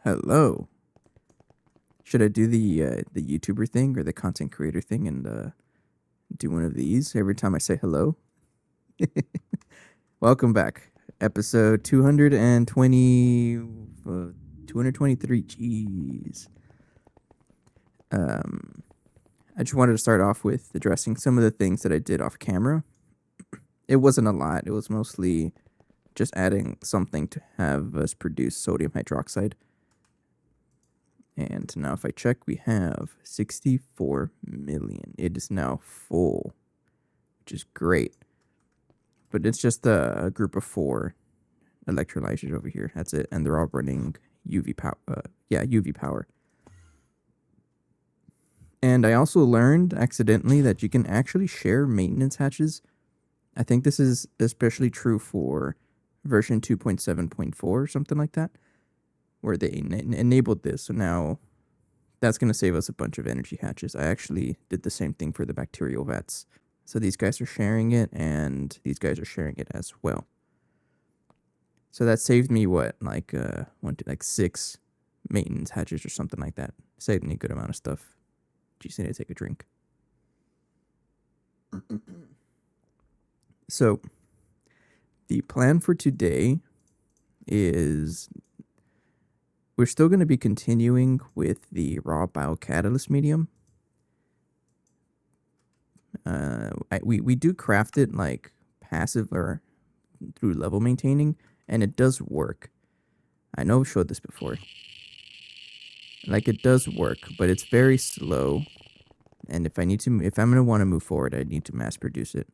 Hello. Should I do the YouTuber thing or the content creator thing and do one of these every time I say hello? Welcome back. Episode 223. Jeez. I just wanted to start off with addressing some of the things that I did off camera. It wasn't a lot. It was mostly just adding something to have us produce sodium hydroxide. And now if I check, we have 64 million. It is now full, which is great. But it's just a group of 4 electrolyzers over here. That's it. And they're all running UV power. UV power. And I also learned accidentally that you can actually share maintenance hatches. I think this is especially true for version 2.7.4 or something like that, where they enabled this. So now that's going to save us a bunch of energy hatches. I actually did the same thing for the Bacterial Vats. So these guys are sharing it, and these guys are sharing it as well. So that saved me, like 6 maintenance hatches or something like that. Saved me a good amount of stuff. Just need to take a drink. So the plan for today is we're still going to be continuing with the raw biocatalyst medium. We do craft it like passive or through level maintaining, and it does work. I know I've showed this before. Like, it does work, but it's very slow. And if I'm gonna want to move forward, I need to mass produce it.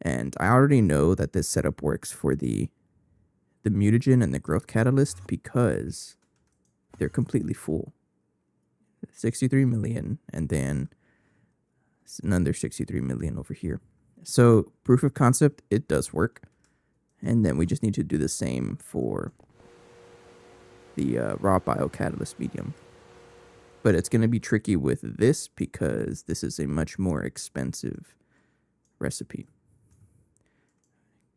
And I already know that this setup works for the mutagen and the growth catalyst because they're completely full. 63 million, and then another 63 million over here. So proof of concept, it does work. And then we just need to do the same for the raw biocatalyst medium. But it's going to be tricky with this because this is a much more expensive recipe.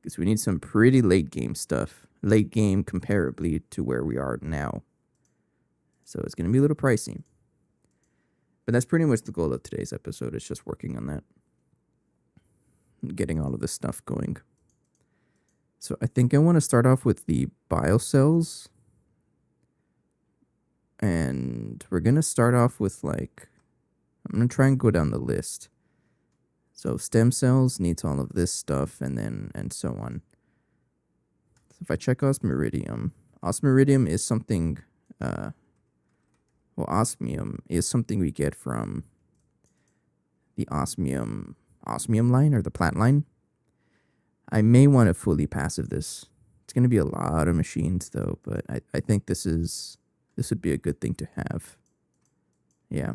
Because we need some pretty late game stuff. Late game comparably to where we are now. So it's going to be a little pricey. But that's pretty much the goal of today's episode. It's just working on that. Getting all of this stuff going. So I think I want to start off with the biocells. And we're going to start off with I'm going to try and go down the list. So stem cells needs all of this stuff and so on. So if I check osmiridium is something, osmium is something we get from the osmium line or the plant line. I may want to fully passive this. It's going to be a lot of machines though, but I think this would be a good thing to have. Yeah.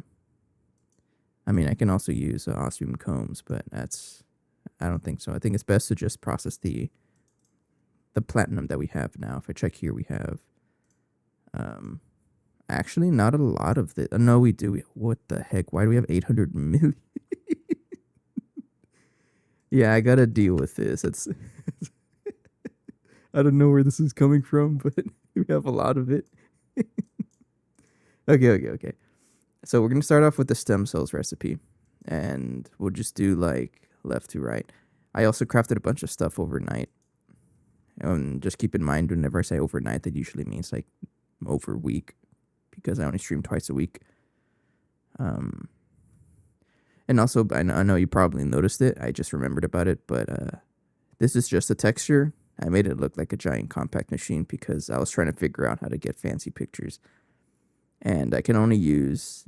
I mean, I can also use osmium combs, but I don't think so. I think it's best to just process the platinum that we have now. If I check here, we have, actually not a lot of this. No, we do. What the heck? Why do we have 800 million? Yeah, I gotta deal with this. It's I don't know where this is coming from, but we have a lot of it. Okay. So we're gonna start off with the stem cells recipe, and we'll just do like left to right. I also crafted a bunch of stuff overnight. And just keep in mind, whenever I say overnight, that usually means like over a week, because I only stream twice a week. And also, I know you probably noticed it. I just remembered about it, but this is just a texture. I made it look like a giant compact machine because I was trying to figure out how to get fancy pictures. And I can only use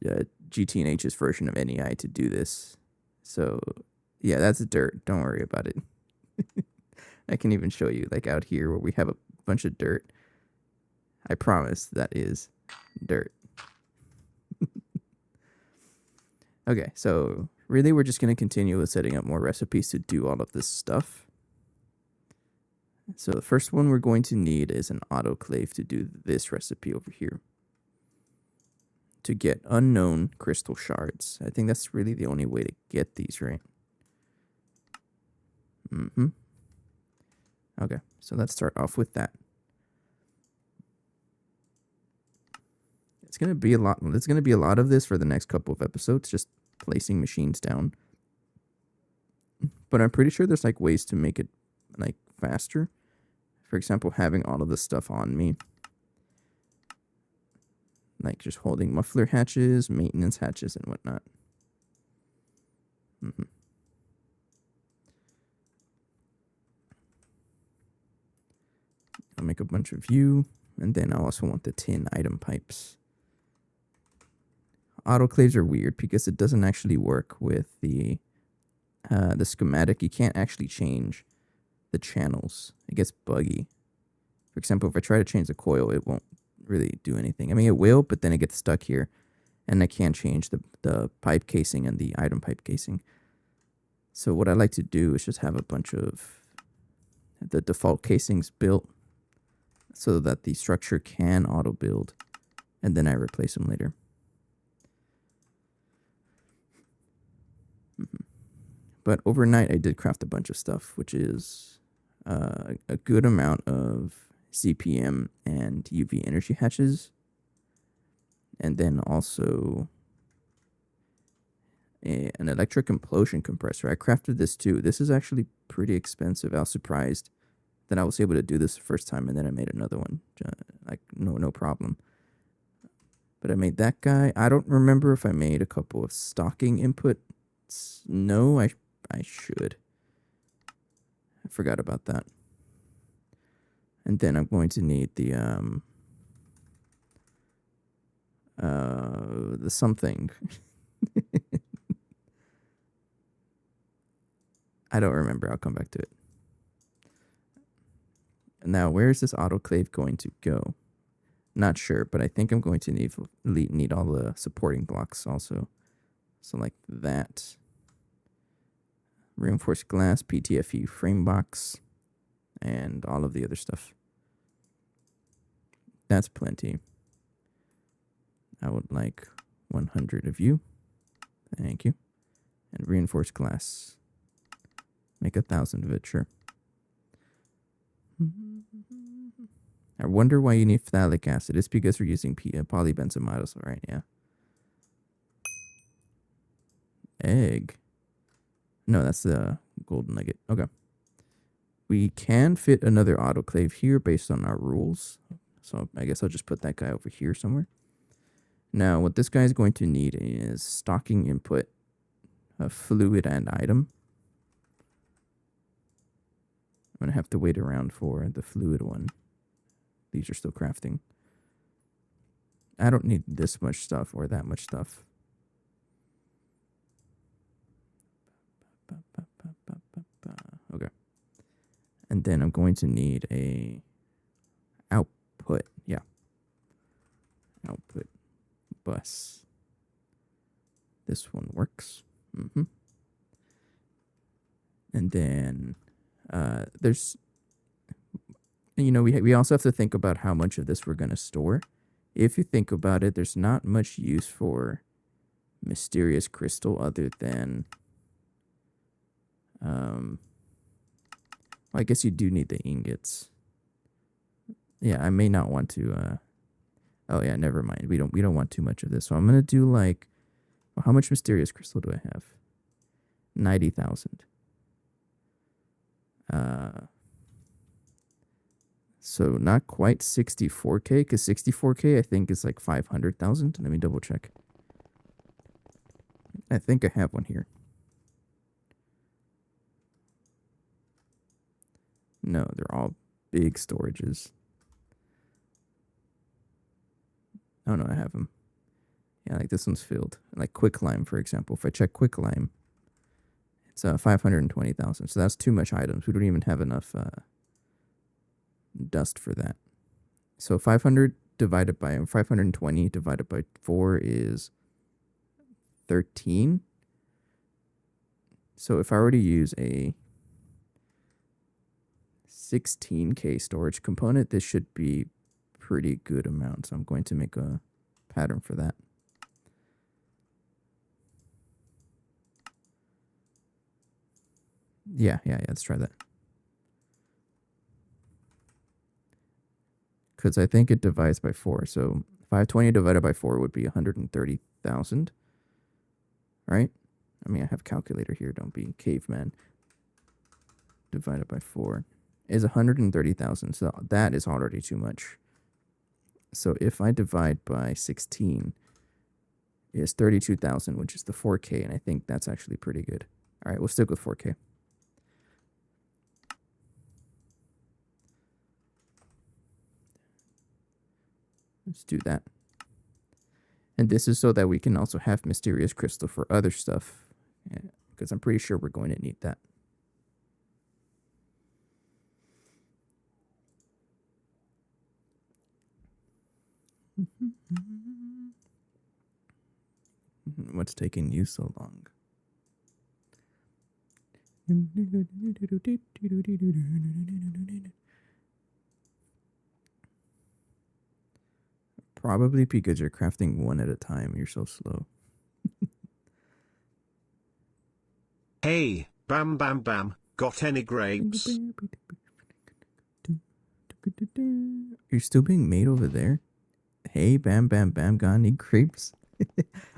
GT&H's version of NEI to do this. So, yeah, that's dirt. Don't worry about it. I can even show you, like out here where we have a bunch of dirt. I promise that is dirt. Okay, so really we're just going to continue with setting up more recipes to do all of this stuff. So the first one we're going to need is an autoclave to do this recipe over here. To get unknown crystal shards. I think that's really the only way to get these, right? Okay, so let's start off with that. It's gonna be a lot. It's gonna be a lot of this for the next couple of episodes, just placing machines down. But I'm pretty sure there's like ways to make it like faster. For example, having all of this stuff on me, like just holding muffler hatches, maintenance hatches, and whatnot. I'll make a bunch of you, and then I also want the tin item pipes. Autoclaves are weird because it doesn't actually work with the schematic. You can't actually change the channels. It gets buggy. For example, if I try to change the coil, it won't really do anything. I mean, it will, but then it gets stuck here, and I can't change the pipe casing and the item pipe casing. So what I like to do is just have a bunch of the default casings built so that the structure can auto build, and then I replace them later. But overnight I did craft a bunch of stuff, which is a good amount of CPM and UV energy hatches, and then also an electric implosion compressor. I crafted this too. This is actually pretty expensive. I was surprised that I was able to do this the first time, and then I made another one. Like no problem. But I made that guy. I don't remember if I made a couple of stocking inputs. No, I should. I forgot about that. And then I'm going to need the something. I don't remember. I'll come back to it. Now, where is this autoclave going to go? Not sure, but I think I'm going to need all the supporting blocks also. So like that. Reinforced glass, PTFE frame box, and all of the other stuff. That's plenty. I would like 100 of you. Thank you. And reinforced glass. Make 1,000 of it, sure. I wonder why you need phthalic acid. It's because we're using polybenzoate, right? Yeah. Egg. No, that's the golden nugget. Okay. We can fit another autoclave here based on our rules. So I guess I'll just put that guy over here somewhere. Now, what this guy is going to need is stocking input, a fluid and item. I'm going to have to wait around for the fluid one. These are still crafting. I don't need this much stuff or that much stuff. Okay. And then I'm going to need a output. Yeah. Output bus. This one works. And then there's, you know, we also have to think about how much of this we're going to store. If you think about it, there's not much use for mysterious crystal other than well, I guess you do need the ingots. Yeah, I may not want to oh yeah, never mind. We don't want too much of this. So I'm going to do like, well, how much mysterious crystal do I have? 90,000. So not quite 64k, because 64k I think is like 500,000. Let me double check. I think I have one here. No, they're all big storages. Oh no, I have them. Yeah, like this one's filled. Like quicklime, for example. If I check quicklime, it's 520,000. So that's too much items. We don't even have enough dust for that. So 520 divided by 4 is 13. So if I were to use a 16k storage component, this should be pretty good amount. So I'm going to make a pattern for that. Yeah, let's try that. Because I think it divides by 4. So 520 divided by 4 would be 130,000, right? I mean, I have a calculator here. Don't be caveman. Divided by 4 is 130,000. So that is already too much. So if I divide by 16, is 32,000, which is the 4K, and I think that's actually pretty good. All right, we'll stick with 4K. Let's do that. And this is so that we can also have mysterious crystal for other stuff, because I'm pretty sure we're going to need that. What's taking you so long? Probably because you're crafting one at a time. You're so slow. Hey, bam bam bam, got any grapes? You're still being made over there? Hey, bam bam bam, got any grapes?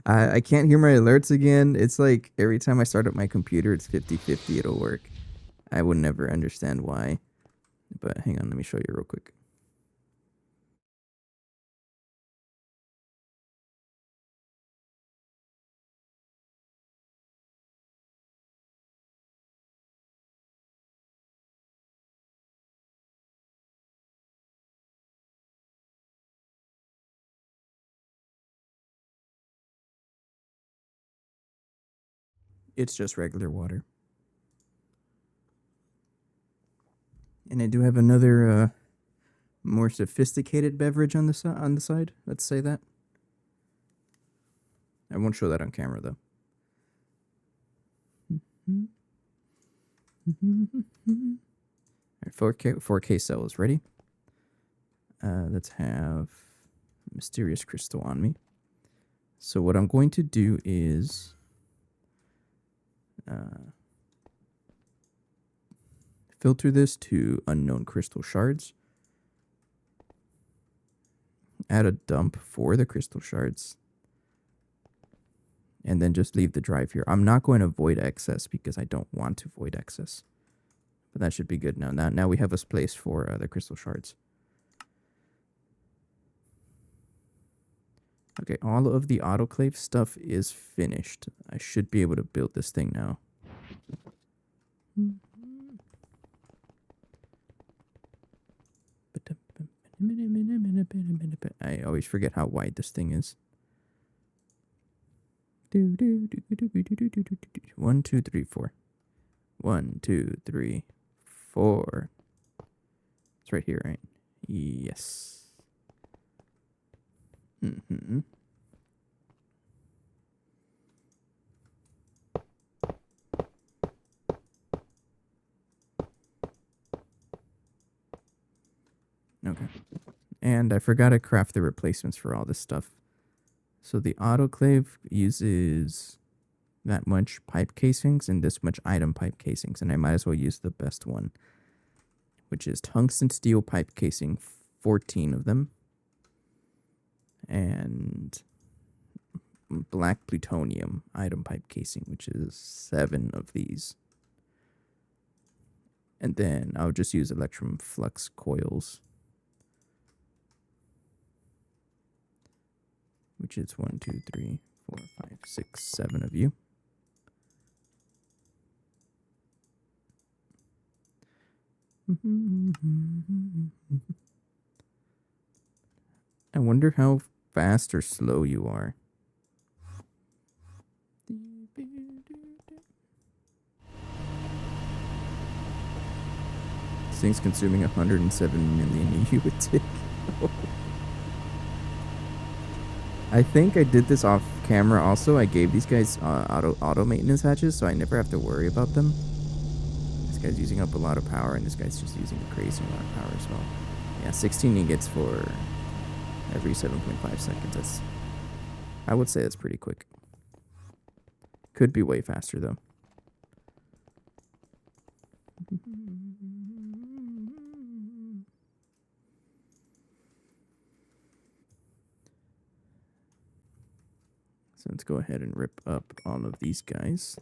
I can't hear my alerts again. It's like every time I start up my computer, it's 50-50, it'll work. I would never understand why. But hang on, let me show you real quick. It's just regular water. And I do have another more sophisticated beverage on the side. Let's say that. I won't show that on camera though. All right, 4K cells ready. Let's have mysterious crystal on me. So what I'm going to do is filter this to unknown crystal shards. Add a dump for the crystal shards. And then just leave the drive here. I'm not going to void excess because I don't want to void excess. But that should be good now. Now we have a place for the crystal shards. Okay, all of the autoclave stuff is finished. I should be able to build this thing now. I always forget how wide this thing is. 1, 2, 3, 4. 1, 2, 3, 4. It's right here, right? Yes. Mm-hmm. Okay. And I forgot to craft the replacements for all this stuff. So the autoclave uses that much pipe casings and this much item pipe casings, and I might as well use the best one, which is tungsten steel pipe casing, 14 of them, and black plutonium item pipe casing, which is 7 of these. And then I'll just use electrum flux coils, which is 1, 2, 3, 4, 5, 6, 7 of you. I wonder how fast or slow you are. This thing's consuming 107 million EU a tick. I think I did this off camera also. I gave these guys auto maintenance hatches, so I never have to worry about them. This guy's using up a lot of power, and this guy's just using a crazy amount of power as well. Yeah, 16 ingots for every 7.5 seconds. I would say that's pretty quick. Could be way faster though. So let's go ahead and rip up all of these guys.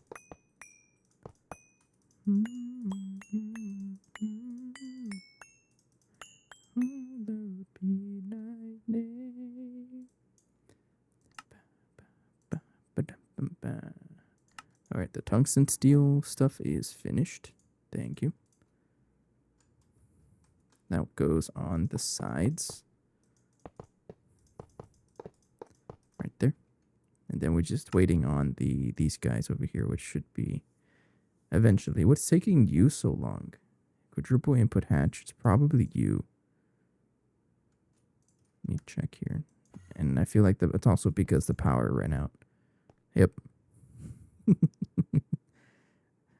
Alright, the tungsten steel stuff is finished. Thank you. Now it goes on the sides. Right there. And then we're just waiting on these guys over here, which should be eventually. What's taking you so long? Quadruple input hatch. It's probably you. Let me check here. And I feel like it's also because the power ran out. Yep.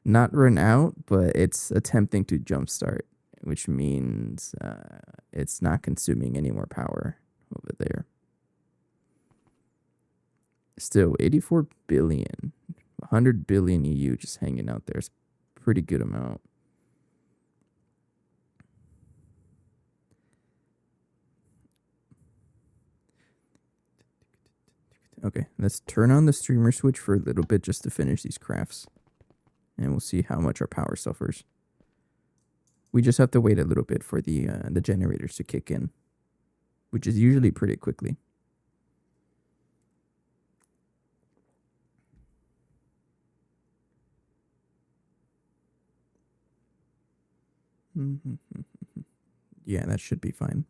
Not run out, but it's attempting to jumpstart, which means it's not consuming any more power over there. Still, 84 billion. 100 billion EU just hanging out there is a pretty good amount. Okay, let's turn on the streamer switch for a little bit just to finish these crafts. And we'll see how much our power suffers. We just have to wait a little bit for the generators to kick in, which is usually pretty quickly. Yeah, that should be fine.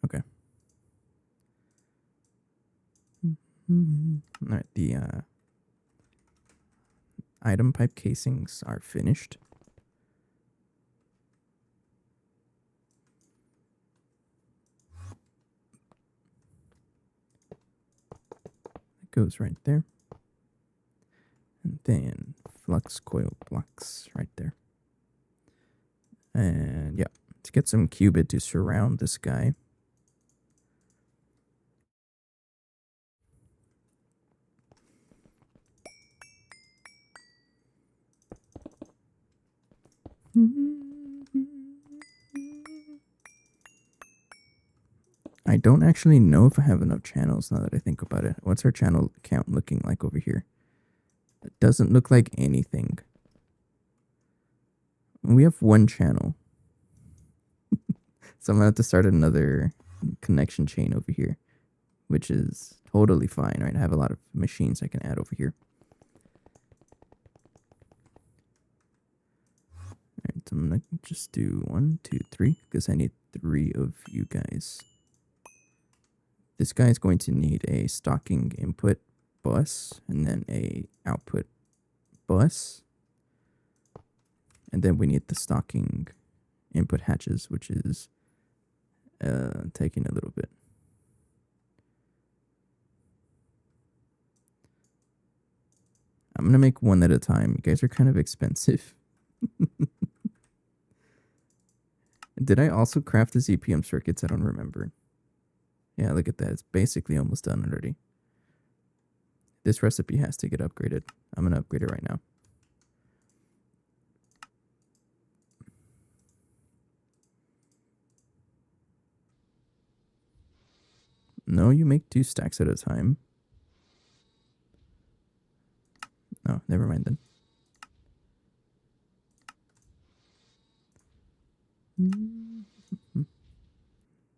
Okay. All right, the item pipe casings are finished. It goes right there. And then flux coil blocks right there. And yeah, let's get some qubit to surround this guy. I don't actually know if I have enough channels now that I think about it. What's our channel count looking like over here? It doesn't look like anything. We have one channel. So I'm going to have to start another connection chain over here, which is totally fine, right? I have a lot of machines I can add over here. Alright, so I'm going to just do 1, 2, 3, because I need 3 of you guys. This guy is going to need a stocking input bus and then a output bus. And then we need the stocking input hatches, which is taking a little bit. I'm going to make one at a time. You guys are kind of expensive. Did I also craft the ZPM circuits? I don't remember. Yeah, look at that. It's basically almost done already. This recipe has to get upgraded. I'm going to upgrade it right now. No, you make 2 stacks at a time. Oh, never mind then.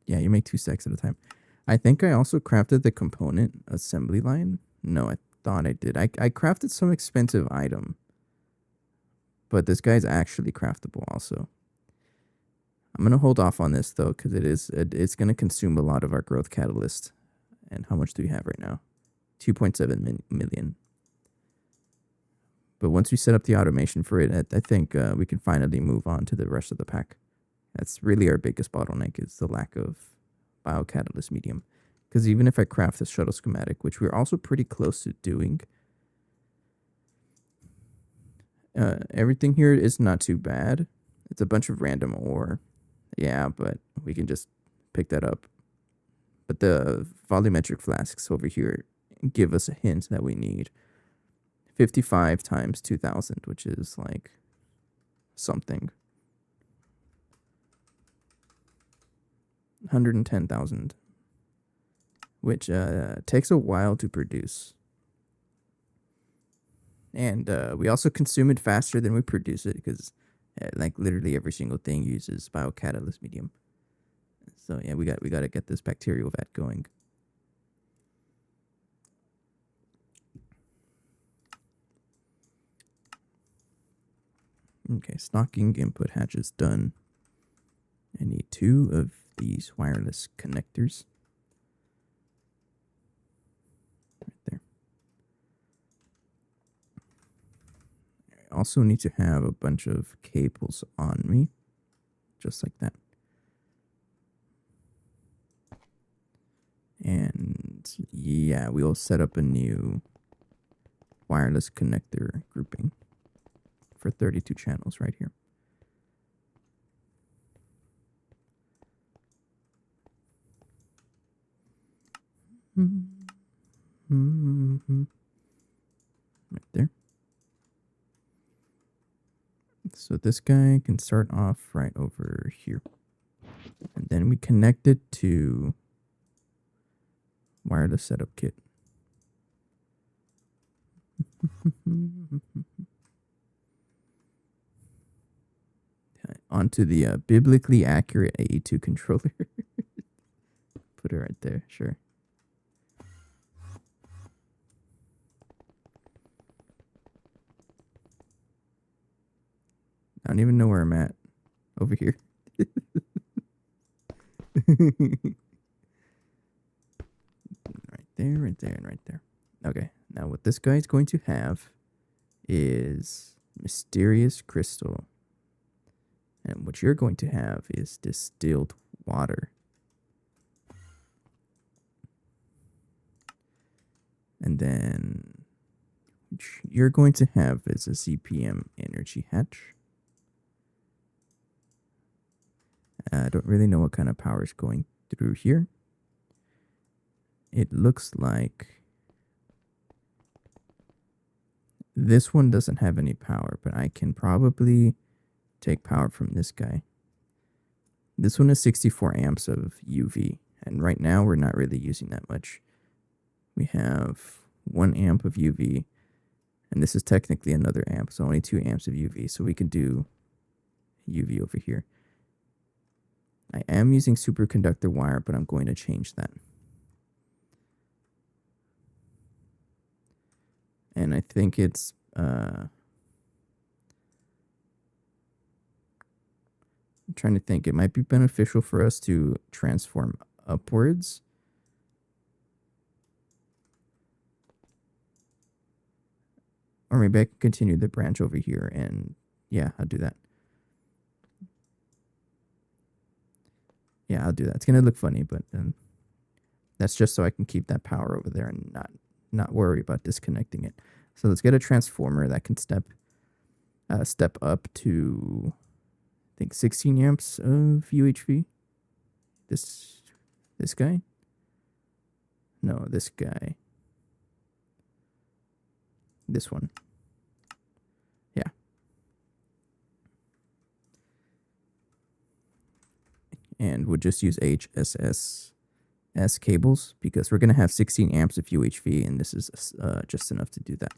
Yeah, you make 2 stacks at a time. I think I also crafted the component assembly line. No, I thought I did. I crafted some expensive item. But this guy's actually craftable also. I'm going to hold off on this though, because it's going to consume a lot of our growth catalyst. And how much do we have right now? 2.7 million. But once we set up the automation for it, I think we can finally move on to the rest of the pack. That's really our biggest bottleneck, is the lack of biocatalyst medium. Because even if I craft this shuttle schematic, which we're also pretty close to doing, everything here is not too bad. It's a bunch of random ore. Yeah, but we can just pick that up. But the volumetric flasks over here give us a hint that we need 55 times 2000, which is like something. 110,000, which takes a while to produce. And we also consume it faster than we produce it because like literally every single thing uses biocatalyst medium. So yeah, we got to get this bacterial vat going. Okay, stocking input hatches done. I need 2 of these wireless connectors. Right there. I also need to have a bunch of cables on me, just like that. And yeah, we'll set up a new wireless connector grouping for 32 channels right here. Right there. So this guy can start off right over here. And then we connect it to wireless setup kit. Onto the biblically accurate AE2 controller. Put it right there, sure. I don't even know where I'm at. Over here. Right there, right there, and right there. Okay, now what this guy's going to have is mysterious crystal. And what you're going to have is distilled water. And then what you're going to have is a CPM energy hatch. I don't really know what kind of power is going through here. It looks like this one doesn't have any power, but I can probably take power from this guy. This one is 64 amps of UV, and right now we're not really using that much. We have 1 amp of UV, and this is technically another amp, so only 2 amps of UV, so we can do UV over here. I am using superconductor wire, but I'm going to change that. And I think it's I'm trying to think. It might be beneficial for us to transform upwards. Or maybe I can continue the branch over here, and yeah, I'll do that. Yeah, I'll do that. It's gonna look funny, but that's just so I can keep that power over there and not worry about disconnecting it. So let's get a transformer that can step up to, I think, 16 amps of UHV. This guy? No, this guy. This one. Yeah. And we'll just use HSS cables because we're going to have 16 amps of UHV, and this is just enough to do that.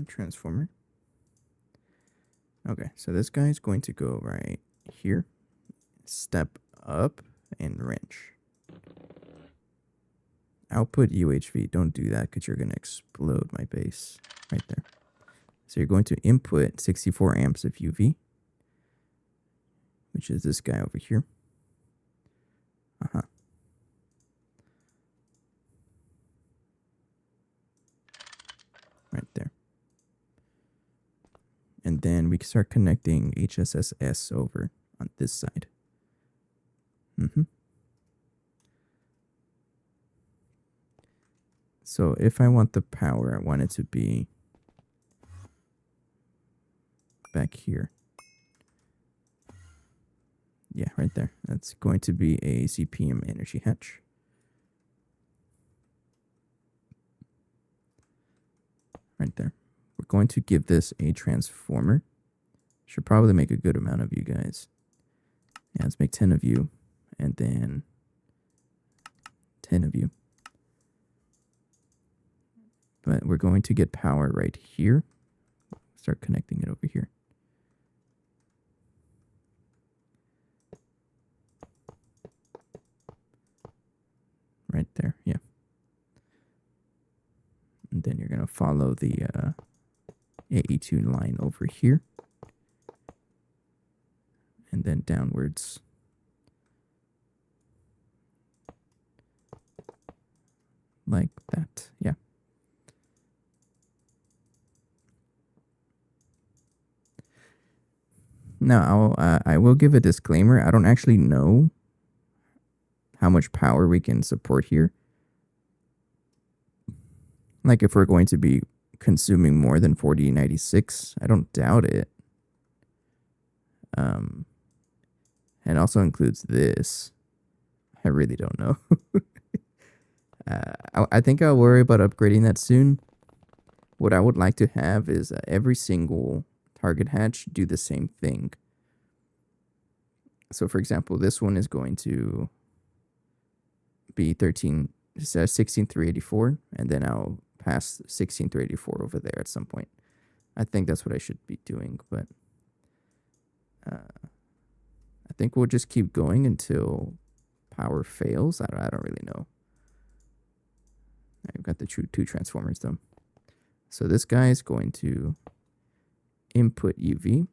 Transformer. Okay, so this guy's going to go right here, step up, and wrench. Output UHV. Don't do that because you're going to explode my base right there. So you're going to input 64 amps of UV, which is this guy over here. Right there. And then we can start connecting HSSS over on this side. So if I want the power, I want it to be back here. Yeah, right there. That's going to be a CPM energy hatch. Right there. We're going to give this a transformer. Should probably make a good amount of you guys. Yeah, let's make 10 of you. And then 10 of you. But we're going to get power right here. Start connecting it over here. Right there, yeah. And then you're going to follow the AE2 line over here. And then downwards. Like that, yeah. Now, I will give a disclaimer. I don't actually know how much power we can support here. Like if we're going to be consuming more than 4096, I don't doubt it. And also includes this. I really don't know. I think I'll worry about upgrading that soon. What I would like to have is every single target hatch do the same thing. So for example, this one is going to be 16384, and then I'll pass 16384 over there at some point. I think that's what I should be doing, but I think we'll just keep going until power fails. I don't really know. I've got the two transformers though. So this guy is going to input UV.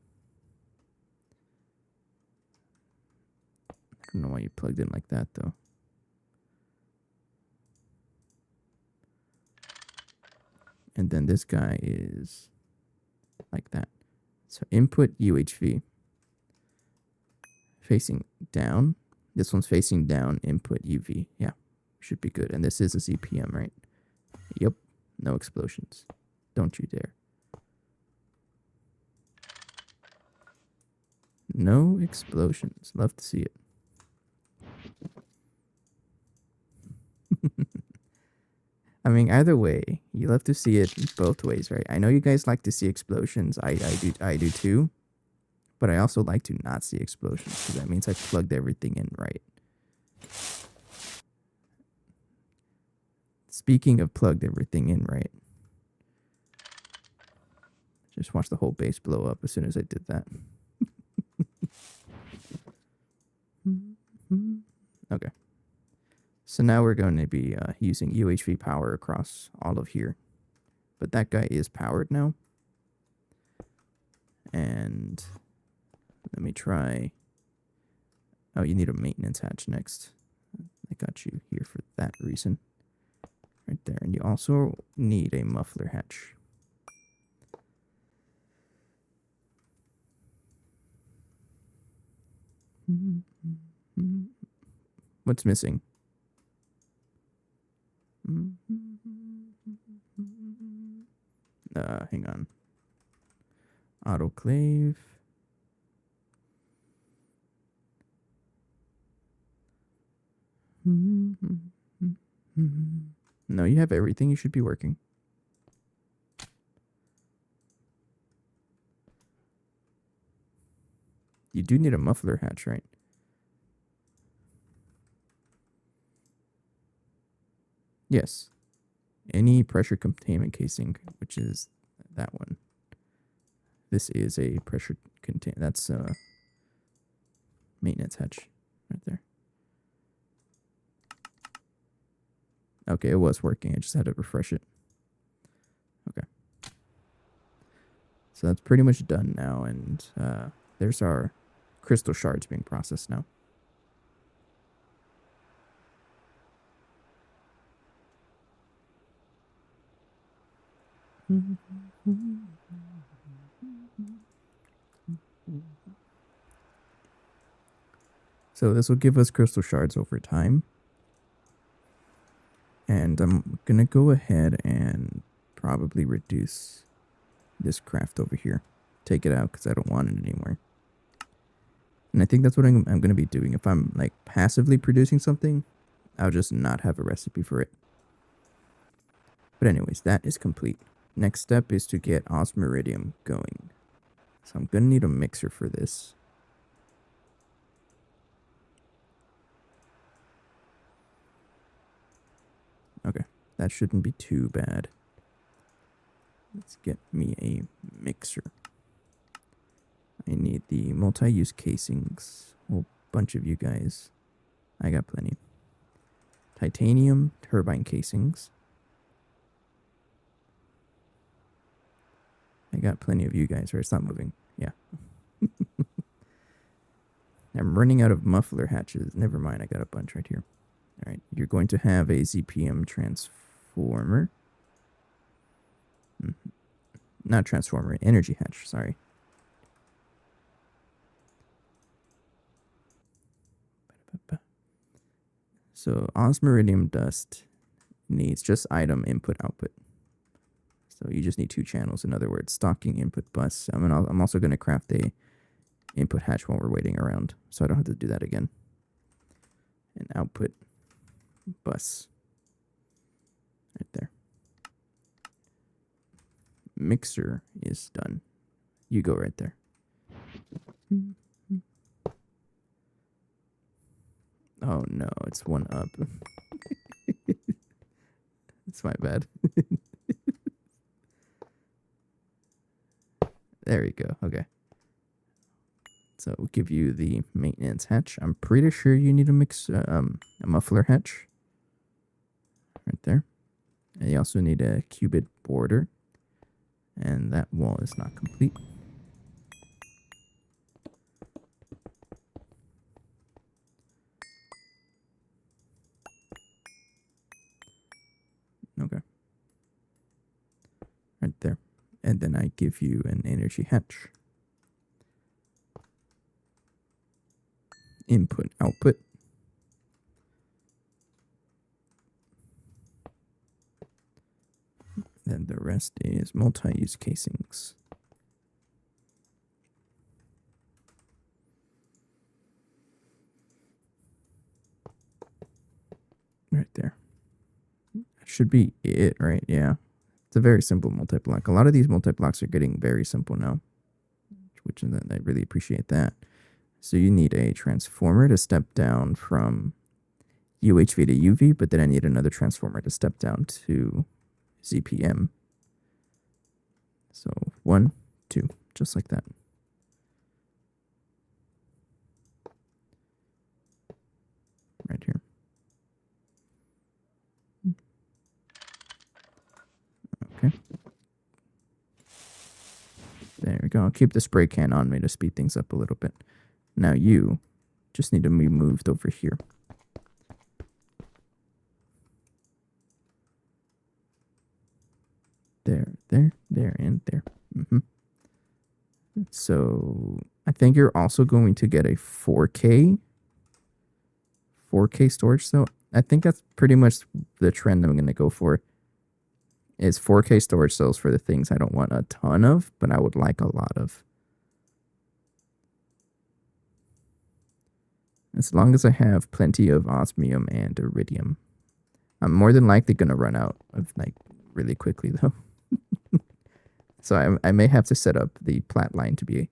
I don't know why you plugged in like that though. And then this guy is like that. So input UHV. Facing down. This one's facing down, input UV. Yeah, should be good. And this is a CPM, right? Yep, no explosions. Don't you dare. No explosions. Love to see it. I mean, either way, you love to see it both ways, right? I know you guys like to see explosions. I do too. But I also like to not see explosions because that means I plugged everything in right. Speaking of plugged everything in right, just watch the whole base blow up as soon as I did that. Okay. So now we're going to be using UHV power across all of here. But that guy is powered now. And let me try. Oh, you need a maintenance hatch next. I got you here for that reason. Right there. And you also need a muffler hatch. What's missing? Hang on. Autoclave. No, you have everything. You should be working. You do need a muffler hatch, right? Yes. Any pressure containment casing, which is that one. This is a pressure contain. That's maintenance hatch right there. Okay, it was working. I just had to refresh it. Okay. So that's pretty much done now, and there's our crystal shards being processed now. So this will give us crystal shards over time. And I'm gonna go ahead and probably reduce this craft over here. Take it out because I don't want it anymore. And I think that's what I'm going to be doing. If I'm like passively producing something, I'll just not have a recipe for it. But anyways, that is complete. Next step is to get osmiridium going. So I'm going to need a mixer for this. Okay, that shouldn't be too bad. Let's get me a mixer. I need the multi-use casings. A whole bunch of you guys. I got plenty. Titanium turbine casings. I got plenty of you guys, or it's not moving. Yeah. I'm running out of muffler hatches. Never mind, I got a bunch right here. All right, you're going to have a ZPM transformer. Not transformer, energy hatch, sorry. So osmiridium dust needs just item input output. So you just need 2 channels. In other words, stocking input bus. I'm also going to craft a input hatch while we're waiting around, so I don't have to do that again. And output bus. Right there. Mixer is done. You go right there. Oh no, it's one up. It's my bad. There you go. Okay. So we'll give you the maintenance hatch. I'm pretty sure you need a muffler hatch. Right there. And you also need a cubit border. And that wall is not complete. Okay. Right there. And then I give you an energy hatch. Input, output. Then the rest is multi-use casings. Right there. That should be it, right? Yeah. It's a very simple multi-block. A lot of these multi-blocks are getting very simple now, which I really appreciate that. So you need a transformer to step down from UHV to UV, but then I need another transformer to step down to ZPM. So 1, 2, just like that. Right here. Okay. There we go. I'll keep the spray can on me to speed things up a little bit. Now you just need to be moved over here. There, and there. So I think you're also going to get a 4K storage. So I think that's pretty much the trend I'm going to go for. Is 4K storage cells for the things I don't want a ton of, but I would like a lot of. As long as I have plenty of osmium and iridium. I'm more than likely going to run out of really quickly though. So I may have to set up the plat line to be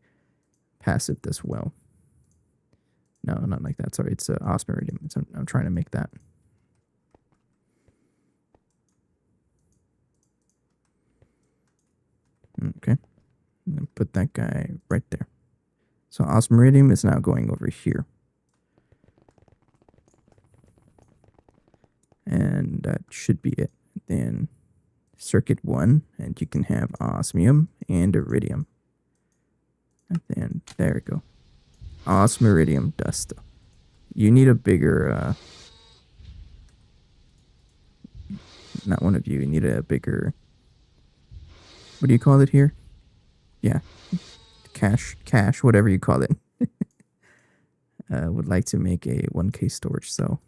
passive as well. No, not like that. Sorry, it's osmiridium. So I'm trying to make that. Okay. Put that guy right there. So osmiridium is now going over here. And that should be it. Then circuit 1, and you can have osmium and iridium. And then there we go. Osmiridium dust. You need a bigger not one of you. You need a bigger, what do you call it here? Yeah. Cache, whatever you call it. Would like to make a 1K storage cell.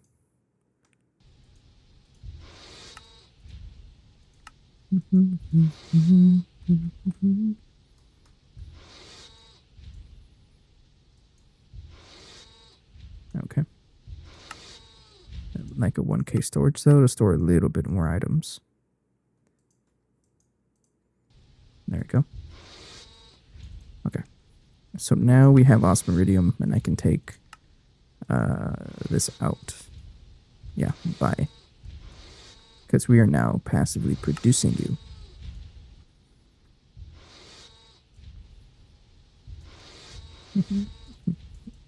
Okay. Like a 1K storage though to store a little bit more items. There we go. Okay. So now we have osmiridium and I can take this out. Yeah, bye. Because we are now passively producing you.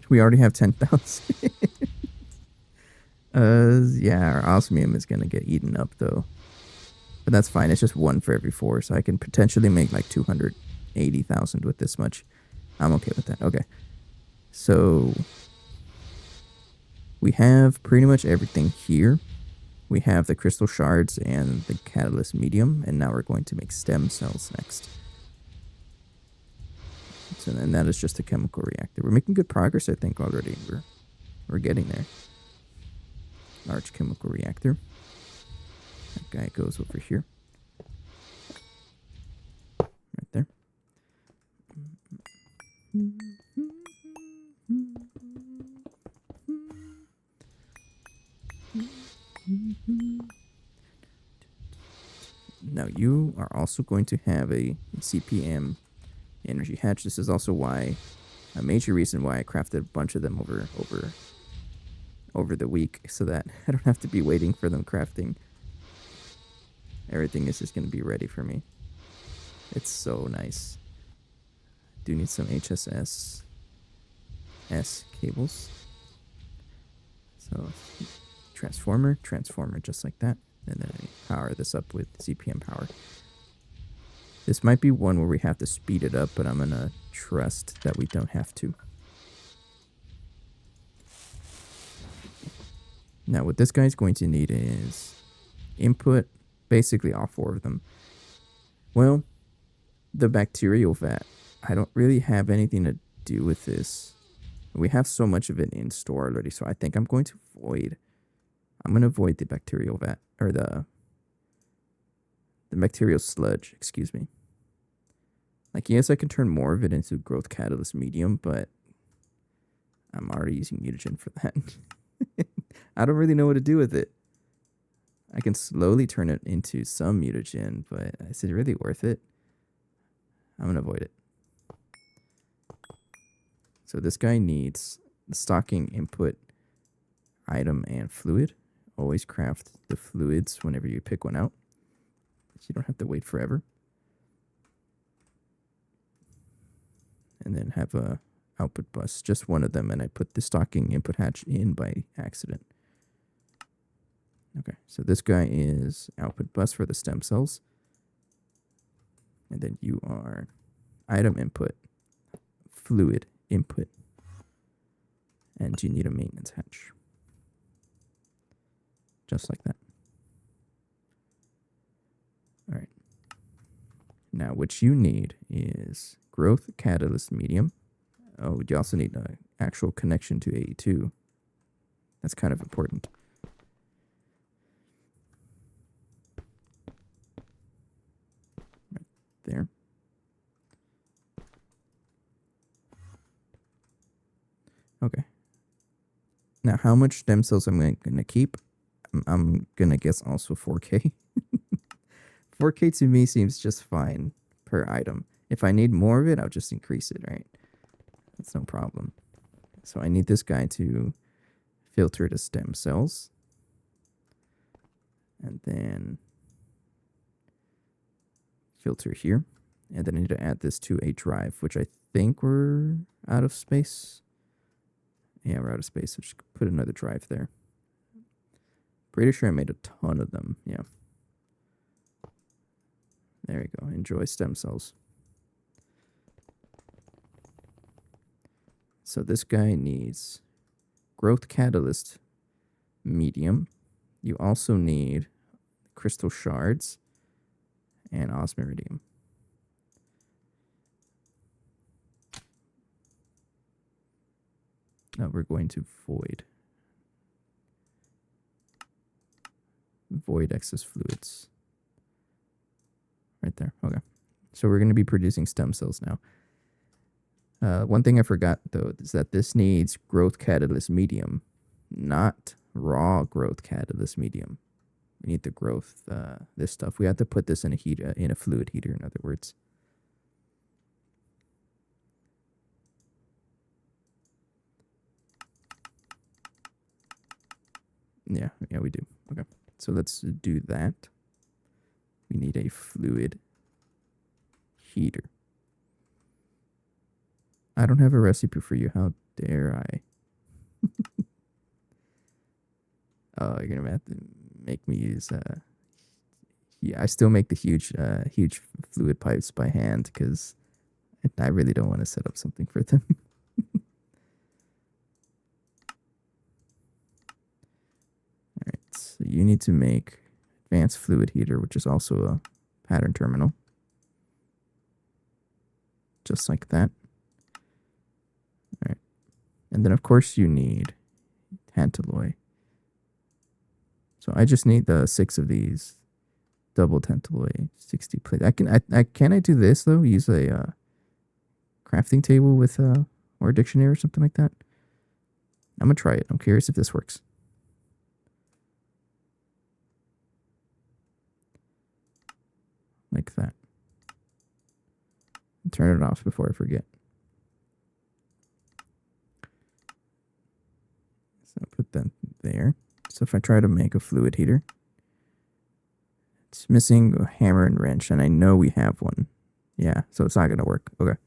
We already have 10,000. Yeah, our osmium is going to get eaten up though. But that's fine. It's just one for every 4, so I can potentially make like 280,000 with this much. I'm okay with that. Okay. So we have pretty much everything here. We have the crystal shards and the catalyst medium, and now we're going to make stem cells next. So then that is just a chemical reactor. We're making good progress, I think, already. We're getting there. Large chemical reactor. That guy goes over here. Right there. Now you are also going to have a CPM energy hatch. This is also why a major reason why I crafted a bunch of them over the week, so that I don't have to be waiting for them crafting. Everything is just going to be ready for me. It's so nice. Do need some HSS S cables. So transformer, just like that. And then I power this up with CPM power. This might be one where we have to speed it up, but I'm going to trust that we don't have to. Now what this guy's going to need is input, basically all 4 of them. Well, the bacterial vat, I don't really have anything to do with this. We have so much of it in store already, so I think I'm going to void. I'm going to void the bacterial vat, or the bacterial sludge, excuse me. Like, yes, I can turn more of it into growth catalyst medium, but I'm already using mutagen for that. I don't really know what to do with it. I can slowly turn it into some mutagen, but is it really worth it? I'm going to avoid it. So this guy needs the stocking input item and fluid. Always craft the fluids whenever you pick one out, so you don't have to wait forever. And then have a output bus, just one of them, and I put the stocking input hatch in by accident. Okay, so this guy is output bus for the stem cells. And then you are item input, fluid input, and you need a maintenance hatch. Just like that. All right. Now what you need is growth catalyst medium. Oh, you also need an actual connection to AE2. That's kind of important. Right there. Okay. Now, how much stem cells am I going to keep? I'm going to guess also 4K. 4K to me seems just fine per item. If I need more of it, I'll just increase it, right? That's no problem. So I need this guy to filter the stem cells. And then filter here. And then I need to add this to a drive, which I think we're out of space. Yeah, we're out of space, so just put another drive there. Pretty sure I made a ton of them, yeah. There we go, enjoy stem cells. So this guy needs growth catalyst medium. You also need crystal shards and osmiridium. Now we're going to void excess fluids. Right there. Okay. So we're going to be producing stem cells now. One thing I forgot, though, is that this needs growth catalyst medium, not raw growth catalyst medium. We need the growth, this stuff. We have to put this in a heater, in a fluid heater, in other words. Yeah, we do. Okay. So let's do that. We need a fluid heater. I don't have a recipe for you. How dare I? Oh, you're gonna have to make me use. Yeah, I still make the huge fluid pipes by hand because I really don't want to set up something for them. All right, so you need to make advanced fluid heater, which is also a pattern terminal, just like that. All right, and then of course you need tantalloy. So I just need the 6 of these double tantalloy 60 plate. Can I do this though? Use a crafting table with or a dictionary or something like that. I'm gonna try it. I'm curious if this works. Like that. Turn it off before I forget. So put that there. So if I try to make a fluid heater, it's missing a hammer and wrench, and I know we have one. Yeah, so it's not going to work. Okay.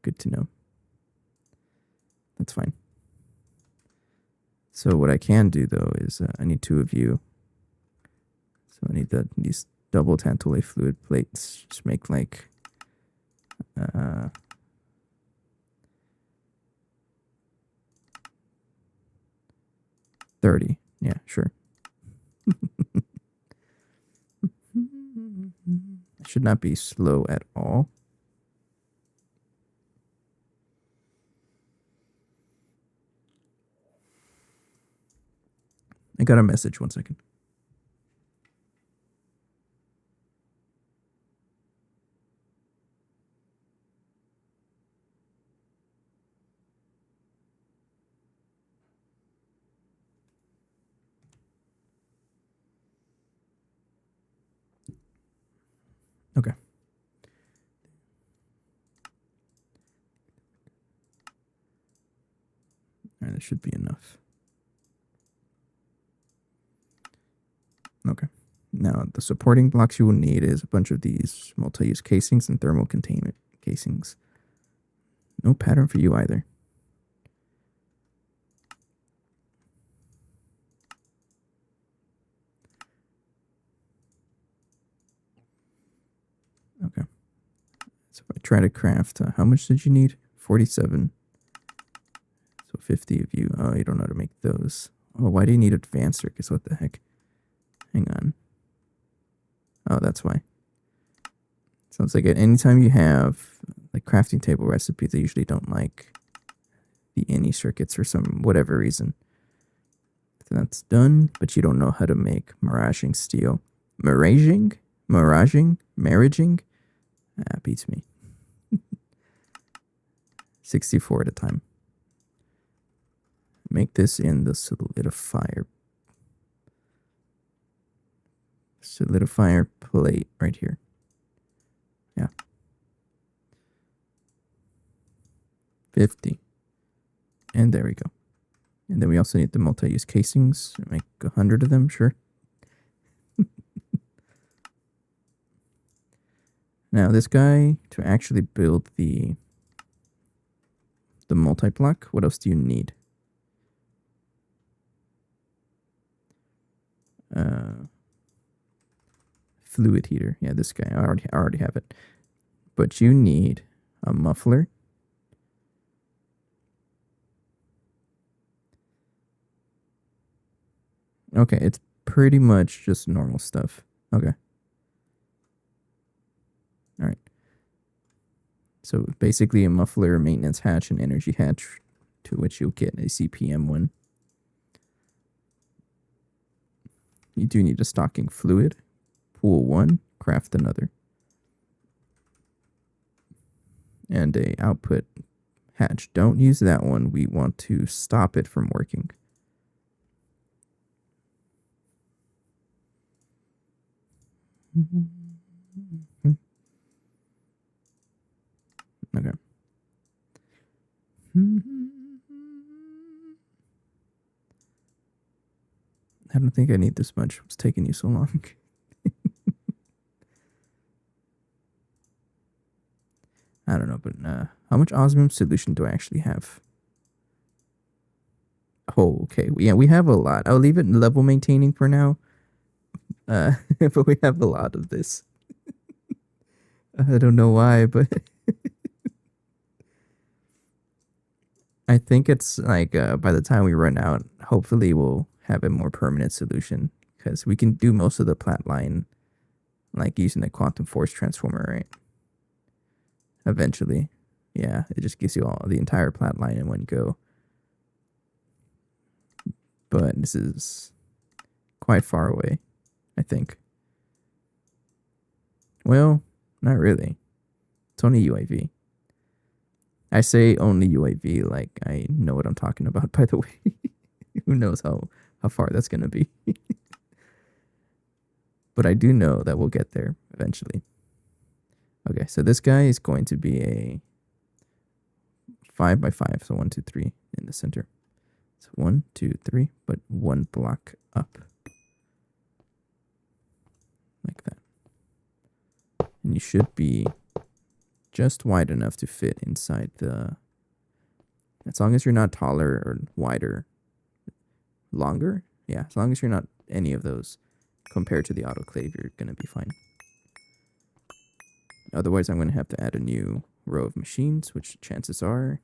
Good to know. That's fine. So what I can do, though, is I need 2 of you. So I need these double tantalloy fluid plates. Just make like... 30. Yeah, sure. I should not be slow at all. I got a message. 1 second. Okay. All right, that should be enough. Okay. Now, the supporting blocks you will need is a bunch of these multi-use casings and thermal containment casings. No pattern for you either. Okay. So if I try to craft, how much did you need? 47. So 50 of you. Oh, you don't know how to make those. Oh, why do you need advanced circuits? What the heck? Hang on. Oh, that's why. Sounds like anytime you have like crafting table recipes, they usually don't like the any circuits for some whatever reason. So that's done, but you don't know how to make miraging steel. Miraging? Marriaging? Ah, beats me. 64 at a time. Make this in the solidifier plate right here. Yeah. 50. And there we go. And then we also need the multi-use casings. Make 100 of them, sure. Now this guy, to actually build the multi-block, what else do you need? Fluid heater. Yeah, this guy. I already have it. But you need a muffler. Okay, it's pretty much just normal stuff. Okay. All right. So basically a muffler, maintenance hatch, and energy hatch, to which you'll get a CPM one. You do need a stocking fluid. Pool 1, craft another. and a output hatch. Don't use that one. We want to stop it from working. Okay. I don't think I need this much. It's taking you so long. I don't know, but how much osmium solution do I actually have? Oh, okay. Yeah, we have a lot. I'll leave it level maintaining for now. But we have a lot of this. I don't know why, but I think it's like by the time we run out, hopefully we'll have a more permanent solution because we can do most of the plat line like using the quantum force transformer, right? Eventually. Yeah, it just gives you all the entire plat line in one go. But this is quite far away, I think. Well, not really. It's only UAV. I say only UAV like I know what I'm talking about, by the way. Who knows how far that's going to be. But I do know that we'll get there eventually. Okay, so this guy is going to be a 5x5, so 1, 2, 3 in the center. So 1, 2, 3, but one block up. Like that. And you should be just wide enough to fit inside the... As long as you're not taller or wider. Longer? Yeah, as long as you're not any of those compared to the autoclave, you're going to be fine. Otherwise, I'm going to have to add a new row of machines, which chances are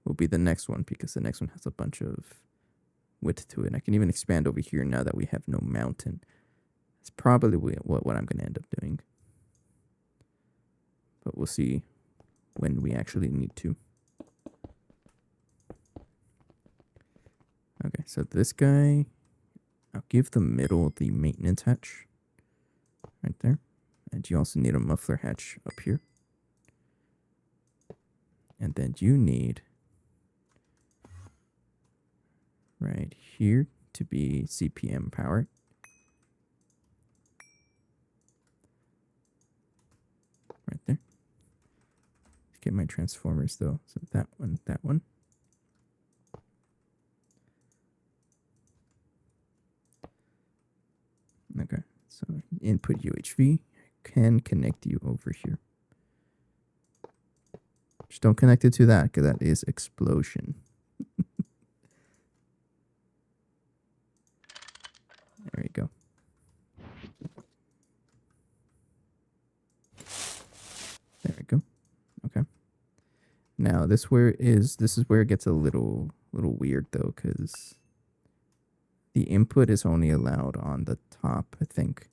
will be the next one because the next one has a bunch of width to it. And I can even expand over here now that we have no mountain. It's probably what I'm going to end up doing. But we'll see when we actually need to. Okay, so this guy, I'll give the middle the maintenance hatch. Right there. And you also need a muffler hatch up here. And then you need right here to be CPM power. Right there. Get my transformers though. So that one, that one. Okay, so input UHV can connect you over here. Just don't connect it to that because that is explosion. There you go. There we go. Okay. Now this is where it gets a little weird though, because the input is only allowed on the top, I think.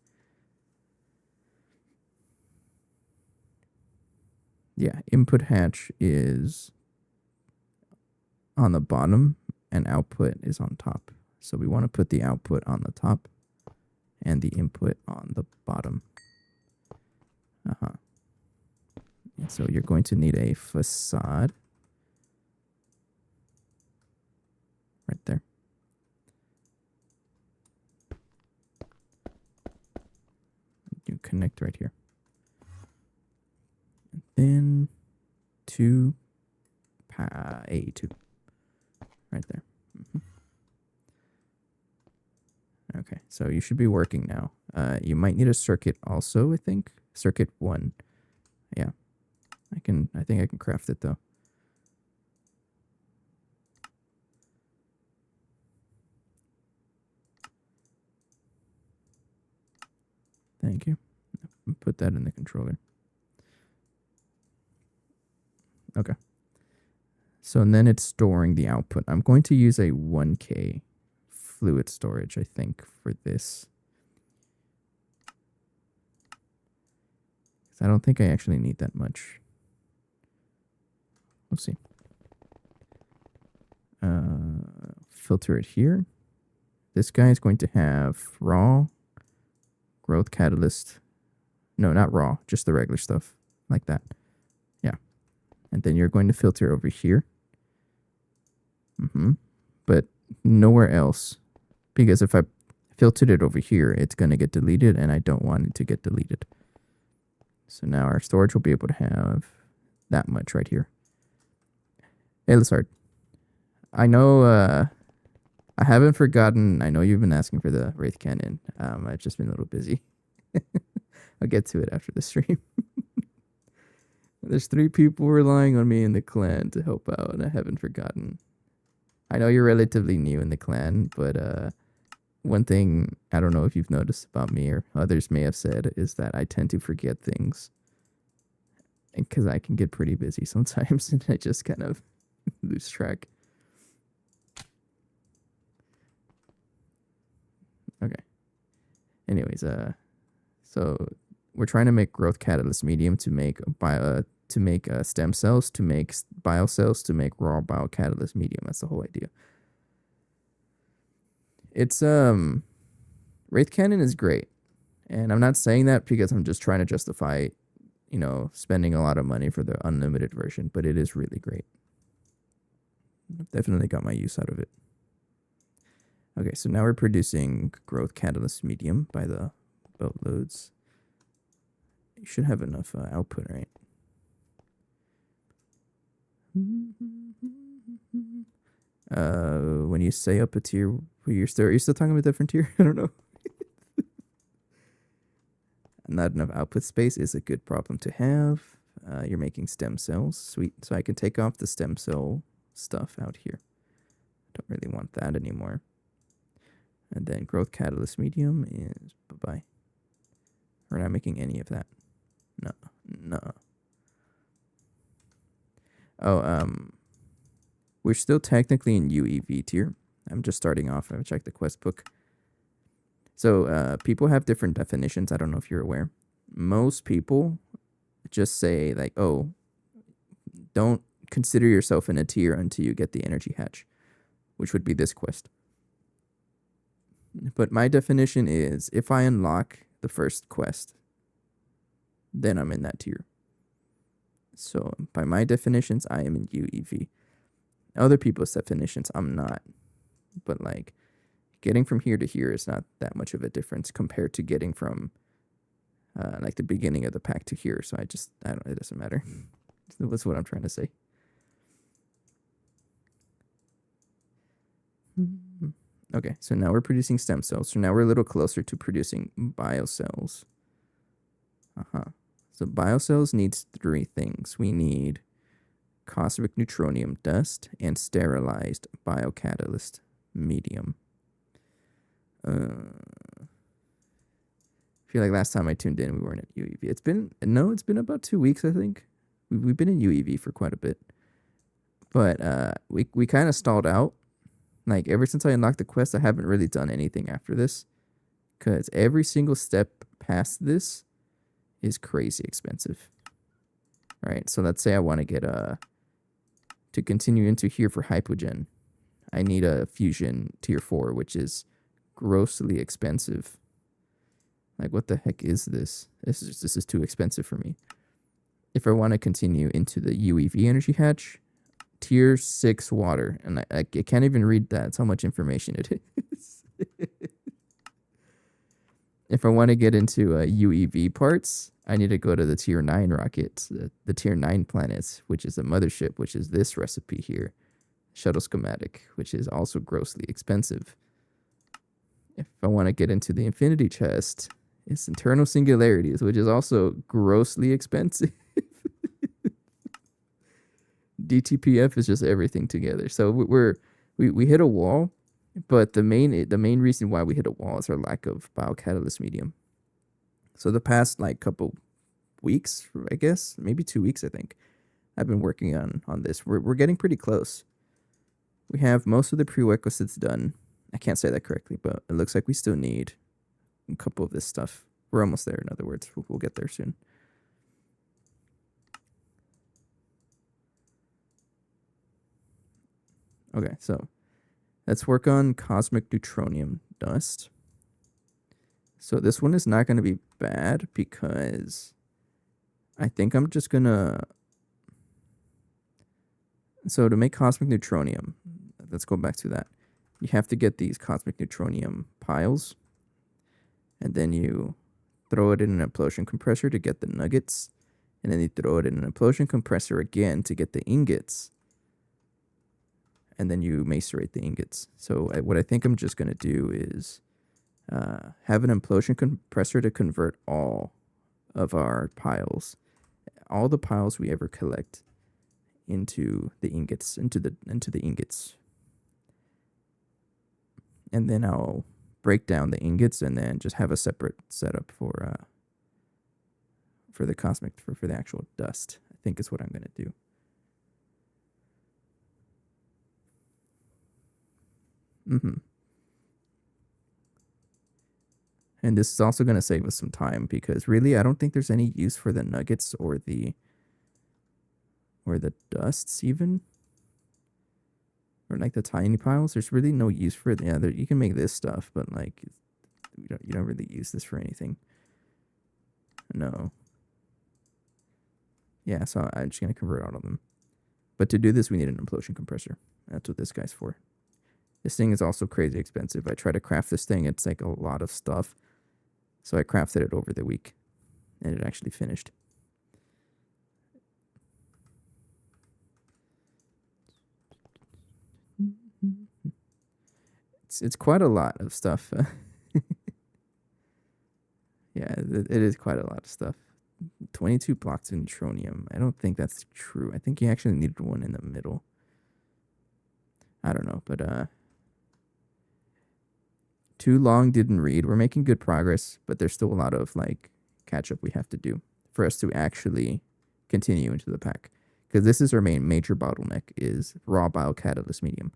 Yeah, input hatch is on the bottom and output is on top. So we want to put the output on the top and the input on the bottom. And so you're going to need a facade right there. You connect right here. And then to A2 right there. Okay, so you should be working now. You might need a circuit also, I think. Circuit 1. Yeah. I think I can craft it though. Thank you. Put that in the controller. Okay. So and then it's storing the output. I'm going to use a 1K fluid storage, I think, for this. I don't think I actually need that much. Let's see. Filter it here. This guy is going to have raw, growth catalyst. No, not raw, just the regular stuff like that. Yeah. And then you're going to filter over here. But nowhere else. Because if I filtered it over here, it's going to get deleted, and I don't want it to get deleted. So now our storage will be able to have that much right here. Hey, Lizard. I know I haven't forgotten. I know you've been asking for the Wraith Cannon. I've just been a little busy. I'll get to it after the stream. There's 3 people relying on me in the clan to help out, and I haven't forgotten. I know you're relatively new in the clan, but one thing I don't know if you've noticed about me or others may have said is that I tend to forget things. Because I can get pretty busy sometimes, and I just kind of lose track. Okay. Anyways, so we're trying to make growth catalyst medium to make stem cells, to make biocells, to make raw biocatalyst medium. That's the whole idea. It's Wraith Cannon is great, and I'm not saying that because I'm just trying to justify, spending a lot of money for the unlimited version, but it is really great. I've definitely got my use out of it. Okay, so now we're producing growth catalyst medium by the boatloads. You should have enough output, right? When you say up a tier, are you still talking about a different tier? I don't know. Not enough output space is a good problem to have. You're making stem cells. Sweet. So I can take off the stem cell stuff out here. Don't really want that anymore. And then growth catalyst medium is bye-bye. We're not making any of that. No. Oh, we're still technically in UEV tier. I'm just starting off. I checked the quest book. So people have different definitions. I don't know if you're aware. Most people just say like, oh, don't consider yourself in a tier until you get the energy hatch, which would be this quest. But my definition is if I unlock the first quest, then I'm in that tier. So by my definitions, I am in UEV. Other people's definitions, I'm not. But like getting from here to here is not that much of a difference compared to getting from like the beginning of the pack to here. So it doesn't matter. That's what I'm trying to say. Okay, so now we're producing stem cells. So now we're a little closer to producing biocells. So biocells needs 3 things. We need cosmic neutronium dust and sterilized biocatalyst medium. I feel like last time I tuned in, we weren't at UEV. It's been about 2 weeks, I think. We've been in UEV for quite a bit. But we kind of stalled out. Like, ever since I unlocked the quest, I haven't really done anything after this. Because every single step past this is crazy expensive. Right? So let's say I want to get to continue into here for hypogen. I need a fusion tier 4, which is grossly expensive. Like, what the heck is this? This is too expensive for me. If I want to continue into the UEV energy hatch, tier 6 water. And I can't even read that. That's how much information it is. If I want to get into UEV parts, I need to go to the tier 9 rockets, the tier 9 planets, which is a mothership, which is this recipe here. Shuttle schematic, which is also grossly expensive. If I want to get into the infinity chest, it's internal singularities, which is also grossly expensive. DTPF is just everything together. So we hit a wall, but the main reason why we hit a wall is our lack of biocatalyst medium. So the past like couple weeks, I guess, maybe 2 weeks, I think, I've been working on this. We're getting pretty close. We have most of the prerequisites done. I can't say that correctly, but it looks like we still need a couple of this stuff. We're almost there, in other words. We'll get there soon. Okay, so let's work on cosmic neutronium dust. So this one is not going to be bad because I think I'm just going to... So to make cosmic neutronium, let's go back to that. You have to get these cosmic neutronium piles, and then you throw it in an implosion compressor to get the nuggets, and then you throw it in an implosion compressor again to get the ingots, and then you macerate the ingots. So what I think I'm just going to do is have an implosion compressor to convert all of our piles, all the piles we ever collect, into the ingots, into the ingots. And then I'll break down the ingots and then just have a separate setup for the cosmic, for the actual dust. I think is what I'm gonna do. And this is also gonna save us some time because really I don't think there's any use for the nuggets or the dusts even. Or like the tiny piles. There's really no use for it. Yeah, you can make this stuff, but like you don't really use this for anything. No. Yeah, so I'm just gonna convert all of them. But to do this, we need an implosion compressor. That's what this guy's for. This thing is also crazy expensive. I try to craft this thing. It's like a lot of stuff. So I crafted it over the week, and it actually finished. It's quite a lot of stuff. Yeah, it is quite a lot of stuff. 22 blocks of neutronium. I don't think that's true. I think you actually needed one in the middle. I don't know, but too long didn't read. We're making good progress, but there's still a lot of like catch up we have to do for us to actually continue into the pack. Because this is our major bottleneck is raw biocatalyst medium.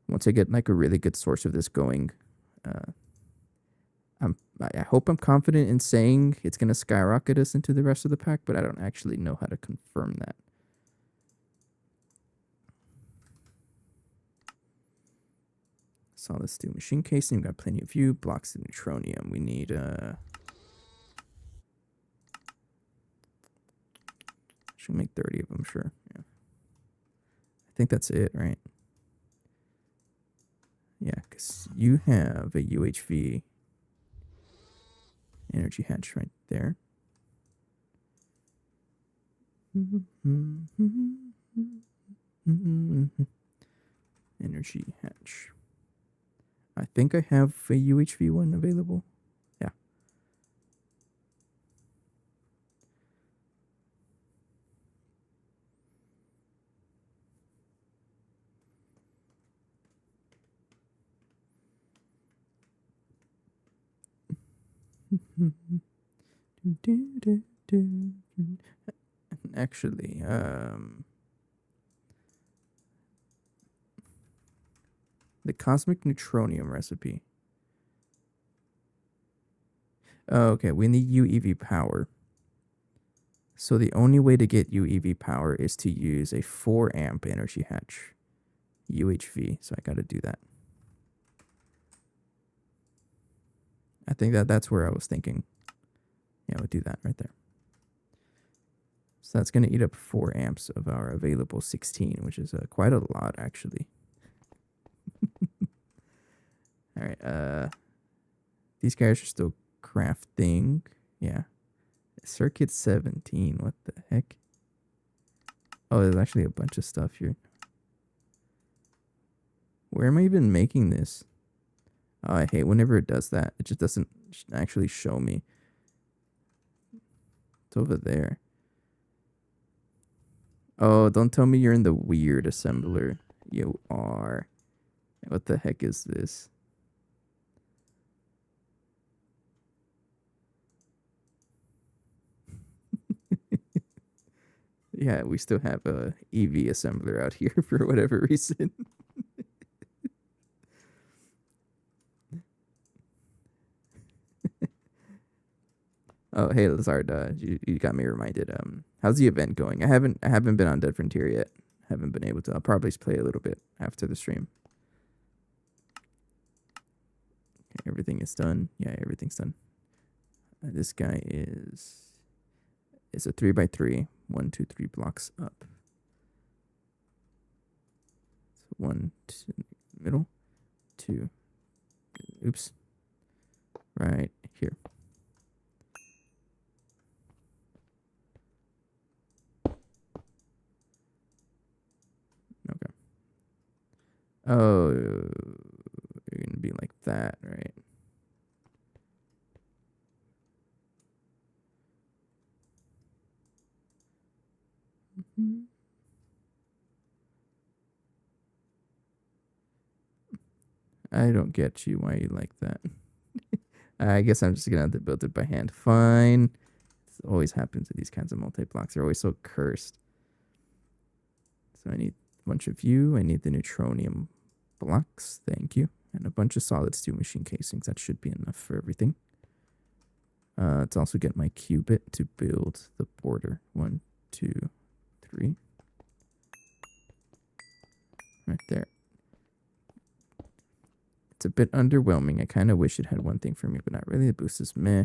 Once I get like a really good source of this going, I hope I'm confident in saying it's going to skyrocket us into the rest of the pack, but I don't actually know how to confirm that. Solid steel machine casing. We've got plenty of you. Blocks of neutronium. We need should make 30 of them, sure. Yeah. I think that's it, right? Yeah, because you have a UHV energy hatch right there. Energy hatch. I think I have a UHV one available. Yeah. Actually, the cosmic neutronium recipe. Oh, okay, we need UEV power. So the only way to get UEV power is to use a 4 amp energy hatch. UHV, so I gotta do that. I think that's where I was thinking. Yeah, we'll do that right there. So that's gonna eat up 4 amps of our available 16, which is quite a lot actually. All right, these guys are still crafting. Yeah. Circuit 17, what the heck? Oh, there's actually a bunch of stuff here. Where am I even making this? Oh, I hate whenever it does that. It just doesn't actually show me. It's over there. Oh, don't tell me you're in the weird assembler. You are. What the heck is this? Yeah, we still have a EV assembler out here for whatever reason. Oh, hey, Lazard, you got me reminded. How's the event going? I haven't been on Dead Frontier yet. Haven't been able to. I'll probably play a little bit after the stream. Okay, everything is done. Yeah, everything's done. This guy is a 3x3, 1, 2, 3 blocks up. 1 to middle, 2. Oops. Right here. Okay. Oh, you're gonna be like that, right? I don't get you. Why you like that? I guess I'm just gonna have to build it by hand. Fine. This always happens with these kinds of multi-blocks. They're always so cursed. So I need a bunch of you. I need the neutronium blocks. Thank you. And a bunch of solid steel machine casings. That should be enough for everything. Let's also get my qubit to build the border. 1, 2, 3. Right there. It's a bit underwhelming. I kind of wish it had one thing for me, but not really. The boost is meh.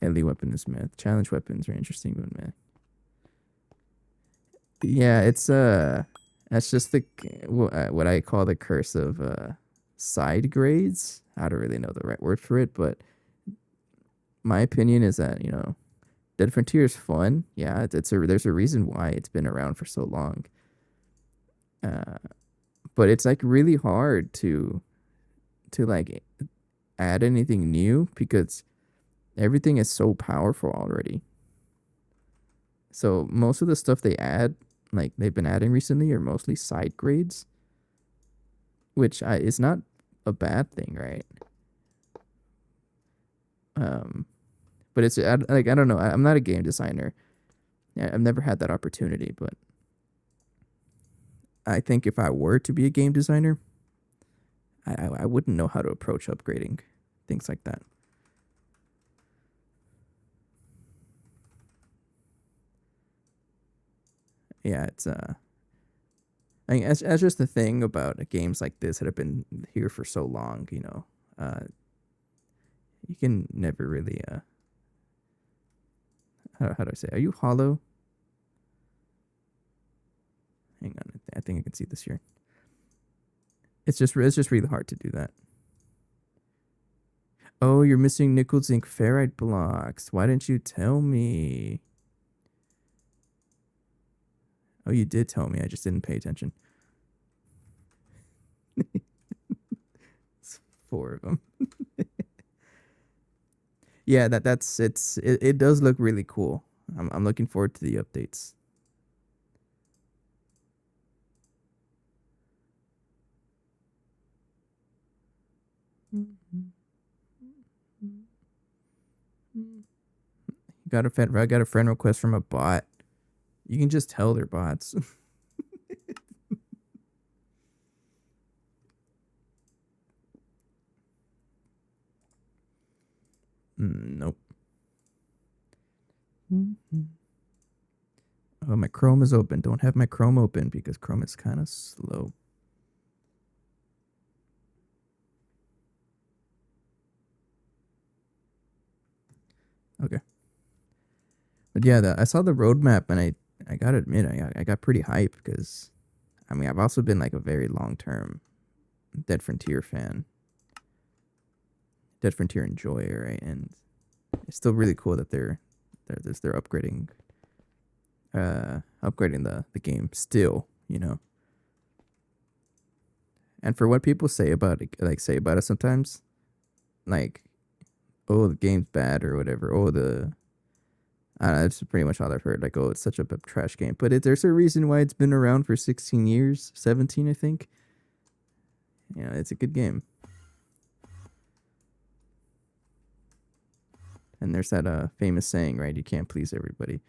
Ellie weapon is meh. Challenge weapons are interesting, but meh. Yeah, it's that's just the what I call the curse of side grades. I don't really know the right word for it, but my opinion is that Dead Frontier is fun. Yeah, there's a reason why it's been around for so long. But it's like really hard to like add anything new because everything is so powerful already. So most of the stuff they add, like they've been adding recently, are mostly side grades, which is not a bad thing, right? But it's like I don't know. I'm not a game designer. Yeah, I've never had that opportunity, but I think if I were to be a game designer, I wouldn't know how to approach upgrading things like that. Yeah, it's I mean, as just the thing about games like this that have been here for so long, you can never really how do I say? Are you hollow? Hang on, I think I can see this here. It's just really hard to do that. Oh, you're missing nickel zinc ferrite blocks. Why didn't you tell me? Oh, you did tell me. I just didn't pay attention. It's 4 of them. Yeah, it does look really cool. I'm looking forward to the updates. I got a friend request from a bot. You can just tell they're bots. Nope. Oh, my Chrome is open. Don't have my Chrome open because Chrome is kind of slow. Okay. But yeah, I saw the roadmap and I gotta admit, I got pretty hyped because, I mean, I've also been like a very long-term Dead Frontier fan. Dead Frontier enjoyer, right? And it's still really cool that they're upgrading upgrading the game still. And for what people say about it, say about it sometimes, like, oh, the game's bad or whatever. Oh, I don't know, that's pretty much all I've heard. Like, oh, it's such a trash game. But there's a reason why it's been around for 16 years, 17, I think. It's a good game. And there's that famous saying, right? You can't please everybody.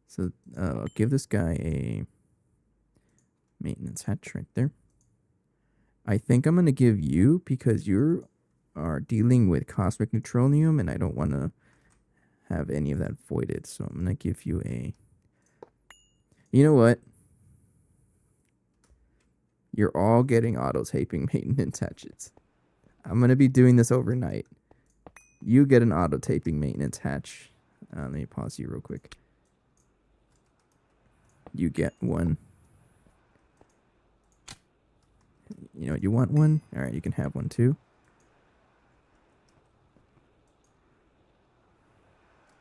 So I'll give this guy a maintenance hatch right there. I think I'm going to give you, because you are dealing with cosmic neutronium, and I don't want to have any of that voided. So I'm going to give you a... You know what? You're all getting auto-taping maintenance hatches. I'm going to be doing this overnight. You get an auto-taping maintenance hatch. Let me pause you real quick. you get one. You know, you want one? All right, you can have one too.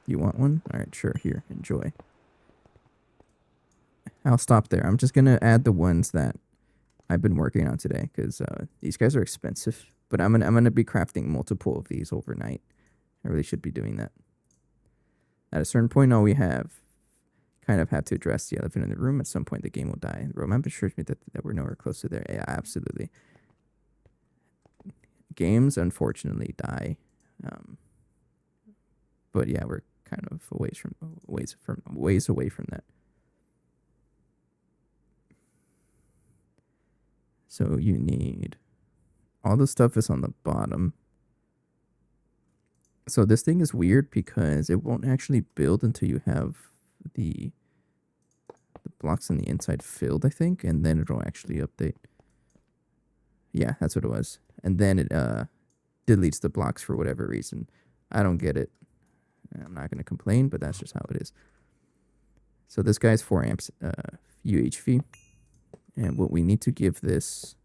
You want one? All right, sure. Here, enjoy. I'll stop there. I'm just gonna add the ones that I've been working on today because these guys are expensive. But I'm gonna be crafting multiple of these overnight. I really should be doing that. At a certain point, all we have kind of have to address the elephant in the room. At some point, the game will die. Roman assures me that we're nowhere close to there. Yeah, absolutely. Games unfortunately die, but yeah, we're kind of ways away from that. So you need all the stuff is on the bottom. So this thing is weird because it won't actually build until you have the blocks on the inside filled, I think, and then it'll actually update. Yeah, that's what it was. And then it deletes the blocks for whatever reason. I don't get it. I'm not going to complain, but that's just how it is. So this guy's 4 amps UHV. And what we need to give this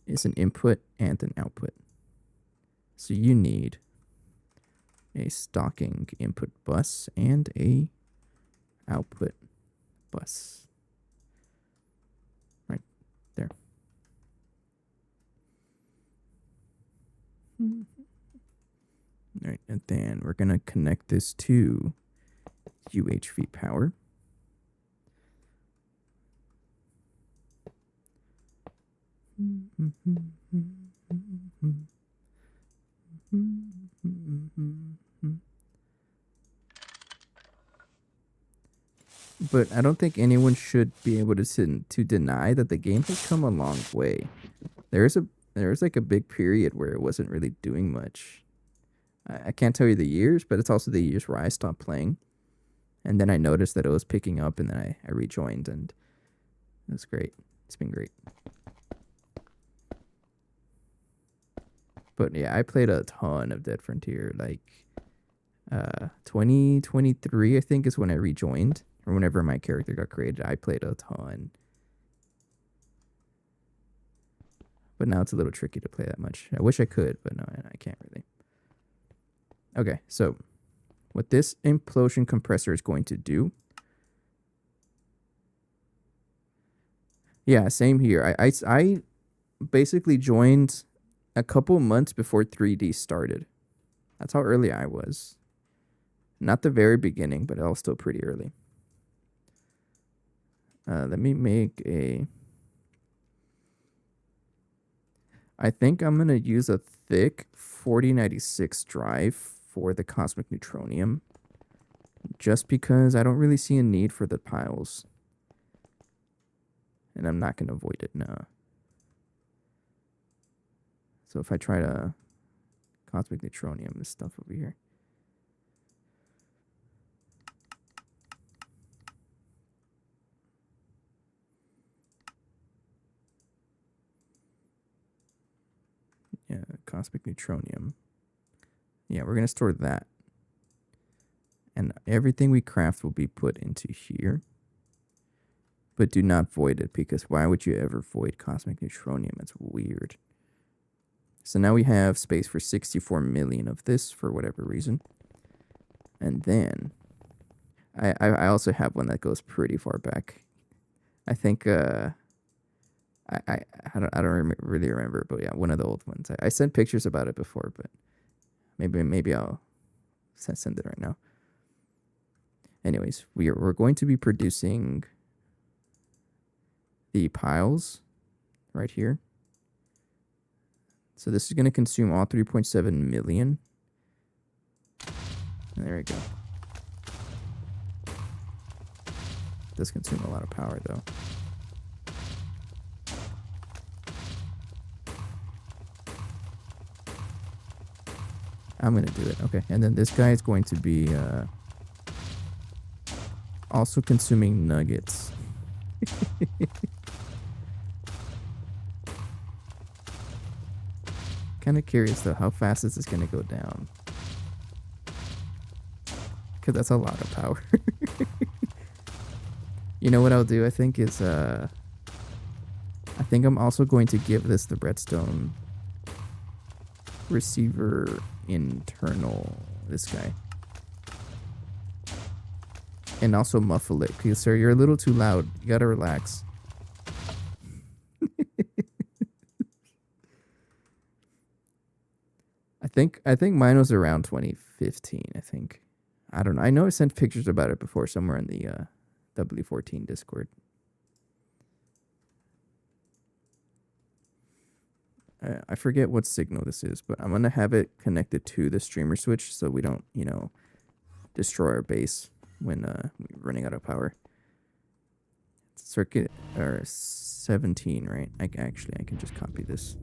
is an input and an output. So you need a stocking input bus and a output bus. Right there. All right, and then we're going to connect this to UHV power. But I don't think anyone should be able to deny that the game has come a long way. There's like a big period where it wasn't really doing much. I can't tell you the years, but it's also the years where I stopped playing. And then I noticed that it was picking up, and then I rejoined, and it was great. It's been great. But yeah, I played a ton of Dead Frontier. Like 2023, I think, is when I rejoined, or whenever my character got created. I played a ton. But now it's a little tricky to play that much. I wish I could, but no, I can't really. Okay, so what this implosion compressor is going to do. Yeah, same here. I basically joined a couple months before 3D started. That's how early I was. Not the very beginning, but I was still pretty early. Let me make a... I think I'm going to use a thick 4096 drive for the Cosmic Neutronium. Just because I don't really see a need for the piles. And I'm not going to avoid it, no. So if I try to Cosmic Neutronium, this stuff over here. Yeah, Cosmic Neutronium. Yeah, we're going to store that. And everything we craft will be put into here. But do not void it, because why would you ever void Cosmic Neutronium? It's weird. So now we have space for 64 million of this for whatever reason. And then I also have one that goes pretty far back. I think I don't really remember, but yeah, one of the old ones. I sent pictures about it before, but maybe I'll send it right now. Anyways, we're going to be producing the piles right here. So this is going to consume all 3.7 million. There we go. It does consume a lot of power though. I'm going to do it. Okay, and then this guy is going to be also consuming nuggets. Kind of curious though, how fast is this going to go down? Because that's a lot of power. You know what I'll do? I think is I think I'm also going to give this the redstone receiver internal. This guy. And also muffle it, because sir, you're a little too loud. You gotta relax. I think mine was around 2015. I think. I don't know. I know I sent pictures about it before somewhere in the W14 Discord. I forget what signal this is, but I'm gonna have it connected to the streamer switch so we don't, destroy our base when we're running out of power. Circuit or 17, right? I can just copy this.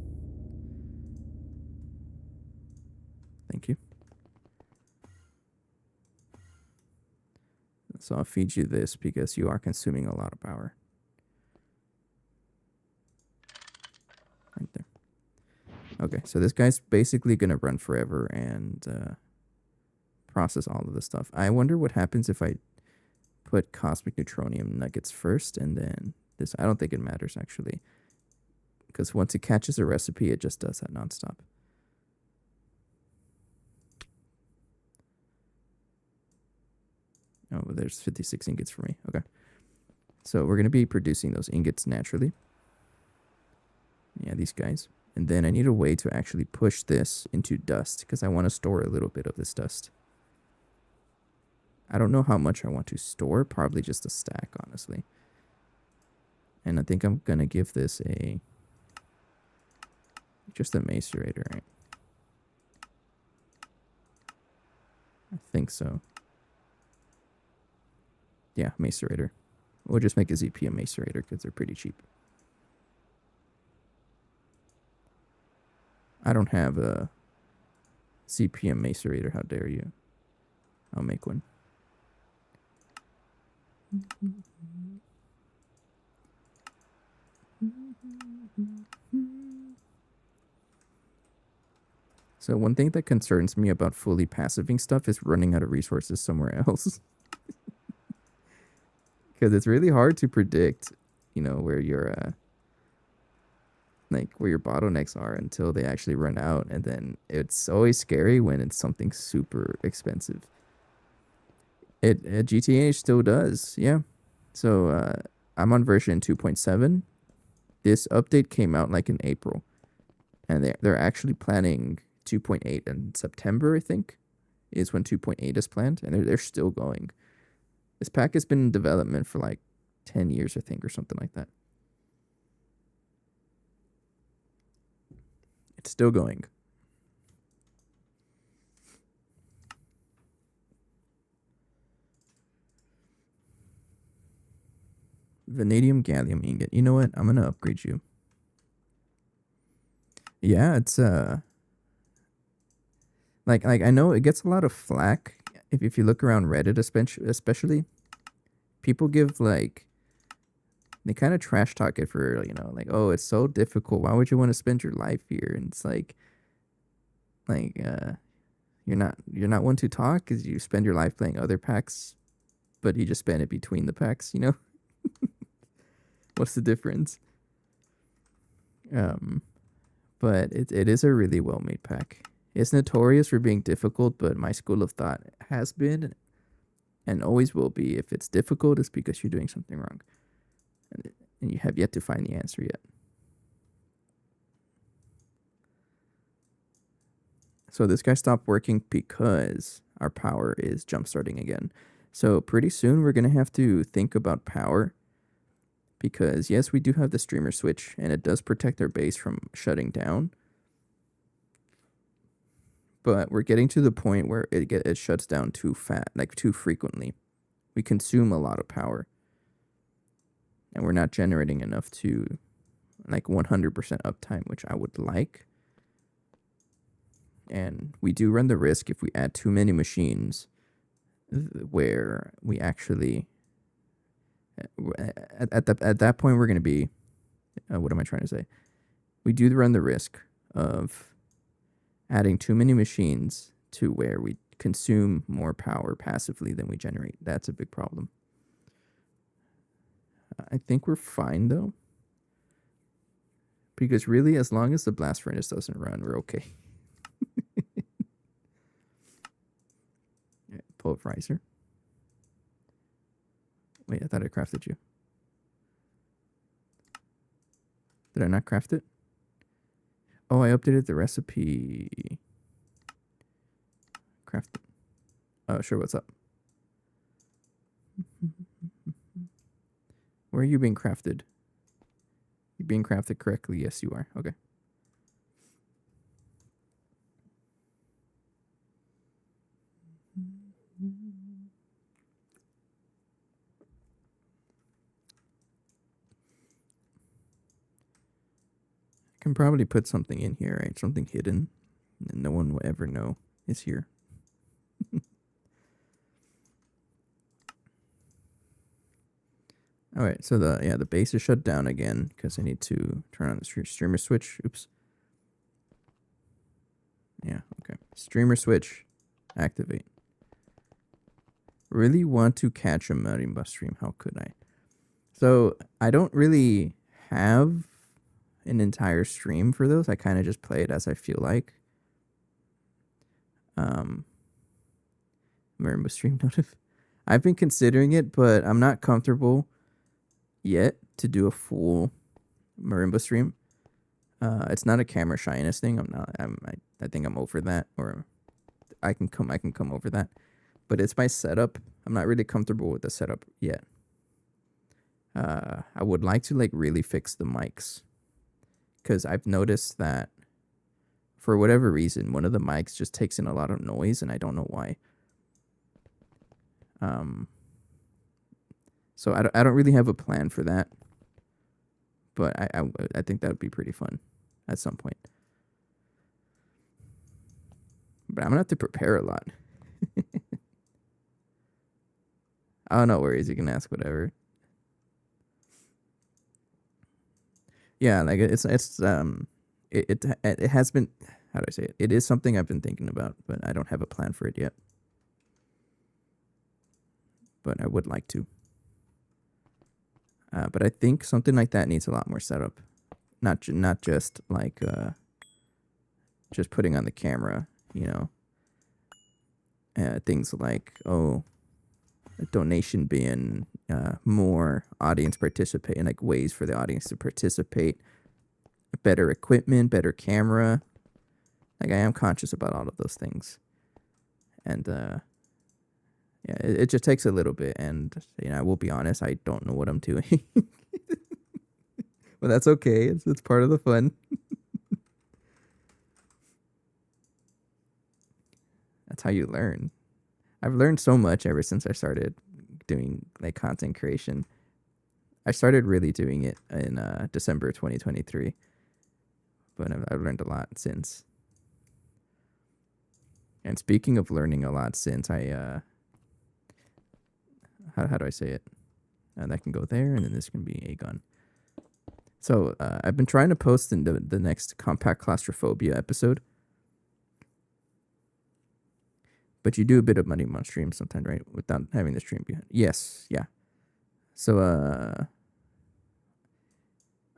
Thank you. So I'll feed you this because you are consuming a lot of power. Right there. Okay, so this guy's basically gonna run forever and process all of this stuff. I wonder what happens if I put cosmic neutronium nuggets first and then this. I don't think it matters actually, because once it catches a recipe, it just does that nonstop. Oh, well, there's 56 ingots for me. Okay. So we're going to be producing those ingots naturally. Yeah, these guys. And then I need a way to actually push this into dust because I want to store a little bit of this dust. I don't know how much I want to store. Probably just a stack, honestly. And I think I'm going to give this just a macerator, right? I think so. Yeah, macerator. We'll just make a ZP a macerator because they're pretty cheap. I don't have a CPM macerator. How dare you? I'll make one. So one thing that concerns me about fully passiving stuff is running out of resources somewhere else. Because it's really hard to predict, where your where your bottlenecks are until they actually run out, and then it's always scary when it's something super expensive. It GTA still does, yeah. So I'm on version 2.7. This update came out like in April, and they're actually planning 2.8 in September. I think is when 2.8 is planned, and they're still going. This pack has been in development for like 10 years, I think, or something like that. It's still going. Vanadium gallium ingot. You know what? I'm gonna upgrade you. Yeah, it's like I know it gets a lot of flack if you look around Reddit, especially. People give they kind of trash talk it for like, oh, it's so difficult. Why would you want to spend your life here? And it's like you're not one to talk because you spend your life playing other packs, but you just spend it between the packs. What's the difference? But it is a really well made pack. It's notorious for being difficult, but my school of thought has been and always will be, if it's difficult, it's because you're doing something wrong. And you have yet to find the answer yet. So this guy stopped working because our power is jump starting again. So pretty soon we're going to have to think about power, because yes, we do have the streamer switch and it does protect our base from shutting down. But we're getting to the point where it shuts down too frequently. We consume a lot of power. And we're not generating enough to 100% uptime, which I would like. And we do run the risk if we add too many machines where we actually at that point we're going to be what am I trying to say? We do run the risk of adding too many machines to where we consume more power passively than we generate. That's a big problem. I think we're fine though. Because really, as long as the blast furnace doesn't run, we're okay. Yeah, pulverizer. Wait, I thought I crafted you. Did I not craft it? Oh, I updated the recipe. Craft it. Oh, sure, what's up? Where are you being crafted? You being crafted correctly? Yes, you are. Okay. Can probably put something in here, right? Something hidden, and no one will ever know is here. All right, so the base is shut down again because I need to turn on the streamer switch. Oops. Yeah, okay. Streamer switch, activate. Really want to catch a marimba stream. How could I? So I don't really have an entire stream for those. I kind of just play it as I feel like. Marimba stream notif. I've been considering it, but I'm not comfortable yet to do a full marimba stream. It's not a camera shyness thing. I think I'm over that, or I can come over that. But it's my setup. I'm not really comfortable with the setup yet. I would like to like really fix the mics, because I've noticed that for whatever reason, one of the mics just takes in a lot of noise, and I don't know why. So I don't really have a plan for that, but I think that would be pretty fun at some point. But I'm gonna have to prepare a lot. Oh, no worries. You can ask whatever. Yeah, like it has been. How do I say it? It is something I've been thinking about, but I don't have a plan for it yet. But I would like to. But I think something like that needs a lot more setup, not just like just putting on the camera. You know, things like a donation bin, more audience participate, and like ways for the audience to participate, better equipment, better camera. Like I am conscious about all of those things, and yeah, it just takes a little bit, and I will be honest, I don't know what I'm doing, but that's okay. It's part of the fun. That's how you learn. I've learned so much ever since I started doing like content creation. I started really doing it in December 2023, but I've learned a lot since. And speaking of learning a lot since, how do I say it? That can go there, and then this can be Aegon. So I've been trying to post in the next compact claustrophobia episode. But you do a bit of money on stream sometimes, right? Without having the stream behind. Yes, yeah. So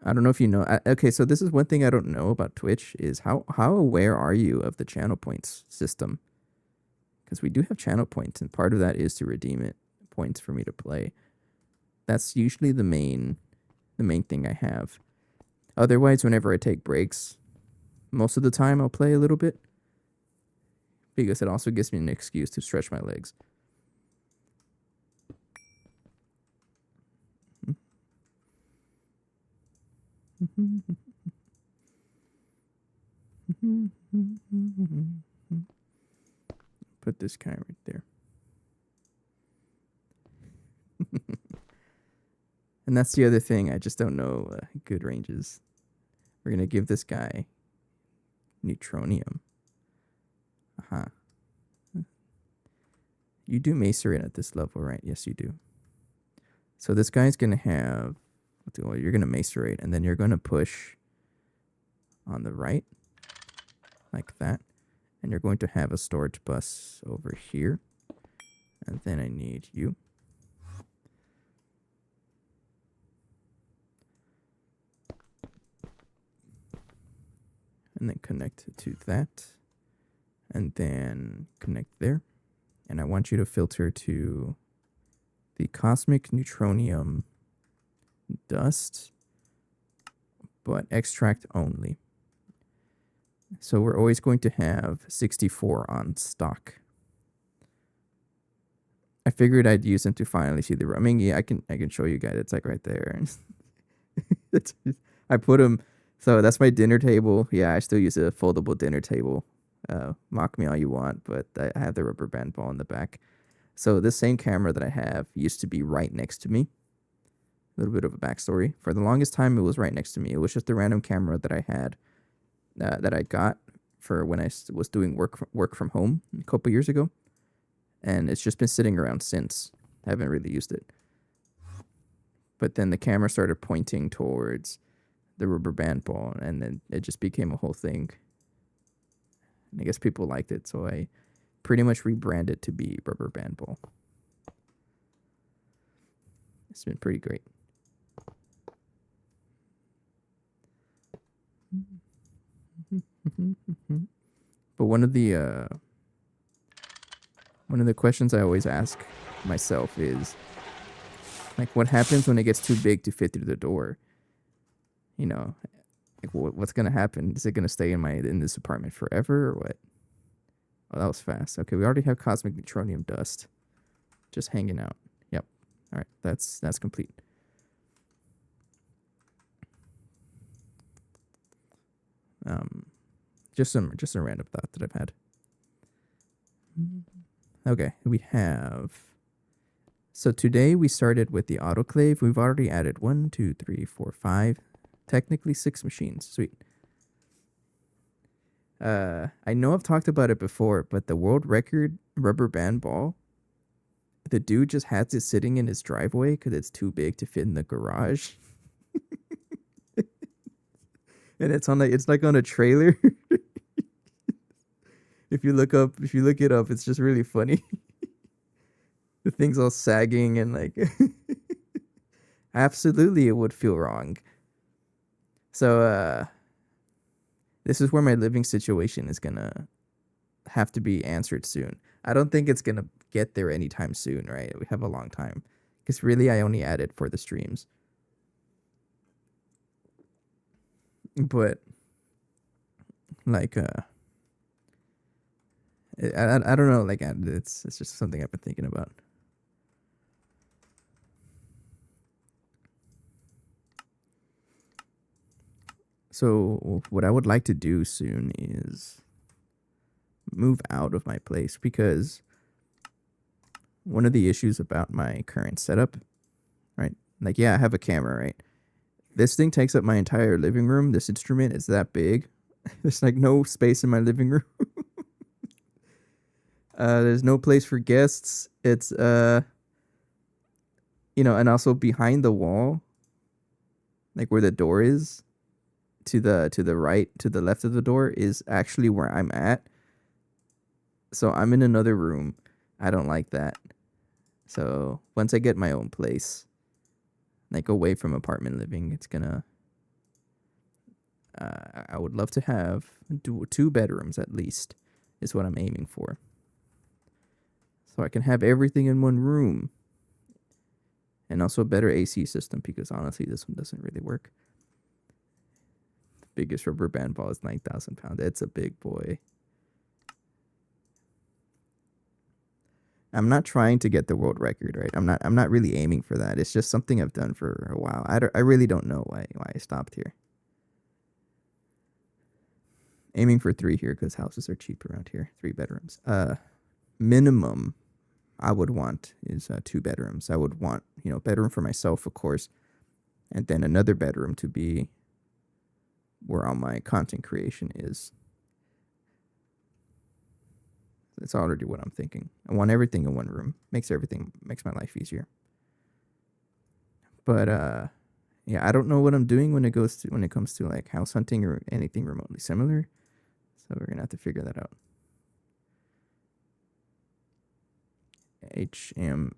I don't know if you know. Okay, so this is one thing I don't know about Twitch is how aware are you of the channel points system? Because we do have channel points, and part of that is to redeem it points for me to play. That's usually the main thing I have. Otherwise, whenever I take breaks, most of the time I'll play a little bit, because it also gives me an excuse to stretch my legs. Put this guy right there. And that's the other thing. I just don't know good ranges. We're going to give this guy neutronium. Uh-huh. You do macerate at this level, right? Yes, you do. So this guy's going to have... Well, you're going to macerate, and then you're going to push on the right, like that. And you're going to have a storage bus over here. And then I need you. and then connect to that, and then connect there. And I want you to filter to the cosmic neutronium dust, but extract only. So we're always going to have 64 on stock. I figured I'd use them to finally see the room. I mean, yeah, I can show you guys. It's like right there. I put them. So that's my dinner table. Yeah, I still use a foldable dinner table. Mock me all you want, but I have the rubber band ball in the back. So this same camera that I have used to be right next to me. A little bit of a backstory. For the longest time, it was right next to me. It was just a random camera that I had, that I got for when I was doing work from home a couple years ago, and it's just been sitting around since. I haven't really used it. But then the camera started pointing towards the rubber band ball, and then it just became a whole thing. And I guess people liked it, so I pretty much rebranded to be rubber band ball. It's been pretty great. But one of the questions I always ask myself is, like, what happens when it gets too big to fit through the door? You know, like, what's gonna happen? Is it gonna stay in this apartment forever, or what? Oh, that was fast. Okay, we already have cosmic neutronium dust just hanging out. Yep. All right, that's complete. Just a random thought that I've had. Okay, we have. So today we started with the autoclave. We've already added 1, 2, 3, 4, 5, technically 6 machines. Sweet. I know I've talked about it before, but the world record rubber band ball, the dude just has it sitting in his driveway because it's too big to fit in the garage. And it's like on a trailer. If you look it up, it's just really funny. The thing's all sagging and like absolutely it would feel wrong. So this is where my living situation is gonna have to be answered soon. I don't think it's gonna get there anytime soon, right? We have a long time. Because really I only added for the streams. But like I don't know, like it's just something I've been thinking about. So what I would like to do soon is move out of my place, because one of the issues about my current setup, right? Like, yeah, I have a camera, right? This thing takes up my entire living room. This instrument is that big. There's like no space in my living room. There's no place for guests. It's and also behind the wall, like where the door is, to the right, to the left of the door is actually where I'm at. So I'm in another room. I don't like that. So once I get my own place, like away from apartment living, it's gonna. I would love to have 2 bedrooms at least, is what I'm aiming for. So I can have everything in one room. And also a better AC system, because honestly, this one doesn't really work. The biggest rubber band ball is 9,000 pounds. It's a big boy. I'm not trying to get the world record, right? I'm not really aiming for that. It's just something I've done for a while. I really don't know why I stopped here. Aiming for 3 here because houses are cheap around here. 3 bedrooms. Minimum I would want is 2 bedrooms. I would want, bedroom for myself, of course, and then another bedroom to be where all my content creation is. That's already what I'm thinking. I want everything in one room. Makes my life easier. But yeah, I don't know what I'm doing when it comes to like house hunting or anything remotely similar. So we're gonna have to figure that out. HM.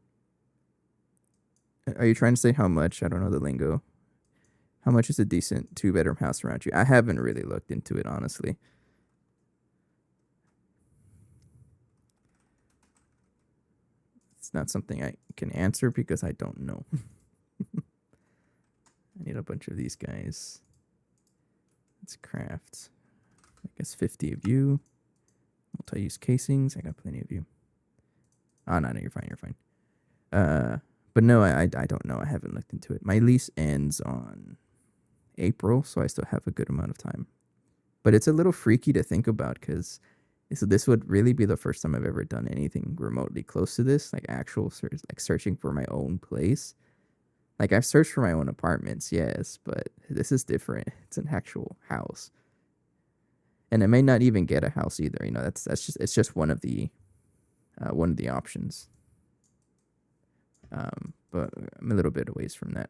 Are you trying to say how much? I don't know the lingo. How much is a decent 2-bedroom house around you? I haven't really looked into it, honestly. It's not something I can answer because I don't know. I need a bunch of these guys. Let's craft, I guess, 50 of you. Multi-use casings. I got plenty of you. Oh, no, you're fine. You're fine. But no, I don't know. I haven't looked into it. My lease ends on April, so I still have a good amount of time. But it's a little freaky to think about because this would really be the first time I've ever done anything remotely close to this, like actual like searching for my own place. Like I've searched for my own apartments, yes, but this is different. It's an actual house, and I may not even get a house either. You know, it's just one of the options. But I'm a little bit away from that.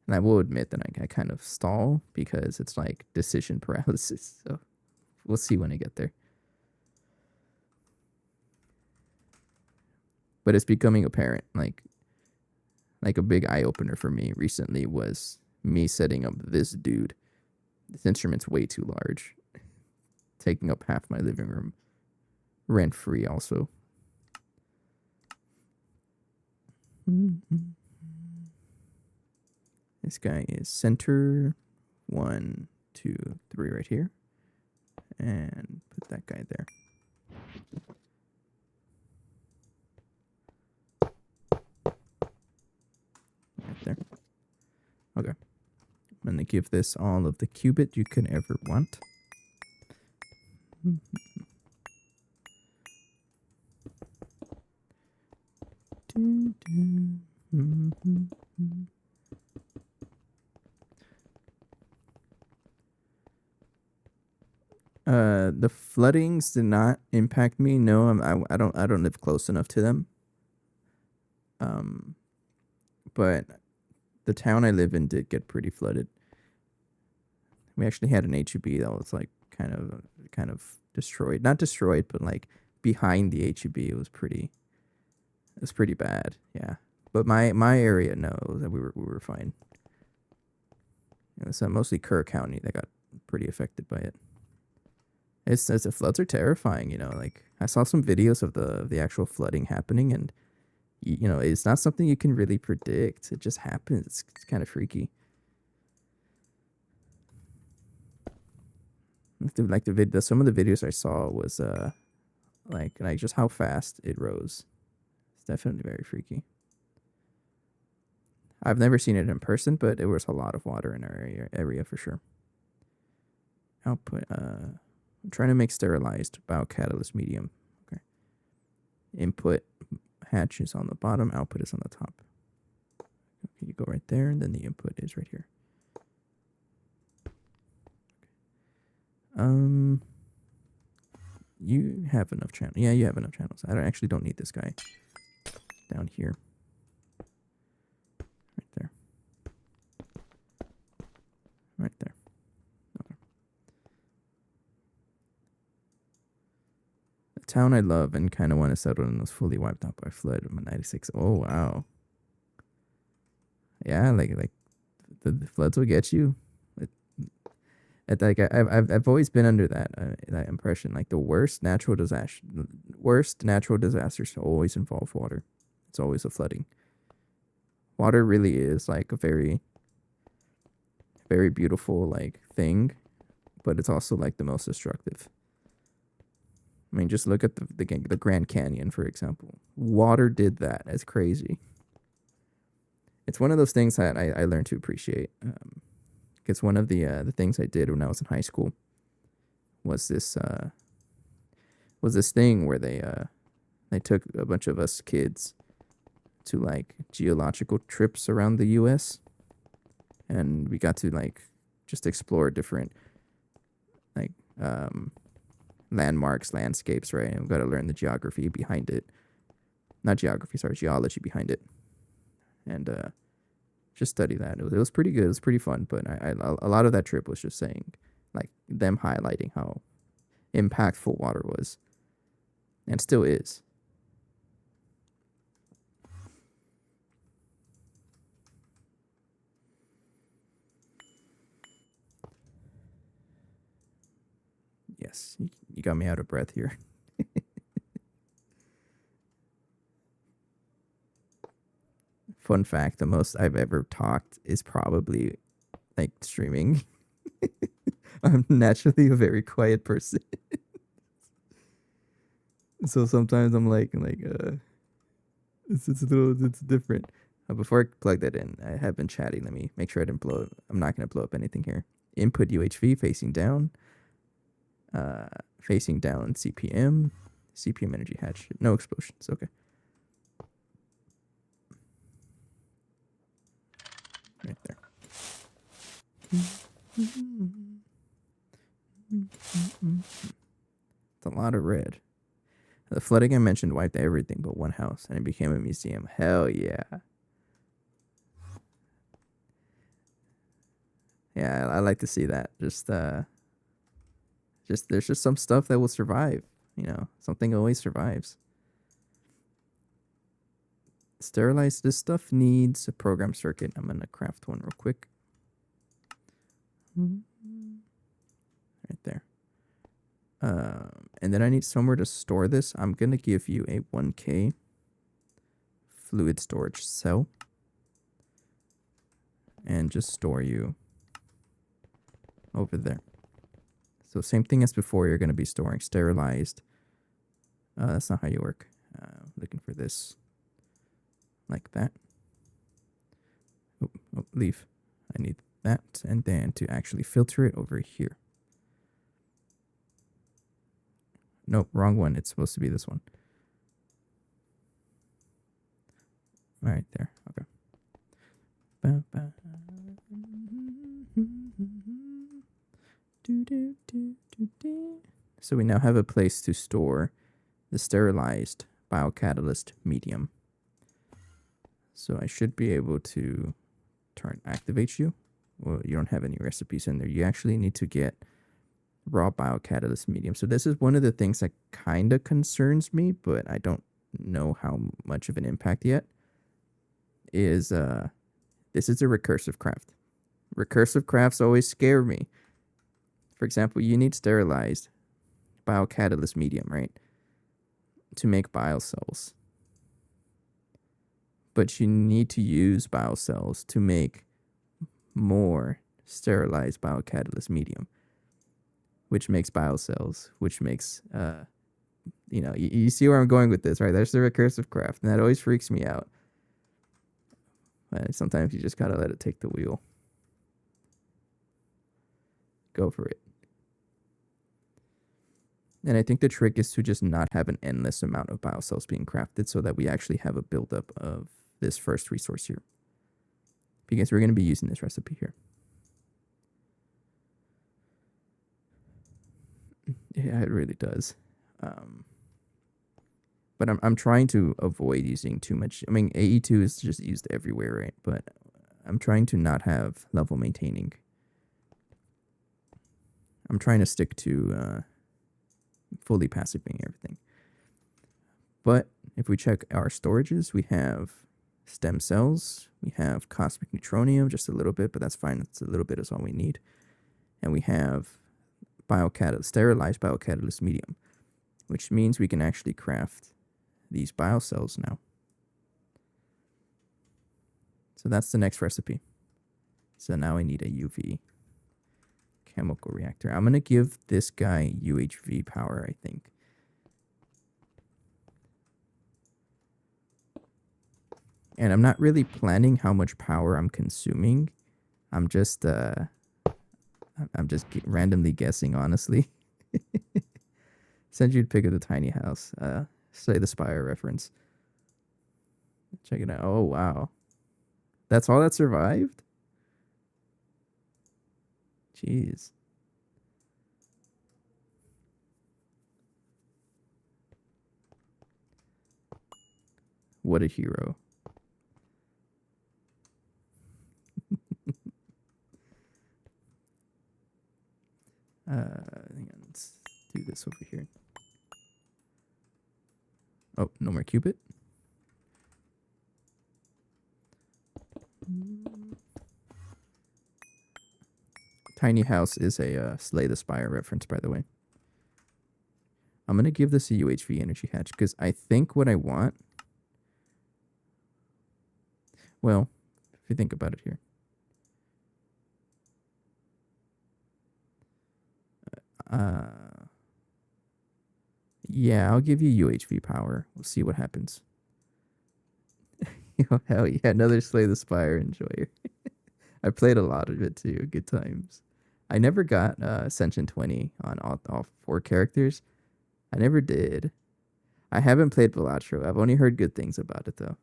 And I will admit that I kind of stall because it's like decision paralysis. So we'll see when I get there. But it's becoming apparent. Like a big eye opener for me recently was me setting up this dude. This instrument's way too large, taking up half my living room, rent free also. This guy is center 1, 2, 3 right here, and put that guy there. Right there. Okay. I'm going to give this all of the qubit you can ever want. The floodings did not impact me. No, I don't live close enough to them. But the town I live in did get pretty flooded. We actually had an HEB that was like kind of destroyed. Not destroyed, but like behind the HEB, it was pretty bad. Yeah. But my area, no, we were fine. It was mostly Kerr County that got pretty affected by it. The floods are terrifying, you know. Like I saw some videos of the actual flooding happening, and you know, it's not something you can really predict. It just happens. It's kind of freaky. Like some of the videos I saw was like just how fast it rose. It's definitely very freaky. I've never seen it in person, but there was a lot of water in our area for sure. Output. I'm trying to make sterilized biocatalyst medium. Okay. Input hatch is on the bottom. Output is on the top. Okay, you go right there, and then the input is right here. You have enough channels. Yeah, you have enough channels. I don't need this guy down here. Right there. Right there. Okay. The town I love and kind of want to settle in was fully wiped out by flood in 96. Oh, wow. Yeah, like the floods will get you. Like I've always been under that impression. Like the worst natural disasters always involve water. It's always a flooding. Water really is like a very, very beautiful like thing, but it's also like the most destructive. I mean, just look at the Grand Canyon, for example. Water did that. It's crazy. It's one of those things that I learned to appreciate. It's one of the things I did when I was in high school. Was this thing where they took a bunch of us kids to like geological trips around the U.S. and we got to like just explore different like landmarks, landscapes, right? And we got to learn the geography behind it. Not geography, sorry, geology behind it, and just study that. It was pretty good. It was pretty fun. But a lot of that trip was just saying, like, them highlighting how impactful water was, and still is. Yes, you got me out of breath here. Fun fact, the most I've ever talked is probably like streaming. I'm naturally a very quiet person. So sometimes I'm it's different. Before I plug that in, I have been chatting. Let me make sure I didn't blow it. I'm not going to blow up anything here. Input UHV facing down. Facing down CPM. CPM energy hatch. No explosions. Okay. Right there. It's a lot of red. The flooding I mentioned wiped everything but one house, and it became a museum. Hell yeah. Yeah, I like to see that. Just there's just some stuff that will survive. You know, something always survives. Sterilize this stuff needs a program circuit. I'm gonna craft one real quick. Right there. And then I need somewhere to store this. I'm gonna give you a 1K fluid storage cell and just store you over there. So same thing as before, you're gonna be storing sterilized. That's not how you work. Looking for this like that. Oh, leave. I need that, and then to actually filter it over here. Nope, wrong one. It's supposed to be this one. Right there. Okay. So we now have a place to store the sterilized biocatalyst medium. So I should be able to activate you. Well, you don't have any recipes in there. You actually need to get raw biocatalyst medium. So this is one of the things that kind of concerns me, but I don't know how much of an impact yet. Is this is a recursive craft. Recursive crafts always scare me. For example, you need sterilized biocatalyst medium, right? To make biocells. But you need to use biocells to make more sterilized biocatalyst medium, which makes biocells, which makes, you see where I'm going with this, right? There's the recursive craft, and that always freaks me out. But sometimes you just gotta let it take the wheel. Go for it. And I think the trick is to just not have an endless amount of biocells being crafted so that we actually have a buildup of this first resource here. Because we're going to be using this recipe here. Yeah, it really does. But I'm trying to avoid using too much. I mean, AE2 is just used everywhere, right? But I'm trying to not have level maintaining. I'm trying to stick to fully passiving everything. But if we check our storages, we have stem cells, we have cosmic neutronium, just a little bit, but that's fine. It's a little bit is all we need. And we have sterilized biocatalyst medium, which means we can actually craft these biocells now. So that's the next recipe. So now I need a UV chemical reactor. I'm going to give this guy UHV power, I think. And I'm not really planning how much power I'm consuming. I'm just randomly guessing, honestly. Said you'd pick up the tiny house. Say the Spire reference. Check it out. Oh, wow. That's all that survived? Jeez. What a hero. Hang on, let's do this over here. Oh, no more Cupid. Tiny House is a Slay the Spire reference, by the way. I'm gonna give this a UHV energy hatch because I think what I want. Well, if you think about it here, yeah, I'll give you UHV power. We'll see what happens. Hell yeah, another Slay the Spire enjoyer. I played a lot of it too. Good times. I never got Ascension 20 on all four characters. I never did. I haven't played Balatro. I've only heard good things about it though.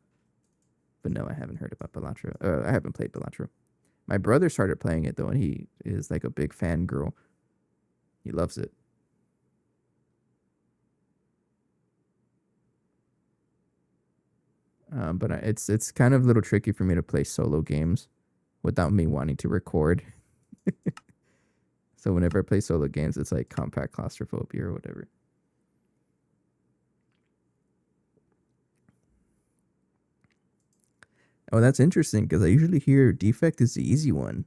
But no, I haven't heard about Balatro. I haven't played Balatro. My brother started playing it though, and he is like a big fangirl. He loves it. But it's kind of a little tricky for me to play solo games without me wanting to record. So whenever I play solo games, it's like compact claustrophobia or whatever. Oh, that's interesting because I usually hear defect is the easy one.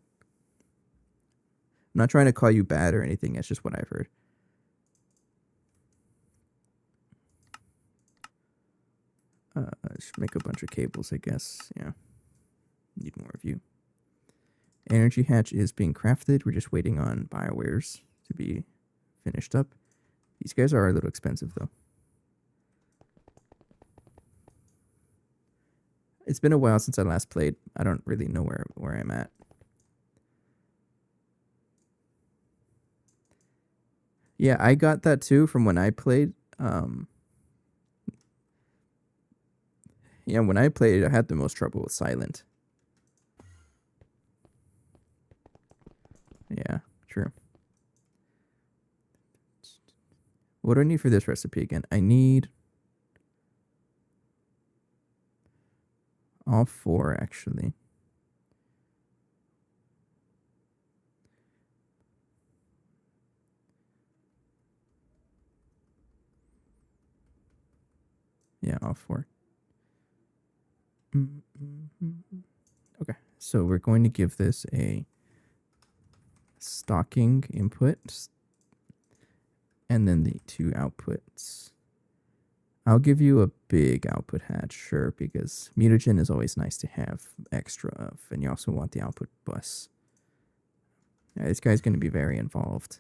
I'm not trying to call you bad or anything. That's just what I've heard. Just make a bunch of cables, I guess. Yeah. Need more of you. Energy hatch is being crafted. We're just waiting on BioWares to be finished up. These guys are a little expensive, though. It's been a while since I last played. I don't really know where I'm at. Yeah, I got that too from when I played. Yeah, when I played, I had the most trouble with Silent. Yeah, true. What do I need for this recipe again? I need all four, actually. Yeah, all four. Okay, so we're going to give this a stocking input and then the two outputs. I'll give you a big output hatch, sure, because mutagen is always nice to have extra of, and you also want the output bus. Yeah, this guy's going to be very involved.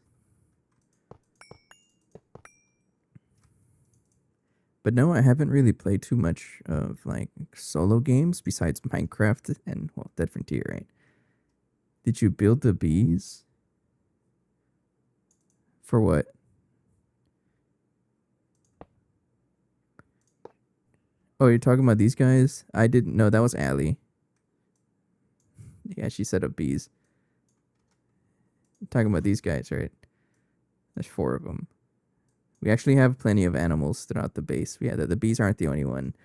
But no, I haven't really played too much of like solo games besides Minecraft and well, Dead Frontier, right? Did you build the bees? For what? Oh, you're talking about these guys? I didn't know that was Allie. Yeah, she set up bees. Talking about these guys, right? There's four of them. We actually have plenty of animals throughout the base. Yeah, the bees aren't the only one.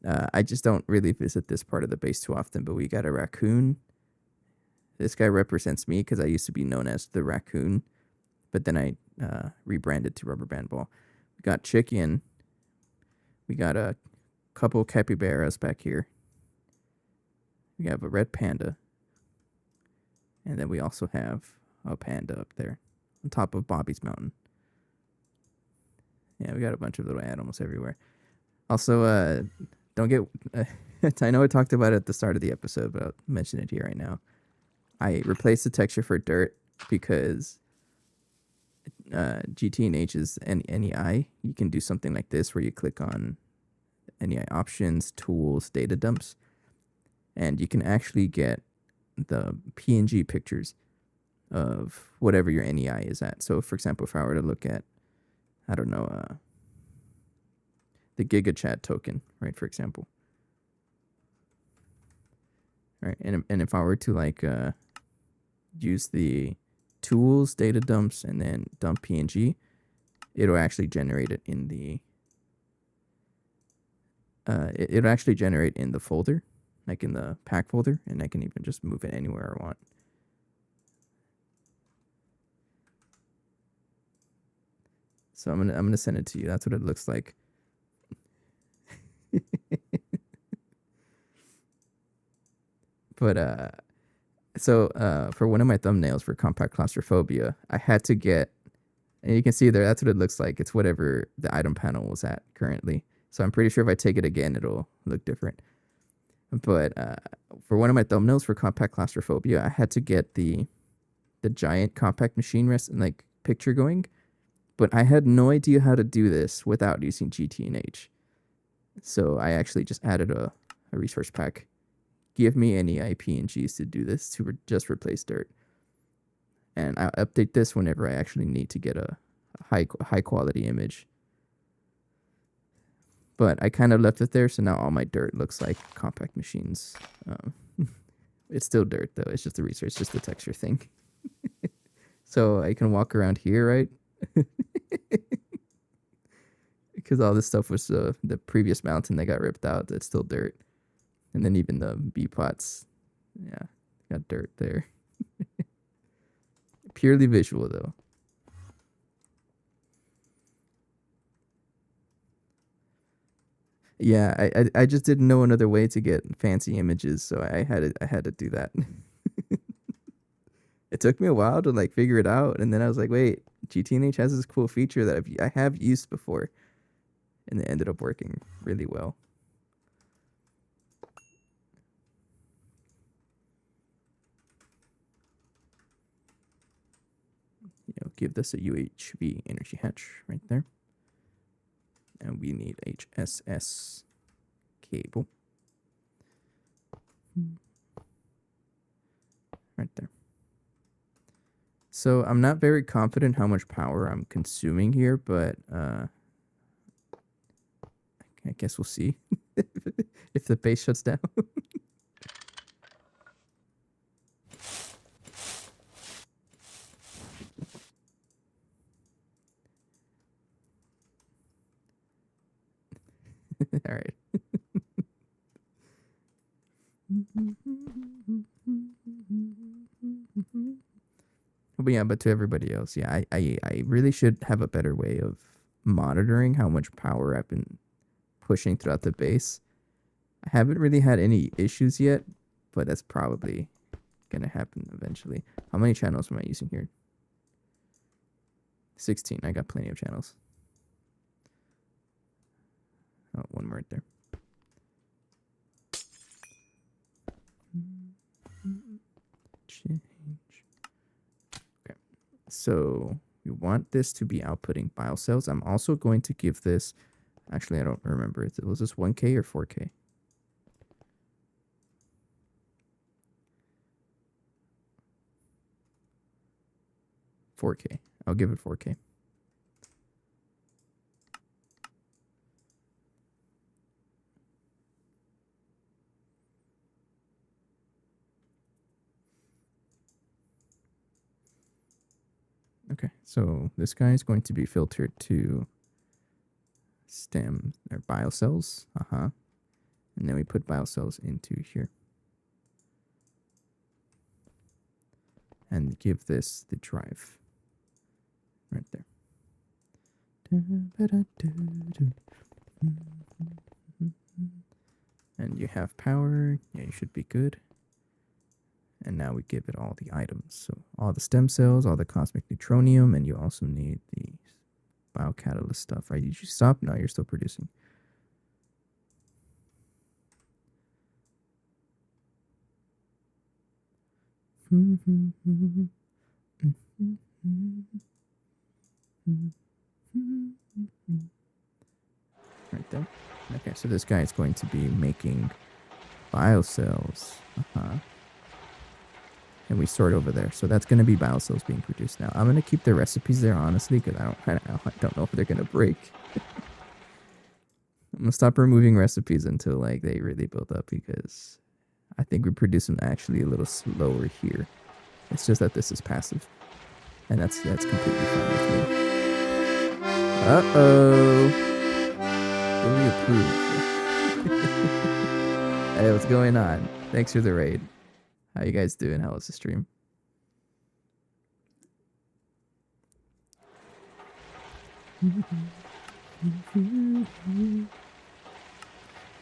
I just don't really visit this part of the base too often, but we got a raccoon. This guy represents me because I used to be known as the raccoon, but then I rebranded to Rubber Band Ball. We got chicken. We got a couple capybaras back here. We have a red panda. And then we also have a panda up there on top of Bobby's Mountain. Yeah, we got a bunch of little animals everywhere. Also, don't get. I know I talked about it at the start of the episode, but I'll mention it here right now. I replaced the texture for dirt because GT and H's NEI. You can do something like this where you click on NEI options, tools, data dumps, and you can actually get the PNG pictures of whatever your NEI is at. So, for example, if I were to look at, I don't know, the GigaChat token, right, for example. Right, and if I were to, like, use the tools, data dumps, and then dump PNG, it'll actually generate it in the, it'll actually generate in the folder, like in the pack folder, and I can even just move it anywhere I want. So I'm gonna send it to you. That's what it looks like. But so for one of my thumbnails for compact claustrophobia, I had to get And you can see there, that's what it looks like. It's whatever the item panel was at currently. So I'm pretty sure if I take it again, it'll look different. But for one of my thumbnails for compact claustrophobia, I had to get the giant compact machine rest and like picture going, but I had no idea how to do this without using GTNH. So I actually just added a resource pack. Give me any IPNGs to do this to just replace dirt, and I'll update this whenever I actually need to get a high quality image. But I kind of left it there, so now all my dirt looks like compact machines. Um, it's still dirt though. It's just a resource, just a texture thing. So I can walk around here, right? Because all this stuff was the previous mountain that got ripped out. That's still dirt, and then even the bee pots, yeah, got dirt there. Purely visual though. Yeah, I just didn't know another way to get fancy images, so I had to do that. It took me a while to like figure it out, and then I was like, wait, GTNH has this cool feature that I have used before, and it ended up working really well. Give this a UHV energy hatch right there, and we need HSS cable right there. So I'm not very confident how much power I'm consuming here, but I guess we'll see if the base shuts down. All right. But yeah, but to everybody else, yeah, I really should have a better way of monitoring how much power I've been pushing throughout the base. I haven't really had any issues yet, but that's probably gonna happen eventually. How many channels am I using here? 16. I got plenty of channels. Oh, one more right there. Change. Okay. So we want this to be outputting biocells. I'm also going to give this, actually, I don't remember. Was this 1K or 4K? 4K. I'll give it 4K. Okay, so this guy is going to be filtered to stem or biocells. And then we put biocells into here. And give this the drive. Right there. And you have power. Yeah, you should be good. And now we give it all the items. So all the stem cells, all the cosmic neutronium, and you also need the biocatalyst stuff, right? Did you stop? No, you're still producing. Right there. Okay, so this guy is going to be making biocells. And we sort over there. So that's going to be biocells being produced now. I'm going to keep the recipes there, honestly, because I don't know if they're going to break. I'm going to stop removing recipes until like they really build up, because I think we produce them actually a little slower here. It's just that this is passive. And that's completely fine with me. Uh-oh. Fully approved. Hey, what's going on? Thanks for the raid. How you guys doing? How was the stream?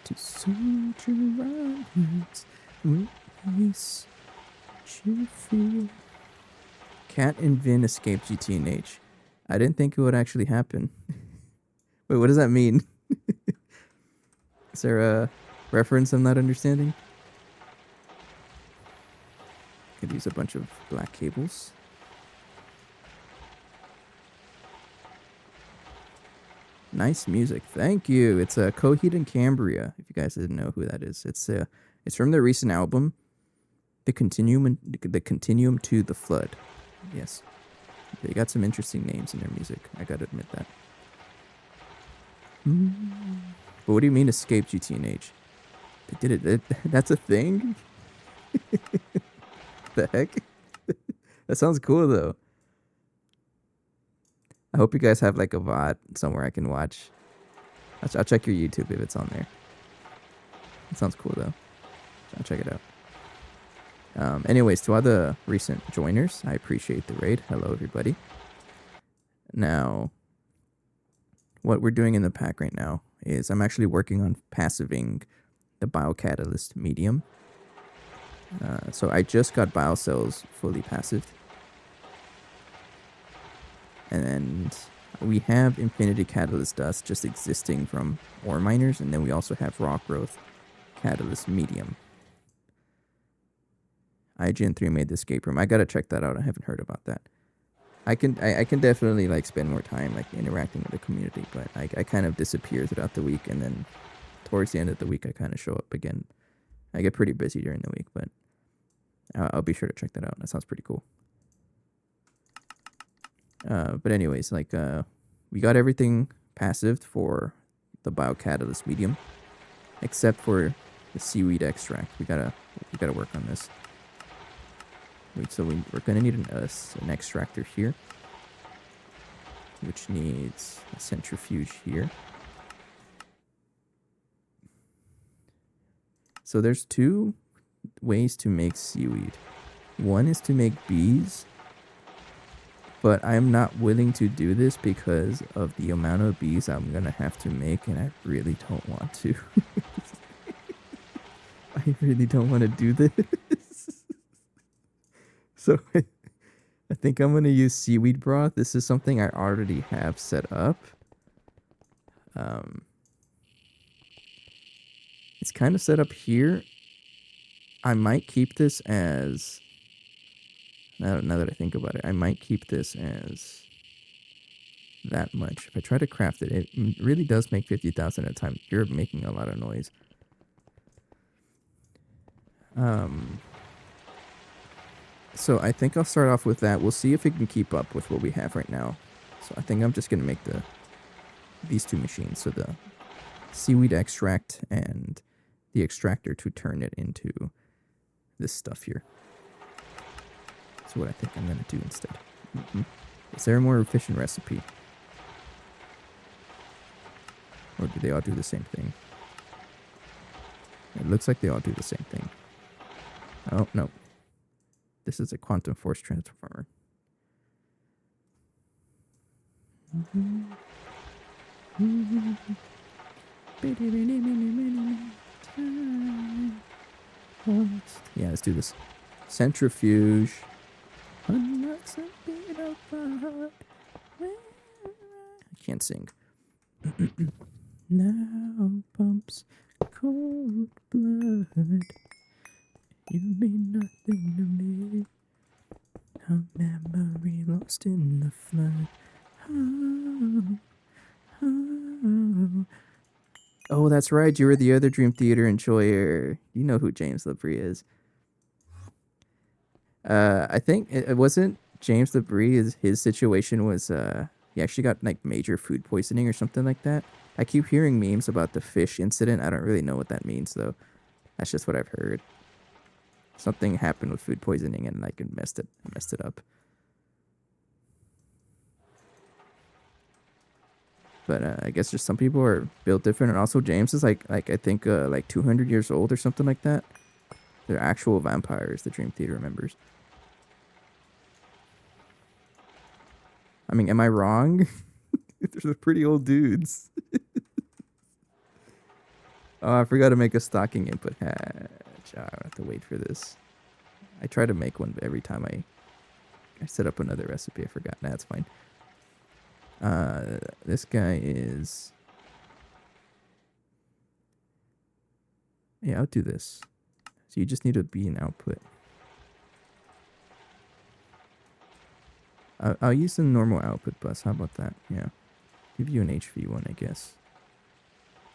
To soldier onwards, witness you feel. Cat and Vin escaped GTNH. I didn't think it would actually happen. Wait, what does that mean? Is there a reference I'm not understanding? Could use a bunch of black cables. Nice music. Thank you. It's Coheed and Cambria. If you guys didn't know who that is, it's from their recent album, The Continuum to the Flood. Yes. They got some interesting names in their music. I gotta admit that. But what do you mean escape GTNH? They did it. That's a thing? The heck? That sounds cool though. I hope you guys have like a VOD somewhere I can watch. I'll check your YouTube if it's on there. It sounds cool though. I'll check it out. Anyways, to all the recent joiners, I appreciate the raid. Hello, everybody. Now, what we're doing in the pack right now is I'm actually working on passiving the biocatalyst medium. So I just got biocells fully passive. And we have infinity catalyst dust just existing from ore miners, and then we also have rock growth catalyst medium. IGN3 made the escape room. I gotta check that out. I haven't heard about that. I can definitely like spend more time like interacting with the community, but I kind of disappear throughout the week, and then towards the end of the week I kind of show up again. I get pretty busy during the week, but I'll be sure to check that out. That sounds pretty cool. But anyways, like we got everything passive for the biocatalyst medium, except for the seaweed extract. We gotta work on this. Wait, so we're gonna need an extractor here, which needs a centrifuge here. So there's two ways to make seaweed. One is to make bees, but I'm not willing to do this because of the amount of bees I'm gonna have to make, and I really don't want to. I really don't want to do this. So I think I'm gonna use seaweed broth. This is something I already have set up. It's kind of set up here. I might keep this as... Now that I think about it, I might keep this as that much. If I try to craft it, it really does make 50,000 at a time. You're making a lot of noise. So I think I'll start off with that. We'll see if it can keep up with what we have right now. So I think I'm just going to make these two machines. So the seaweed extract and the extractor to turn it into this stuff here. That's what I think I'm going to do instead. Is there a more efficient recipe? Or do they all do the same thing? It looks like they all do the same thing. Oh, no. This is a quantum force transformer. Yeah, let's do this. Centrifuge. I can't sing. Now pumps cold blood. You mean nothing to me. A memory lost in the flood. Oh, that's right. You were the other Dream Theater enjoyer. You know who James Labrie is. I think it wasn't James Labrie. His situation was he actually got like major food poisoning or something like that. I keep hearing memes about the fish incident. I don't really know what that means though. That's just what I've heard. Something happened with food poisoning and like it messed it up. But I guess just some people are built different, and also James is like I think like 200 years old or something like that. They're actual vampires, the Dream Theater members. I mean, am I wrong? They're pretty old dudes. Oh, I forgot to make a stocking input hatch. I have to wait for this. I try to make one every time I set up another recipe. I forgot. Nah, that's fine. This guy is... Yeah, I'll do this. So you just need to be an output. I'll use the normal output bus. How about that? Yeah. Give you an HV one, I guess.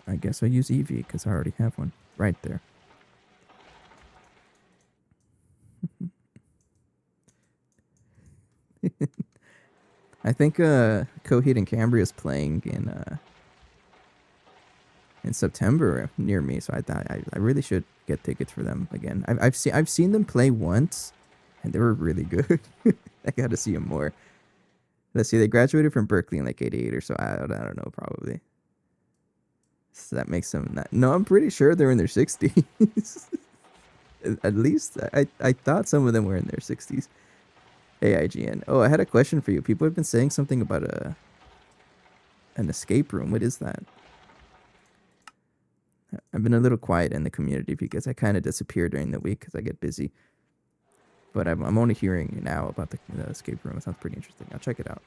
I guess I'll use EV because I already have one. Right there. I think Coheed and Cambria is playing in September near me, so I thought I really should get tickets for them again. I've seen them play once, and they were really good. I got to see them more. Let's see, they graduated from Berkeley in like '88 or so. I don't know, probably. So that makes them not. No, I'm pretty sure they're in their 60s. At least I thought some of them were in their 60s. AIGN. Oh, I had a question for you. People have been saying something about an escape room. What is that? I've been a little quiet in the community because I kind of disappear during the week because I get busy. But I'm only hearing now about the escape room. It sounds pretty interesting. I'll check it out.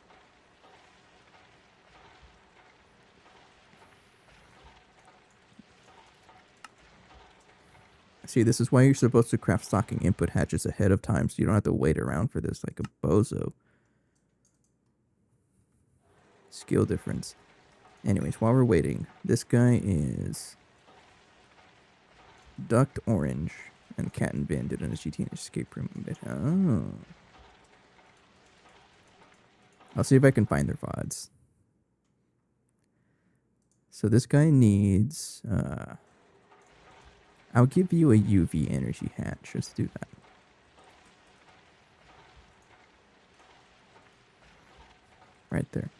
See, this is why you're supposed to craft stocking input hatches ahead of time so you don't have to wait around for this like a bozo. Skill difference. Anyways, while we're waiting, this guy is Ducked Orange and Cat and Bandit in a GT escape room bit. Oh. I'll see if I can find their VODs. So this guy needs... I'll give you a UV energy hatch. Let's do that. Right there.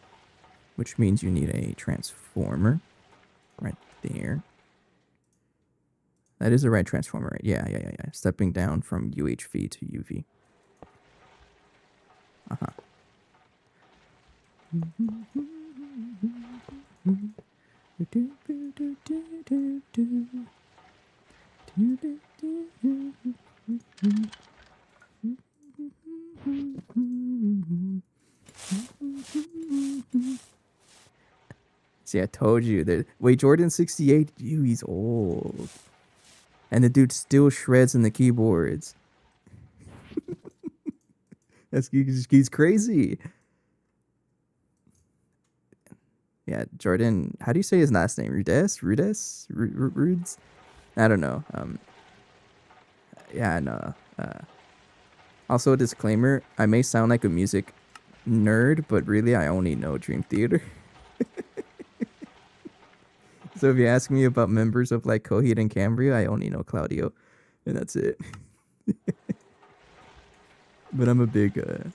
Which means you need a transformer. Right there. That is the right transformer, right? Yeah. Stepping down from UHV to UV. Uh-huh. See, I told you that. Wait, Jordan 68? He's old. And the dude still shreds in the keyboards. He's crazy. Yeah, Jordan. How do you say his last name? Rudes? I don't know. Yeah, no. Also, a disclaimer: I may sound like a music nerd, but really, I only know Dream Theater. So if you ask me about members of like Coheed and Cambria, I only know Claudio, and that's it. But I'm a big, I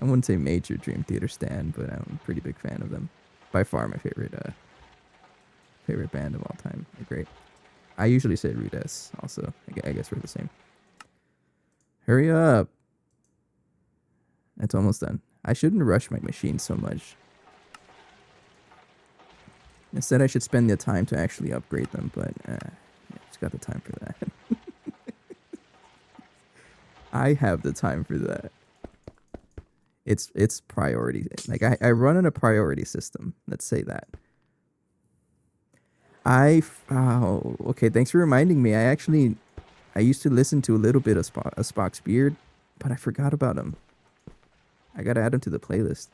wouldn't say major Dream Theater stan, but I'm a pretty big fan of them. By far, my favorite band of all time. They're great. I usually say Rudes also. I guess we're the same. Hurry up. It's almost done. I shouldn't rush my machine so much. Instead, I should spend the time to actually upgrade them, but just got the time for that. I have the time for that. It's priority. Like I run on a priority system. Let's say that. Okay. Thanks for reminding me. I used to listen to a little bit of Spock's Beard, but I forgot about him. I gotta add him to the playlist.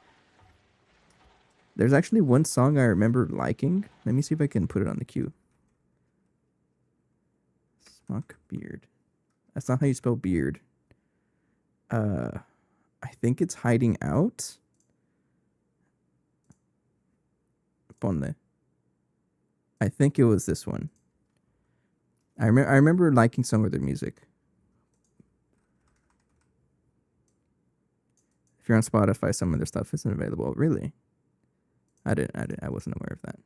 There's actually one song I remember liking. Let me see if I can put it on the queue. Spock Beard. That's not how you spell beard. I think it's Hiding Out. Ponle. I think it was this one. I remember liking some of their music. If you're on Spotify, some of their stuff isn't available. Really? I wasn't aware of that.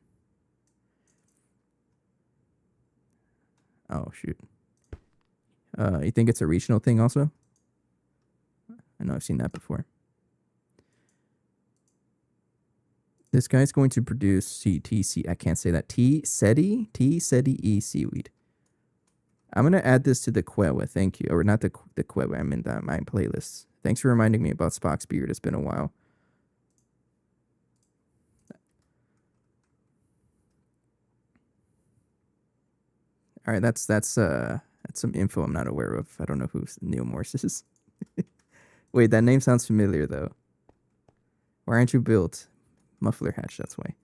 Oh shoot. You think it's a regional thing also? I know I've seen that before. This guy's going to produce I can't say that. T SETI E seaweed. I'm gonna add this to the Quewa, thank you. Or not the Quewa, I'm in my playlist. Thanks for reminding me about Spock's Beard. It's been a while. All right, that's some info I'm not aware of. I don't know who Neil Morse is. Wait, that name sounds familiar though. Why aren't you built? Muffler hatch, that's why.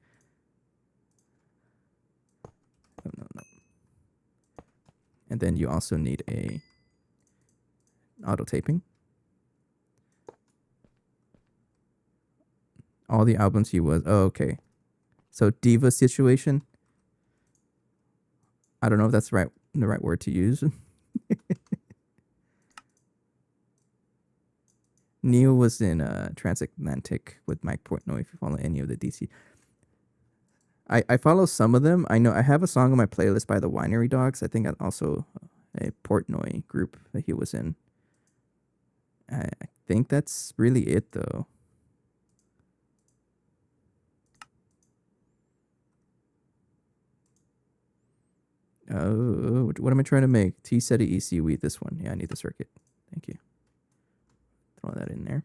Oh, no, no. And then you also need a auto taping. All the albums he was. Oh, okay. So diva situation. I don't know if that's the right word to use. Neil was in Transatlantic with Mike Portnoy. If you follow any of the DC, I follow some of them. I know I have a song on my playlist by the Winery Dogs. I think also a Portnoy group that he was in. I think that's really it though. Oh, what am I trying to make? T SETI EC wheat. This one. Yeah, I need the circuit. Thank you. Throw that in there.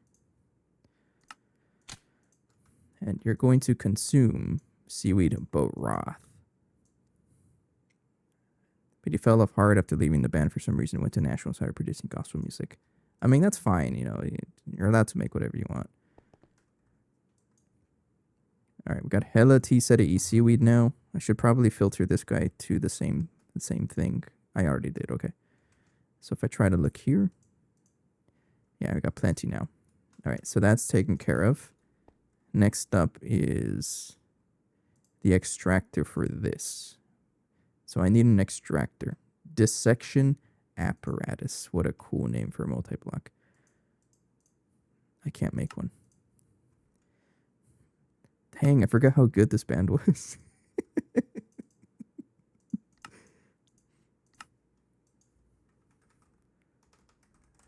And you're going to consume seaweed boat broth. But he fell off hard after leaving the band for some reason. Went to Nashville and started producing gospel music. I mean, that's fine. You know, you're allowed to make whatever you want. All right, we got hella T SETI E seaweed now. I should probably filter this guy to the same thing. I already did. Okay. So if I try to look here, yeah, we got plenty now. All right, so that's taken care of. Next up is the extractor for this. So I need an extractor. Dissection apparatus. What a cool name for a multi-block. I can't make one. Dang, I forgot how good this band was.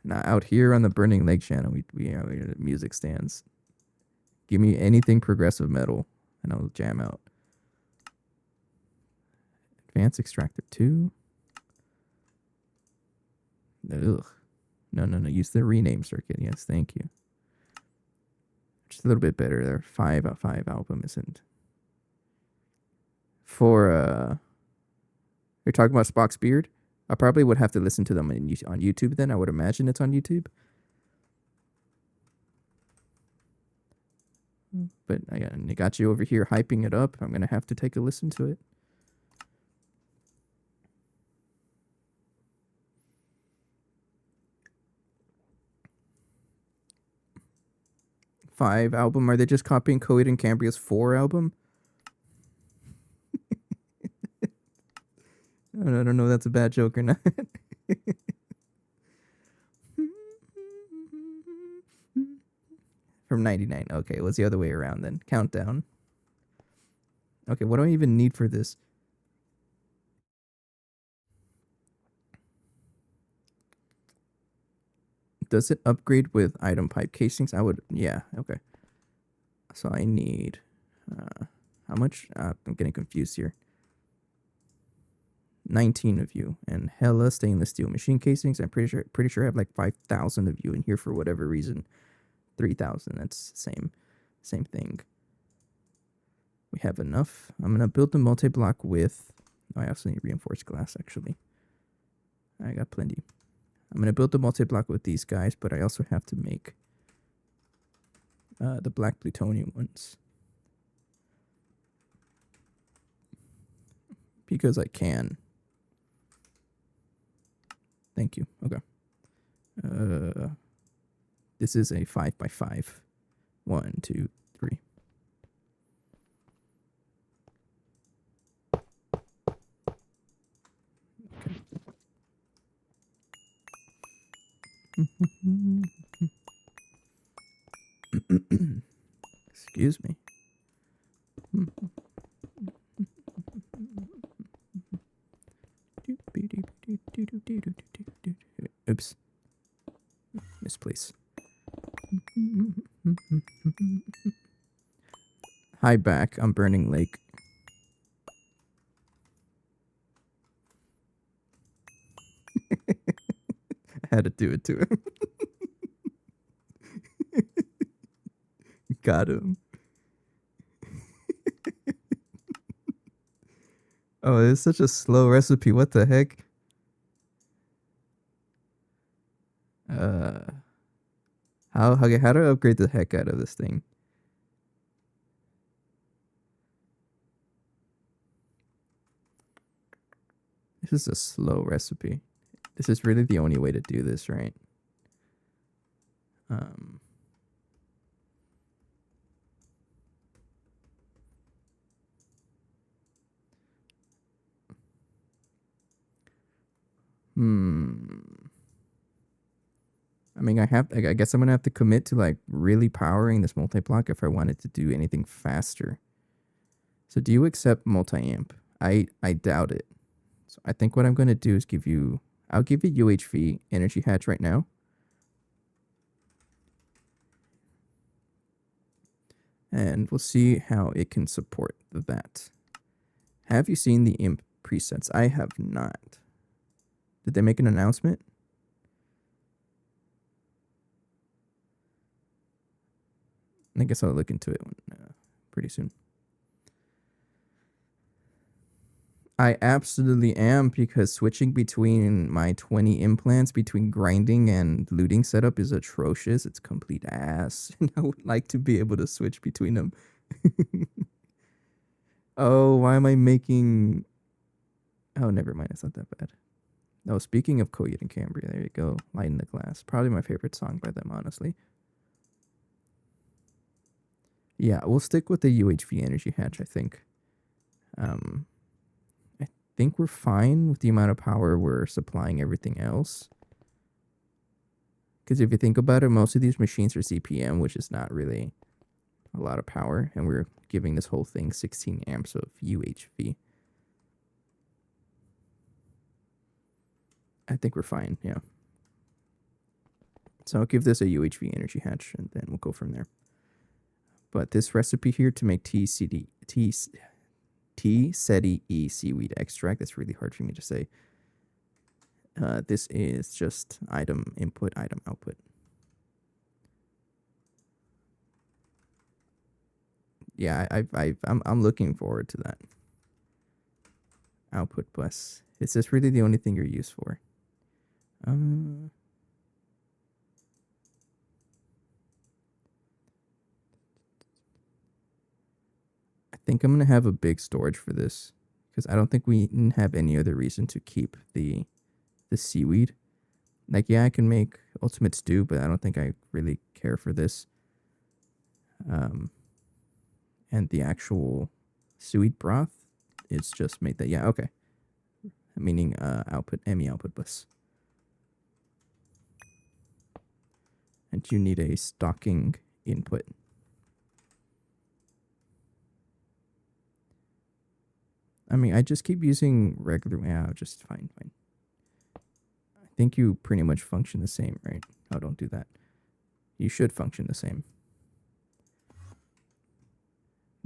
Now out here on the Burning Lake channel, we music stands. Give me anything progressive metal, and I'll jam out. Advanced extractor 2. Ugh. No. Use the rename circuit. Yes, thank you. Just a little bit better. Their 5 out of 5 album isn't. For you're talking about Spock's beard? I probably would have to listen to them on YouTube then. I would imagine it's on YouTube. But I got you over here hyping it up. I'm going to have to take a listen to it. Five album. Are they just copying Coed and Cambria's 4 album? I don't know if that's a bad joke or not. From 99. Okay, it was the other way around then. Countdown. Okay, what do I even need for this? Does it upgrade with item pipe casings? I would, yeah, okay. So I need, how much? I'm getting confused here. 19 of you, and hella stainless steel machine casings. I'm pretty sure I have like 5,000 of you in here for whatever reason. 3,000. That's the same thing. We have enough. I'm gonna build the multi-block with. Oh, I also need reinforced glass. Actually, I got plenty. I'm gonna build the multi-block with these guys, but I also have to make the black plutonium ones because I can. Thank you. Okay. This is a 5x5. 1, 2, 3. Okay. Excuse me. Oops. Misplace. Hi back. I'm Burning Lake. I had to do it to him. Got him. Oh, it's such a slow recipe. What the heck? Uh, how do I upgrade the heck out of this thing? This is a slow recipe. This is really the only way to do this, right? Um, hmm. I mean, I guess I'm gonna have to commit to like really powering this multi-block if I wanted to do anything faster. So, do you accept multi-amp? I doubt it. So, I think what I'm gonna do is I'll give you UHV energy hatch right now, and we'll see how it can support that. Have you seen the imp presets? I have not. Did they make an announcement? I guess I'll look into it pretty soon. I absolutely am, because switching between my 20 implants between grinding and looting setup is atrocious. It's complete ass. And I would like to be able to switch between them. Oh, why am I making... Oh, never mind. It's not that bad. Oh, speaking of Coyote and Cambria, there you go. Light in the Glass. Probably my favorite song by them, honestly. Yeah, we'll stick with the UHV energy hatch, I think. I think we're fine with the amount of power we're supplying everything else. Because if you think about it, most of these machines are CPM, which is not really a lot of power. And we're giving this whole thing 16 amps of UHV. I think we're fine, yeah. So I'll give this a UHV energy hatch, and then we'll go from there. But this recipe here to make T-SETI E seaweed extract, that's really hard for me to say. This is just item input, item output. Yeah, I'm looking forward to that. Output bus. Is this really the only thing you're used for? I think I'm gonna have a big storage for this, because I don't think we have any other reason to keep the seaweed. Like, yeah, I can make ultimate stew, but I don't think I really care for this. And the actual seaweed broth is just made that. Yeah, okay. Meaning output ME output bus. And you need a stocking input. I mean, I just keep using regular. Yeah, just fine. I think you pretty much function the same, right? Oh, don't do that. You should function the same.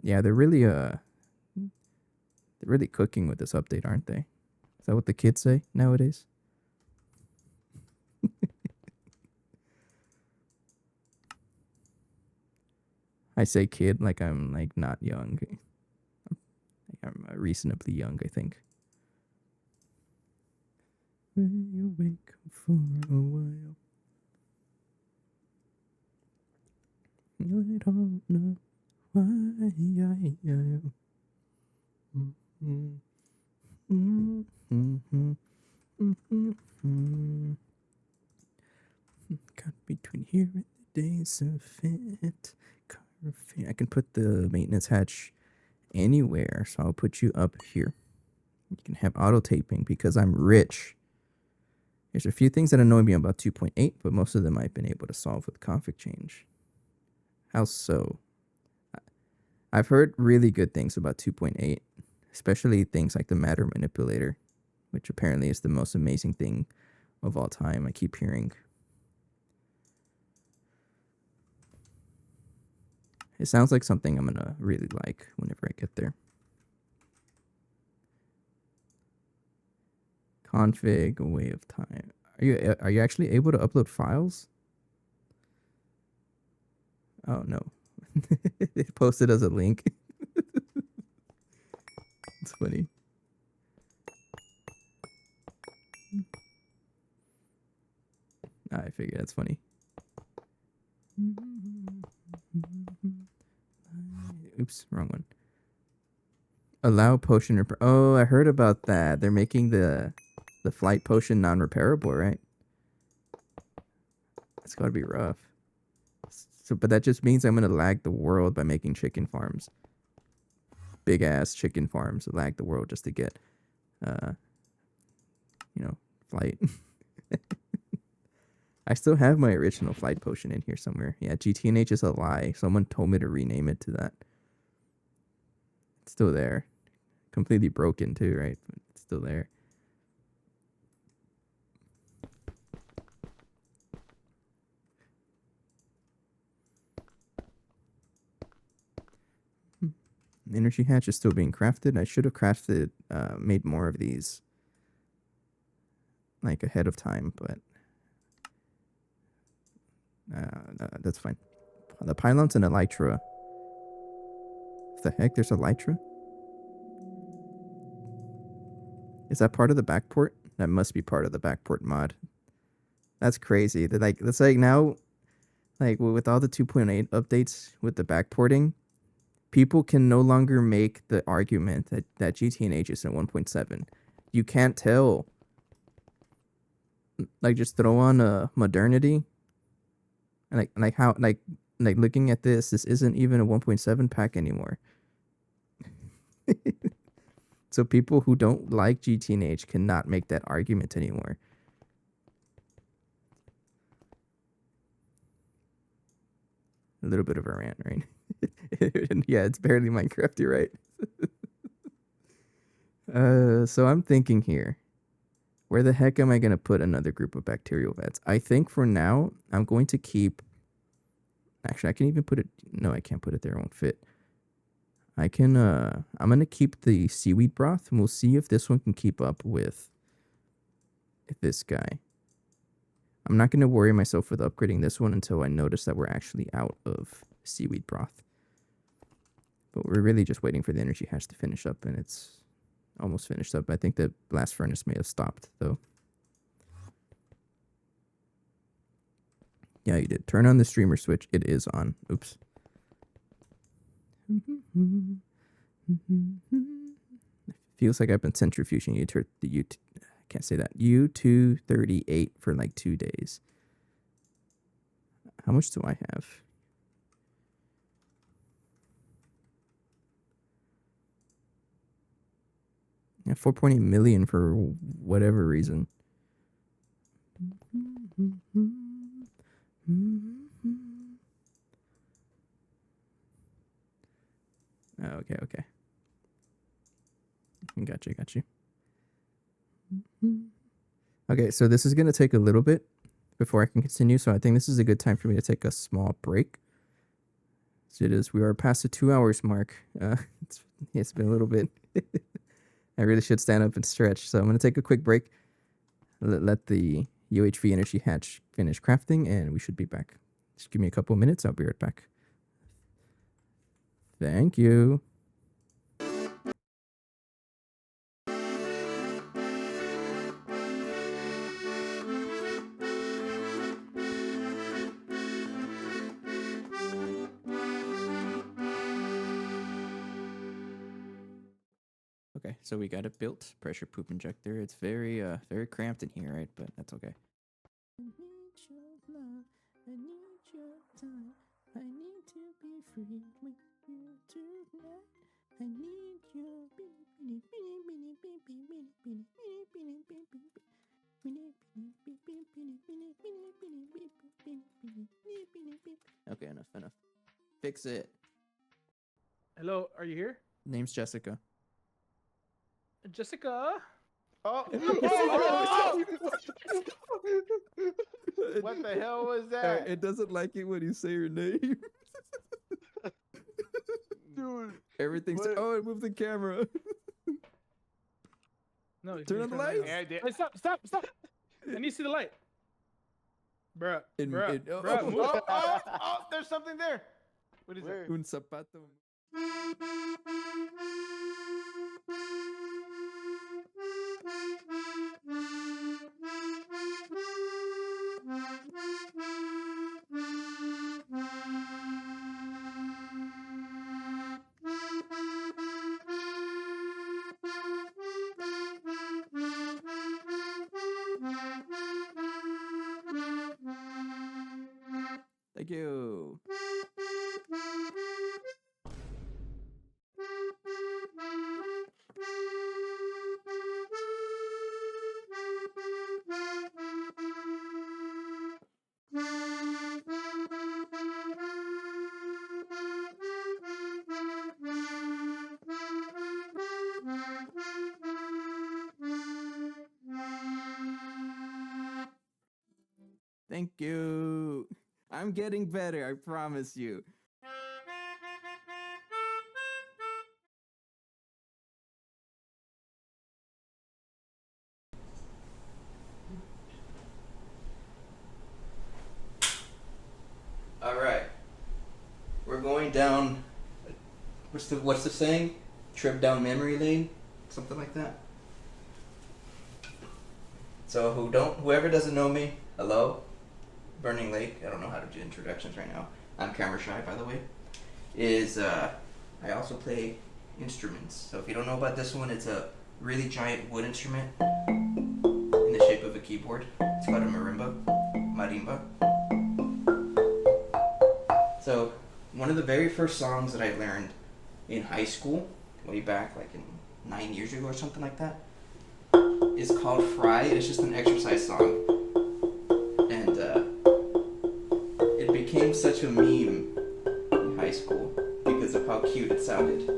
Yeah, they're really cooking with this update, aren't they? Is that what the kids say nowadays? I say kid like I'm like not young. Like I'm reasonably young, I think. When you wake up for a while, I don't know why I am. Got between here and the days of it. I can put the maintenance hatch anywhere, so I'll put you up here. You can have auto taping because I'm rich. There's a few things that annoy me about 2.8, but most of them I've been able to solve with config change. How so? I've heard really good things about 2.8, especially things like the matter manipulator, which apparently is the most amazing thing of all time. I keep hearing. It sounds like something I'm gonna really like whenever I get there. Config way of time. Are you actually able to upload files? Oh no. It posted as a link. It's funny. I figure that's funny. Oops, wrong one. Allow potion repair. Oh, I heard about that. They're making the flight potion non-repairable, right? That's gotta be rough. So, but that just means I'm gonna lag the world by making chicken farms. Big ass chicken farms lag the world just to get, flight. I still have my original flight potion in here somewhere. Yeah, GTNH is a lie. Someone told me to rename it to that. It's still there. Completely broken too, right? But it's still there. Energy hatch is still being crafted. I should have crafted, made more of these, like ahead of time, but that's fine. The pylons and elytra. What the heck? There's elytra? Is that part of the backport? That must be part of the backport mod. That's crazy. That's like now, like with all the 2.8 updates with the backporting, people can no longer make the argument that GTNH is in 1.7. You can't tell. Like just throw on a modernity. And like how like looking at this isn't even a 1.7 pack anymore. So people who don't like GTNH cannot make that argument anymore. A little bit of a rant, right? Yeah, it's barely Minecraft, you're right. So I'm thinking here, where the heck am I going to put another group of bacterial vats? I think for now, I'm going to keep... Actually, I can even put it... No, I can't put it there. It won't fit. I can... I'm going to keep the seaweed broth, and we'll see if this one can keep up with this guy. I'm not going to worry myself with upgrading this one until I notice that we're actually out of seaweed broth. But we're really just waiting for the energy hatch to finish up, and it's almost finished up. I think the blast furnace may have stopped, though. Yeah, you did. Turn on the streamer switch. It is on. Oops. Feels like I've been centrifuging I can't say that. U238 for like 2 days. How much do I have? Yeah, 4.8 million for whatever reason. Oh, okay. Got you. Okay, so this is going to take a little bit before I can continue, so I think this is a good time for me to take a small break. So it is. We are past the 2 hours mark. It's been a little bit. I really should stand up and stretch, so I'm going to take a quick break. Let the UHV energy hatch finish crafting, and we should be back. Just give me a couple of minutes. I'll be right back. Thank you. Okay, so we got it built. Pressure poop injector. It's very cramped in here, right? But that's okay. I need your love. I need your time. I need to be free with you tonight. I need your Okay, enough. Fix it. Hello, are you here? Name's Jessica. Jessica? Oh, what the hell was that? It doesn't like it when you say your name. Dude, Everything's... what? Oh, it moved the camera. No, you Turn on the lights. on. Yeah, I did. Hey, stop. I need to see the light. Bruh, In- bruh, in- oh, bruh, oh. move. Oh, there's something there. What is Where? it? Un zapato. Thank you. Thank you. I'm getting better, I promise you. All right. We're going down what's the saying? Trip down memory lane? Something like that. So whoever doesn't know me, hello? Burning Lake, I don't know how to do introductions right now. I'm camera shy, by the way. I also play instruments. So if you don't know about this one, it's a really giant wood instrument in the shape of a keyboard. It's called a marimba. So one of the very first songs that I learned in high school, way back like in 9 years ago or something like that, is called Fry. It's just an exercise song. And it became such a meme in high school because of how cute it sounded.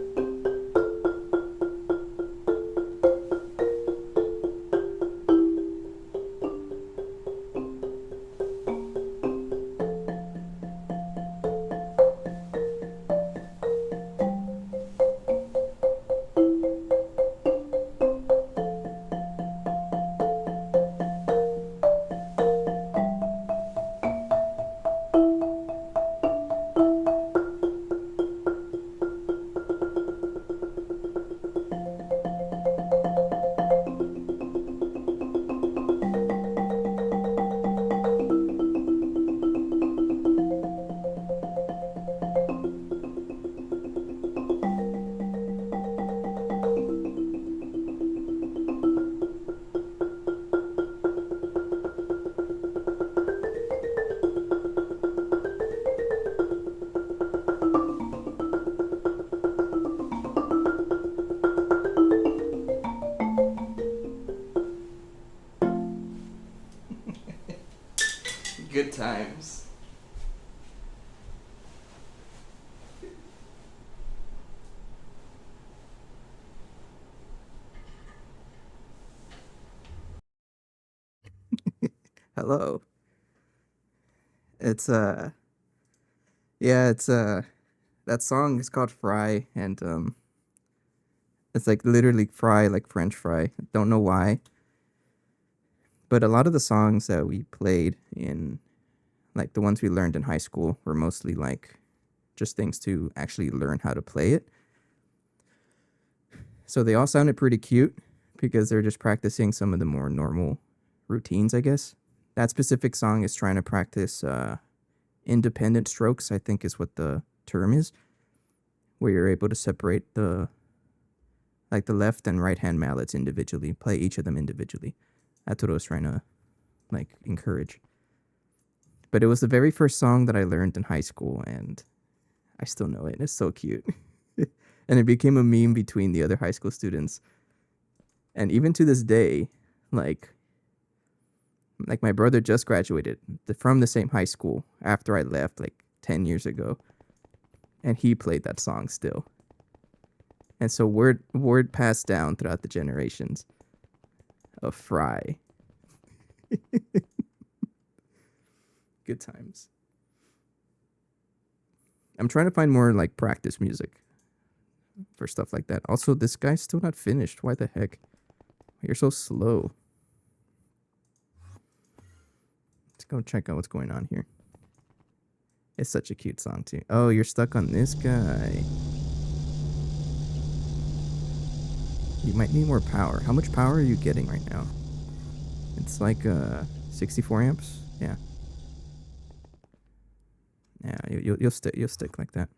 Good times. Hello. It's yeah, it's that song is called Fry, and it's like literally fry like French fry. Don't know why. But a lot of the songs that we played in like the ones we learned in high school were mostly like just things to actually learn how to play it. So they all sounded pretty cute because they're just practicing some of the more normal routines, I guess. That specific song is trying to practice independent strokes, I think is what the term is, where you're able to separate the left and right hand mallets individually, play each of them individually. That's what I was trying to like encourage. But it was the very first song that I learned in high school, and I still know it. It's so cute. And it became a meme between the other high school students. And even to this day, like my brother just graduated from the same high school after I left like 10 years ago. And he played that song still. And so word passed down throughout the generations of Fry. Good times. I'm trying to find more like practice music for stuff like that. Also, this guy's still not finished. Why the heck? You're so slow. Let's go check out what's going on here. It's such a cute song too. Oh, you're stuck on this guy. You might need more power. How much power are you getting right now? It's like 64 amps. Yeah. Yeah, you'll stick like that.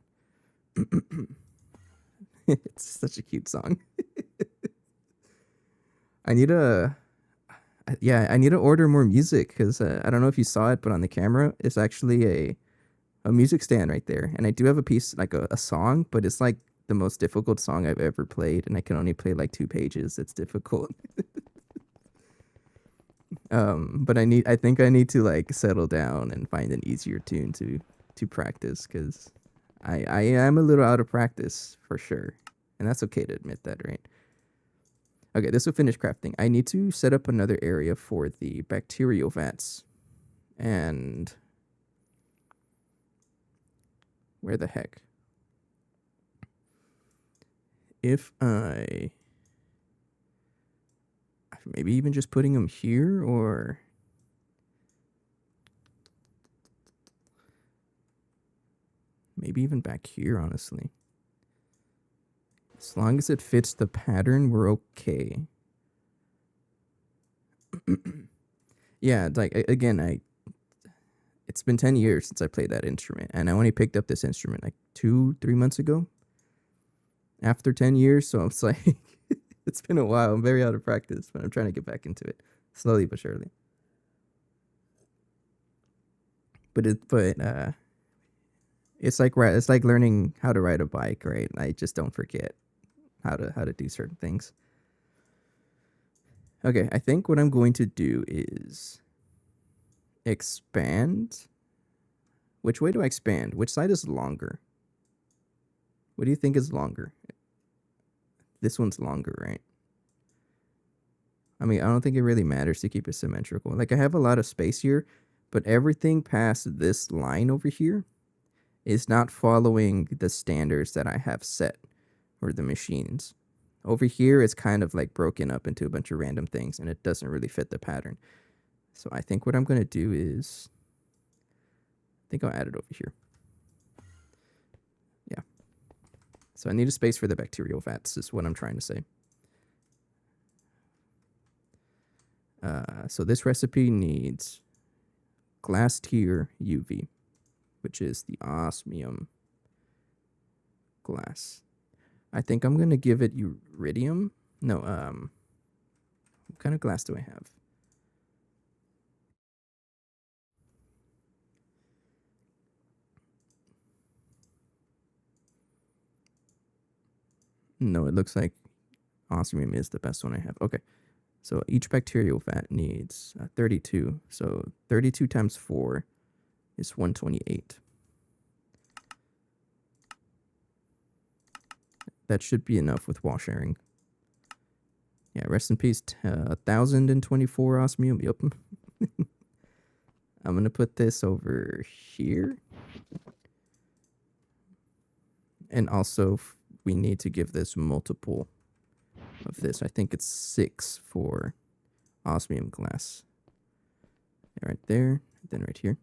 It's such a cute song. I need to order more music because I don't know if you saw it, but on the camera, it's actually a music stand right there, and I do have a piece like a song, but it's like the most difficult song I've ever played, and I can only play like 2 pages. It's difficult. But I think I need to like settle down and find an easier tune to practice, because I am a little out of practice for sure, and that's okay to admit that, right? Okay, this will finish crafting. I need to set up another area for the bacterial vats, and where the heck? If I maybe even just putting them here, or maybe even back here, honestly. As long as it fits the pattern, we're okay. Yeah, like again, it's been 10 years since I played that instrument, and I only picked up this instrument like 2-3 months ago. After 10 years, so it's like it's been a while. I'm very out of practice, but I'm trying to get back into it slowly but surely. But it's like learning how to ride a bike, right? I just don't forget how to do certain things. Okay, I think what I'm going to do is expand. Which way do I expand? Which side is longer? What do you think is longer? This one's longer, right? I mean, I don't think it really matters to keep it symmetrical. Like, I have a lot of space here, but everything past this line over here is not following the standards that I have set for the machines. Over here, it's kind of like broken up into a bunch of random things, and it doesn't really fit the pattern. So I think what I'm going to do is, I think I'll add it over here. Yeah. So I need a space for the bacterial vats, is what I'm trying to say. So this recipe needs glass tier UV, which is the osmium glass. I think I'm going to give it iridium. No, what kind of glass do I have? No, it looks like osmium is the best one I have. Okay. So each bacterial vat needs 32. So 32 times 4 is 128. That should be enough with wall sharing. Yeah, rest in peace, 1,024 osmium. Yep. I'm going to put this over here. And also, we need to give this multiple of this. I think it's 6 for osmium glass. Right there, then right here.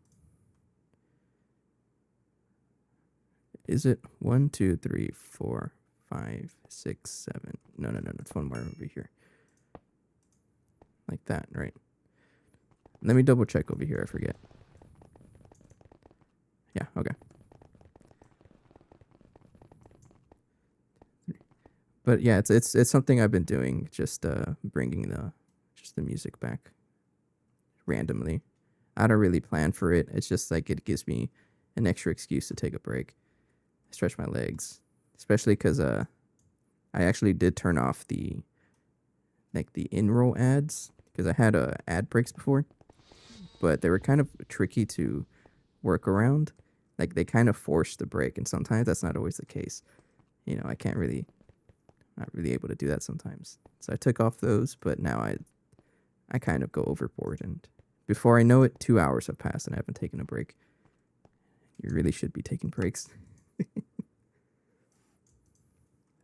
Is it 1, 2, 3, 4, 5, 6, 7? No, it's one more over here. Like that, right? Let me double check over here. I forget. Yeah, okay. But yeah, it's something I've been doing, just bringing the music back randomly. I don't really plan for it. It's just like it gives me an extra excuse to take a break, stretch my legs, especially because I actually did turn off the in-roll ads, because I had ad breaks before, but they were kind of tricky to work around. Like, they kind of forced the break, and sometimes that's not always the case. You know, I can't really, not really able to do that sometimes. So I took off those, but now I kind of go overboard, and before I know it, 2 hours have passed and I haven't taken a break. You really should be taking breaks.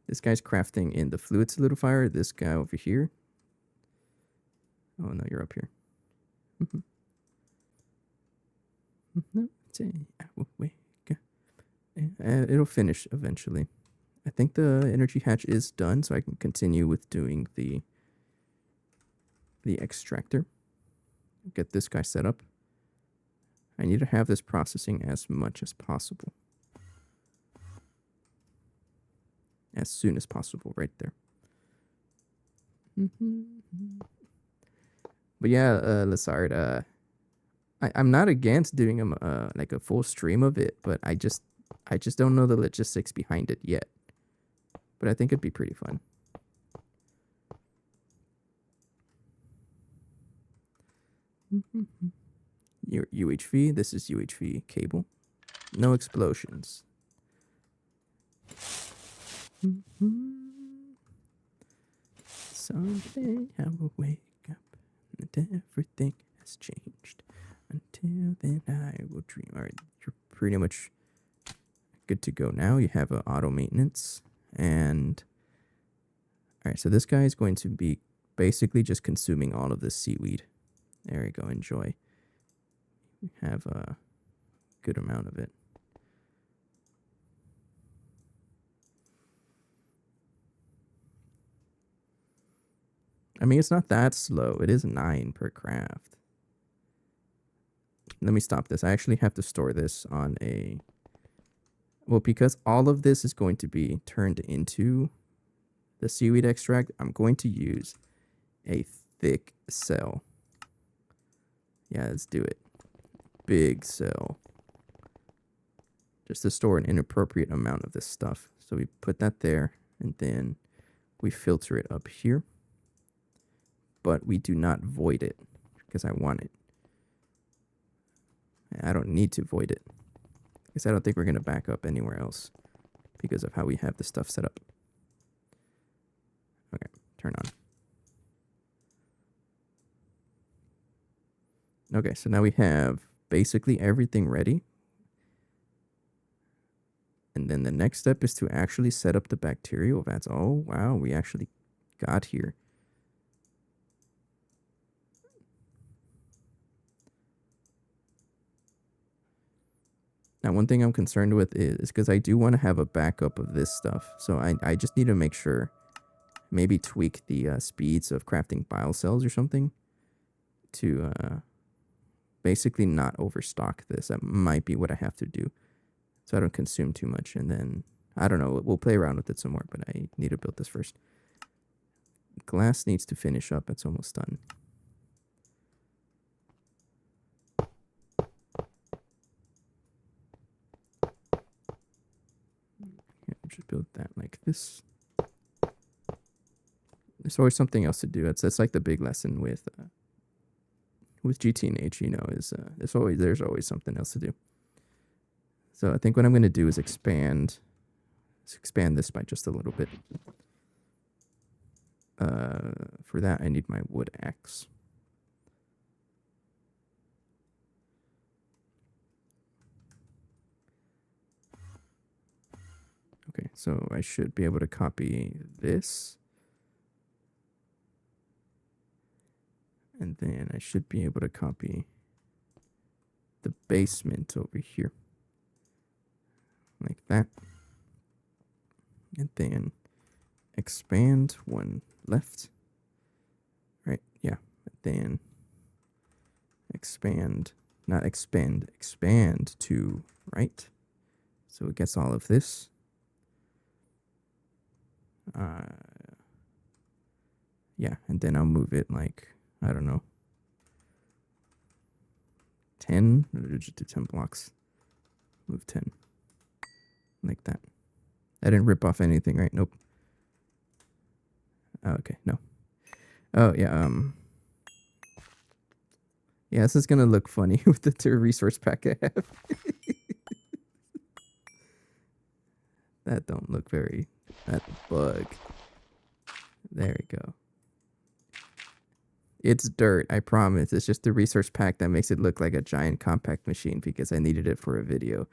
This guy's crafting in the fluid solidifier. This guy over here. Oh no, you're up here. It'll finish eventually. I think the energy hatch is done, so I can continue with doing the extractor. Get this guy set up. I need to have this processing as much as possible. As soon as possible, right there. But yeah, Lazard, I'm not against doing like a full stream of it, but I just don't know the logistics behind it yet. But I think it'd be pretty fun. Your UHV, this is UHV cable. No explosions. Someday I will wake up and everything has changed. Until then I will dream. Alright, you're pretty much good to go now. You have auto maintenance. And alright, so this guy is going to be basically just consuming all of this seaweed. There we go, enjoy. We have a good amount of it. I mean, it's not that slow. It is 9 per craft. Let me stop this. I actually have to store this on a... Well, because all of this is going to be turned into the seaweed extract, I'm going to use a thick cell. Yeah, let's do it. Big cell. Just to store an inappropriate amount of this stuff. So we put that there, and then we filter it up here. But we do not void it, because I want it. I don't need to void it, because I don't think we're going to back up anywhere else, because of how we have the stuff set up. Okay, turn on. Okay, so now we have basically everything ready. And then the next step is to actually set up the bacterial vats. Oh, wow, we actually got here. Now, one thing I'm concerned with is because I do want to have a backup of this stuff. So I just need to make sure, maybe tweak the speeds of crafting bile cells or something to basically not overstock this. That might be what I have to do so I don't consume too much. And then, I don't know, we'll play around with it some more, but I need to build this first. Glass needs to finish up. It's almost done. Just build that like this. There's always something else to do. That's like the big lesson with GT&H, you know, is there's always something else to do. So I think what I'm going to do is expand this by just a little bit. For that, I need my wood axe. Okay, so I should be able to copy this. And then I should be able to copy the basement over here. Like that. And then expand one left. Right, yeah. Then expand, not expand, expand to right. So it gets all of this. Yeah, and then I'll move it like, I don't know, 10, or just do 10 blocks. Move 10. Like that. I didn't rip off anything, right? Nope. Oh, okay, no. Oh, yeah, yeah, this is gonna look funny with the two resource pack I have. That don't look very, that bug. There we go. It's dirt, I promise. It's just the resource pack that makes it look like a giant compact machine because I needed it for a video.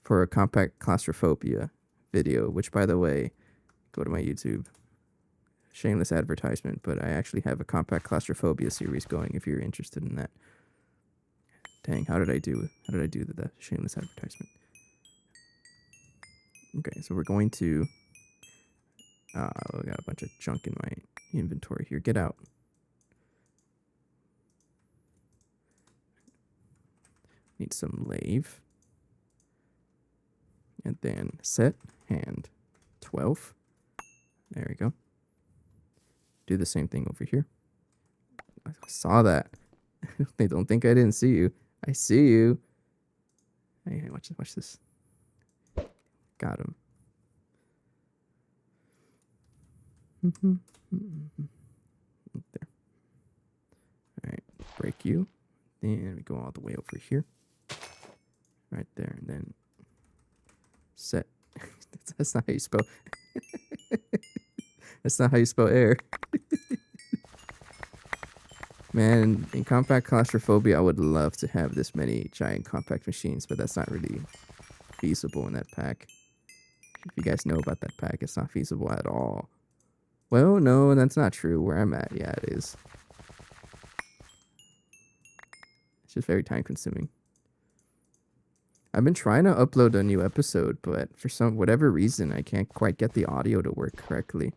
For a compact claustrophobia video, which, by the way, go to my YouTube. Shameless advertisement, but I actually have a compact claustrophobia series going if you're interested in that. Dang, how did I do the shameless advertisement? Okay, so we're going to... I got a bunch of junk in my inventory here. Get out. Need some lave. And then set hand 12. There we go. Do the same thing over here. I saw that. They don't think I didn't see you. I see you. Hey, watch this. Got him. There. All right, break you. Then we go all the way over here. Right there, and then set. That's not how you spell. That's not how you spell air. Man, in compact claustrophobia, I would love to have this many giant compact machines, but that's not really feasible in that pack. If you guys know about that pack, it's not feasible at all. Well, no, that's not true. Where I'm at, yeah, it is. It's just very time consuming. I've been trying to upload a new episode, but for whatever reason, I can't quite get the audio to work correctly.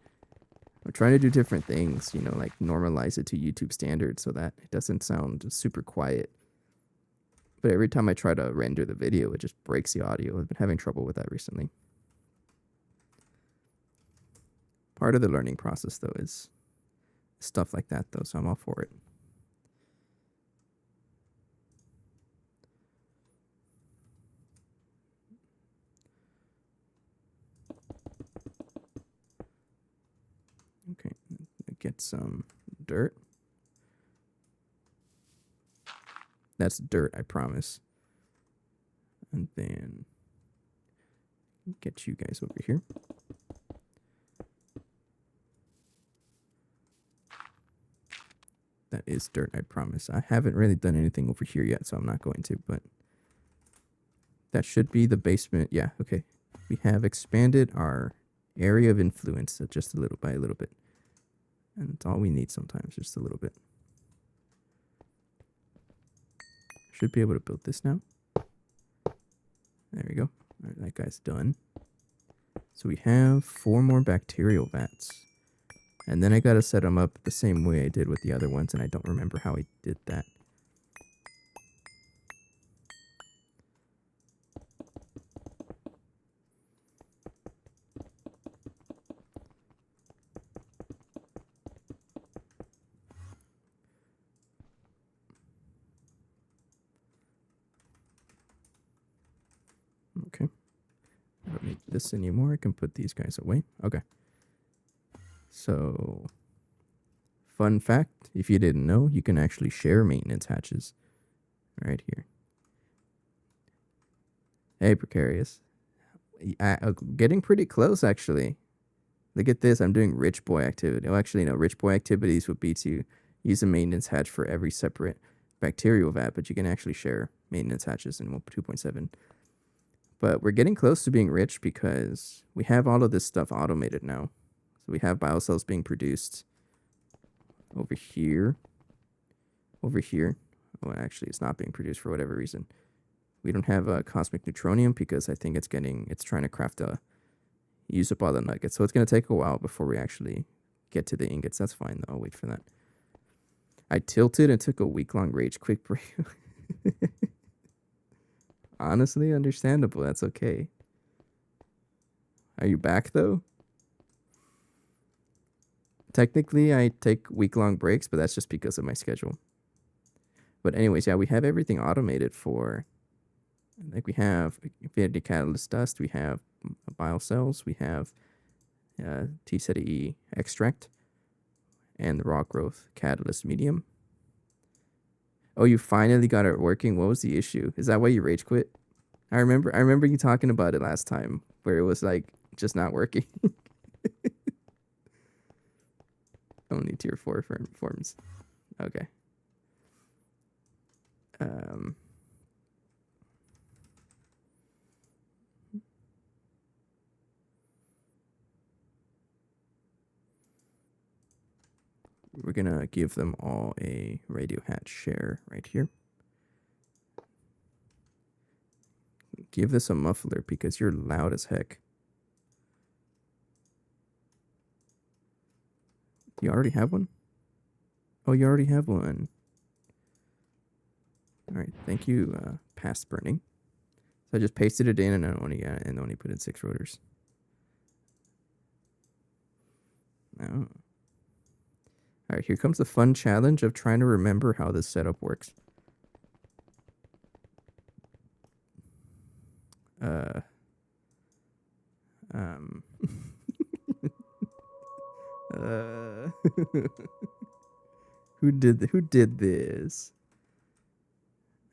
I'm trying to do different things, you know, like normalize it to YouTube standards so that it doesn't sound super quiet. But every time I try to render the video, it just breaks the audio. I've been having trouble with that recently. Part of the learning process, though, is stuff like that, though, so I'm all for it. Okay, get some dirt. That's dirt, I promise. And then get you guys over here. That is dirt, I promise. I haven't really done anything over here yet, so I'm not going to, but that should be the basement. Yeah, okay. We have expanded our area of influence just a little by a little bit. And it's all we need sometimes, just a little bit. Should be able to build this now. There we go. All right, that guy's done. So we have 4 more bacterial vats. And then I gotta set them up the same way I did with the other ones, and I don't remember how I did that. Okay. I don't need this anymore. I can put these guys away. Okay. So, fun fact, if you didn't know, you can actually share maintenance hatches right here. Hey, Precarious. Getting pretty close, actually. Look at this. I'm doing rich boy activity. Oh, actually, no. Rich boy activities would be to use a maintenance hatch for every separate bacterial vat, but you can actually share maintenance hatches in 2.7. But we're getting close to being rich because we have all of this stuff automated now. So we have biocells being produced over here. Over here. Oh, actually, it's not being produced for whatever reason. We don't have a cosmic neutronium because I think it's trying to use up all the nuggets. So it's going to take a while before we actually get to the ingots. That's fine, though. I'll wait for that. I tilted and took a week-long rage quick break. Honestly, understandable. That's okay. Are you back, though? Technically, I take week-long breaks, but that's just because of my schedule. But anyways, yeah, we have everything automated for... Like, we have Infinity Catalyst Dust, we have bile cells, we have T-Seta-E extract, and the raw growth catalyst medium. Oh, you finally got it working? What was the issue? Is that why you rage quit? I remember you talking about it last time, where it was, like, just not working. Only tier 4 forms. Okay. We're gonna give them all a radio hatch share right here. Give this a muffler because you're loud as heck. You already have one? Oh, you already have one. All right, thank you, past burning. So I just pasted it in and I only put in 6 rotors. Oh. All right, here comes the fun challenge of trying to remember how this setup works. Um. Who did this?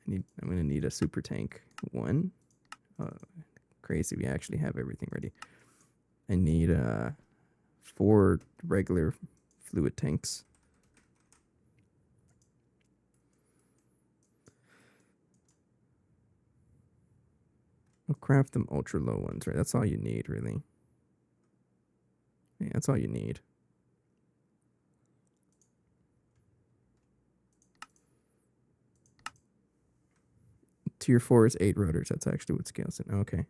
I'm gonna need a super tank 1. Crazy, we actually have everything ready. I need 4 regular fluid tanks. I'll craft them ultra low ones, right? That's all you need, really. Yeah, that's all you need. Tier 4 is 8 rotors. That's actually what scales it. Okay.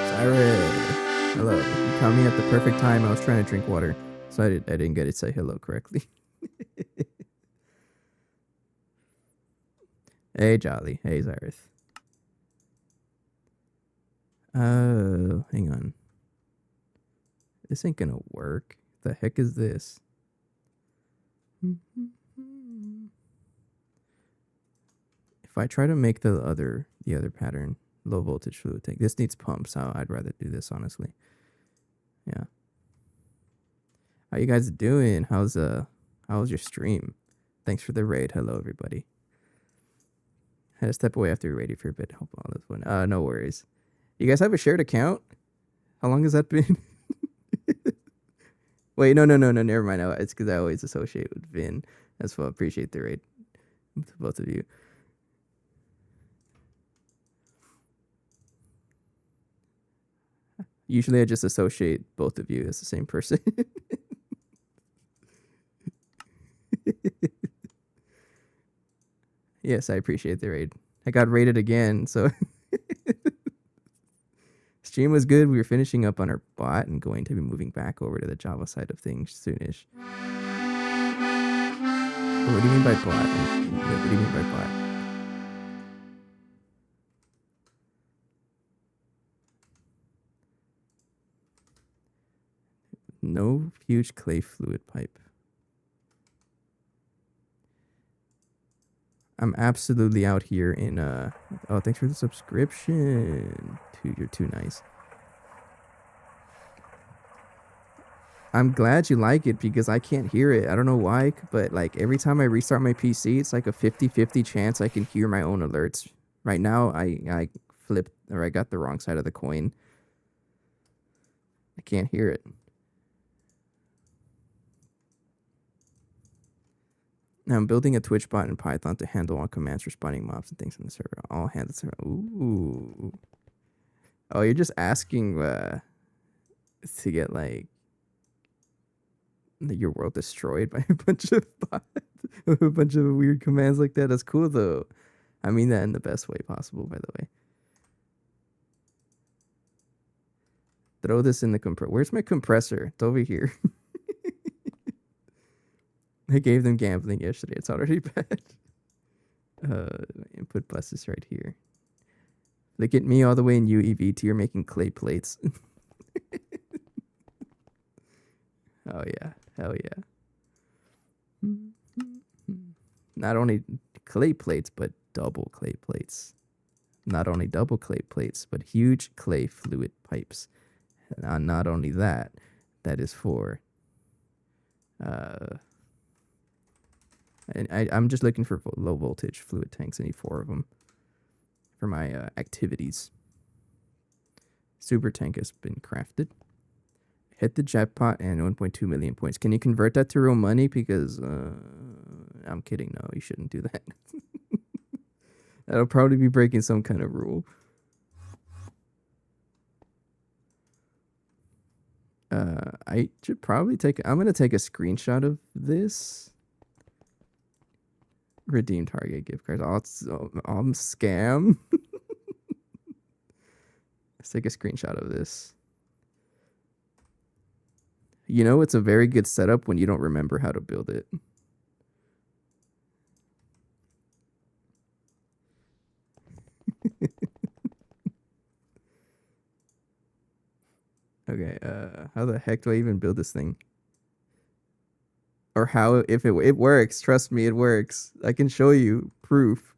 Cyrus! Hello. You caught me at the perfect time. I was trying to drink water, so I didn't get to say hello correctly. Hey, Jolly. Hey, Cyrus. Oh, hang on. This ain't gonna work. The heck is this? If I try to make the other pattern, low voltage fluid tank, this needs pumps. I'd rather do this, honestly. Yeah. How you guys doing? How's your stream? Thanks for the raid. Hello, everybody. Had to step away after we raided for a bit. Hope all this one. No worries. You guys have a shared account? How long has that been? Wait, no. Never mind. It's because I always associate with Vin. That's why I appreciate the raid to both of you. Usually I just associate both of you as the same person. Yes, I appreciate the raid. I got raided again, so stream was good. We were finishing up on our bot and going to be moving back over to the Java side of things soonish. What do you mean by bot? What do you mean by bot? No huge clay fluid pipe. I'm absolutely out here in oh, thanks for the subscription. Dude, you're too nice. I'm glad you like it because I can't hear it. I don't know why, but like every time I restart my PC, it's like a 50-50 chance I can hear my own alerts. Right now, I flipped, or I got the wrong side of the coin. I can't hear it. Now I'm building a Twitch bot in Python to handle all commands for spawning mobs and things on the server. All handled server. Ooh. Oh, you're just asking to get like your world destroyed by a bunch of bots, a bunch of weird commands like that. That's cool though. I mean that in the best way possible, by the way. Throw this in the compressor. Where's my compressor? It's over here. I gave them gambling yesterday. It's already bad. Input bus is right here. Look at me all the way in UEVT. You're making clay plates. Oh yeah. Hell yeah. Not only clay plates, but double clay plates. Not only double clay plates, but huge clay fluid pipes. Not only that, that is for and I'm just looking for low voltage fluid tanks. I need 4 of them for my activities. Super tank has been crafted. Hit the jackpot and 1.2 million points. Can you convert that to real money? Because I'm kidding. No, you shouldn't do that. That'll probably be breaking some kind of rule. I should probably I'm going to take a screenshot of this. Redeem Target gift cards. Oh, scam. Let's take a screenshot of this. You know, it's a very good setup when you don't remember how to build it. Okay, how the heck do I even build this thing? Or how, if it works, trust me, it works. I can show you proof.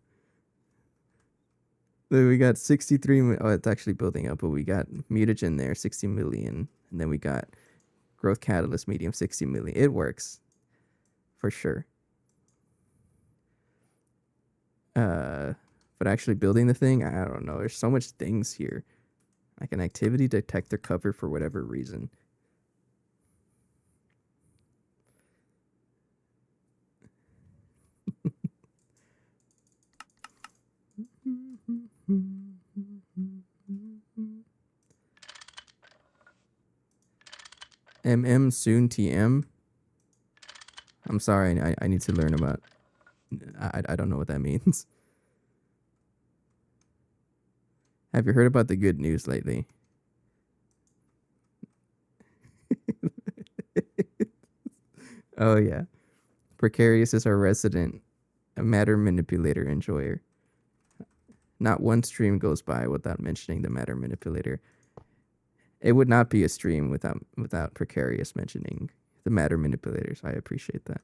Look, we got 63, oh, it's actually building up, but we got mutagen there, 60 million. And then we got growth catalyst medium, 60 million. It works. For sure. But actually building the thing, I don't know. There's so much things here. Like an activity detector cover for whatever reason. soon TM. I'm sorry, I need to learn about. I don't know what that means. Have you heard about the good news lately? Oh yeah, Precarious is our resident matter manipulator enjoyer. Not one stream goes by without mentioning the matter manipulator. It would not be a stream without Precarious mentioning the matter manipulators. I appreciate that.